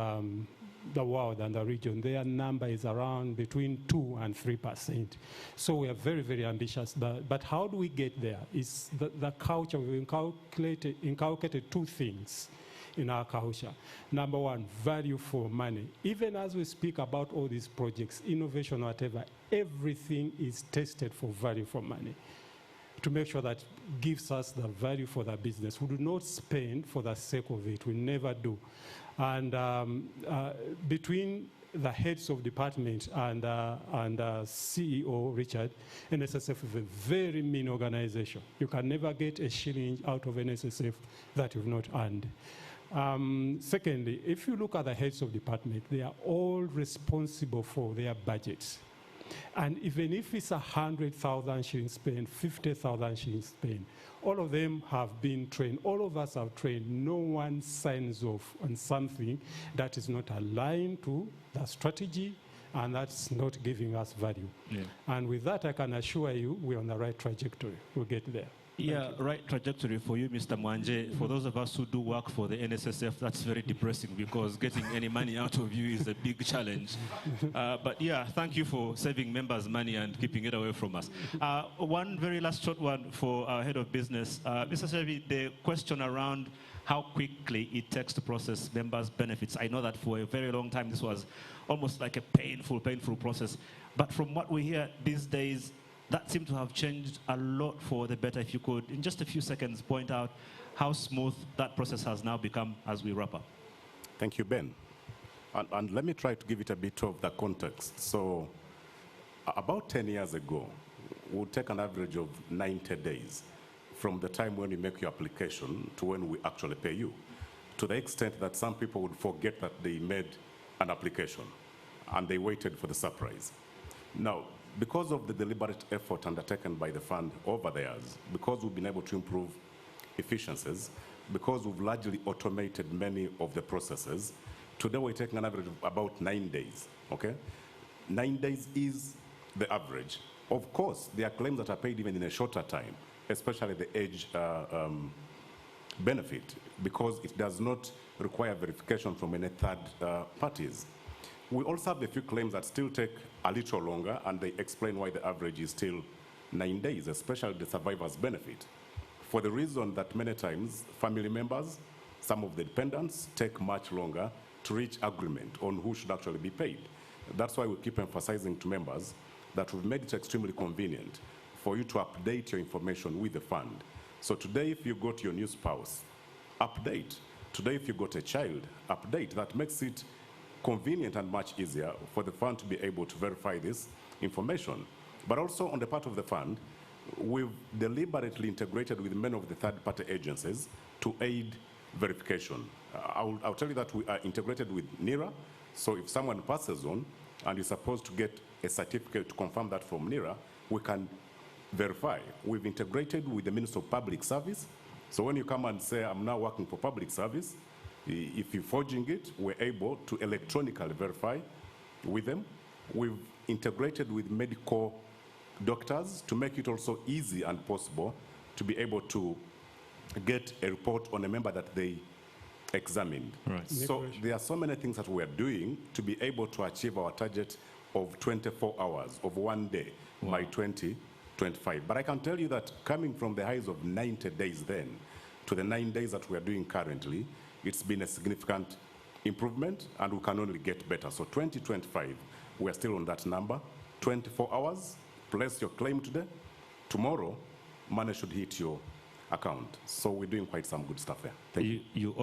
the world and the region, their number is around between 2 and 3%. So we are very, very ambitious. But how do we get there? It's the culture. We've inculcated two things in our culture. Number one, value for money. Even as we speak about all these projects, innovation, whatever, everything is tested for value for money to make sure that gives us the value for the business. We do not spend for the sake of it. We never do. And between the heads of department and CEO, Richard, NSSF is a very mean organization. You can never get a shilling out of NSSF that you've not earned. Secondly, if you look at the heads of department, they are all responsible for their budgets. And even if it's 100,000 shillings spent, 50,000 shillings spent, all of them have been trained. All of us have trained. No one signs off on something that is not aligned to the strategy and that's not giving us value. Yeah. And with that, I can assure you we're on the right trajectory. We'll get there. Yeah, right trajectory for you, Mr. Mwanje. For those of us who do work for the NSSF, that's very depressing because getting any money out of you is a big challenge. But yeah, thank you for saving members money and keeping it away from us. One very last short one for our head of business. Mr. Sevi, the question around how quickly it takes to process members' benefits. I know that for a very long time this was almost like a painful process. But from what we hear these days, that seemed to have changed a lot for the better. If you could, in just a few seconds, point out how smooth that process has now become as we wrap up. Thank you, Ben. And let me try to give it a bit of the context. So About 10 years ago, we'll take an average of 90 days from the time when you make your application to when we actually pay you, to the extent that some people would forget that they made an application and they waited for the surprise. Now, because of the deliberate effort undertaken by the fund over the years, because we've been able to improve efficiencies, because we've largely automated many of the processes, today we're taking an average of about 9 days, okay? 9 days is the average. Of course, there are claims that are paid even in a shorter time, especially the age benefit, because it does not require verification from any third parties. We also have a few claims that still take a little longer, and they explain why the average is still 9 days, especially the survivor's benefit. For the reason that many times family members, some of the dependents, take much longer to reach agreement on who should actually be paid. That's why we keep emphasizing to members that we've made it extremely convenient for you to update your information with the fund. So today, if you got your new spouse, update. Today, if you got a child, update. That makes it convenient and much easier for the fund to be able to verify this information. But also on the part of the fund, we've deliberately integrated with many of the third-party agencies to aid verification. I'll tell you that we are integrated with NERA, so if someone passes on and is supposed to get a certificate to confirm that from NERA, we can verify. We've integrated with the Minister of Public Service, so when you come and say, I'm now working for public service, if you're forging it, we're able to electronically verify with them. We've integrated with medical doctors to make it also easy and possible to be able to get a report on a member that they examined. Right. So there are so many things that we are doing to be able to achieve our target of 24 hours of 1 day by 2025. But I can tell you that coming from the highs of 90 days then to the 9 days that we are doing currently, it's been a significant improvement, and we can only get better. So 2025, we are still on that number. 24 hours, place your claim today. Tomorrow, money should hit your account. So we're doing quite some good stuff there. Thank you.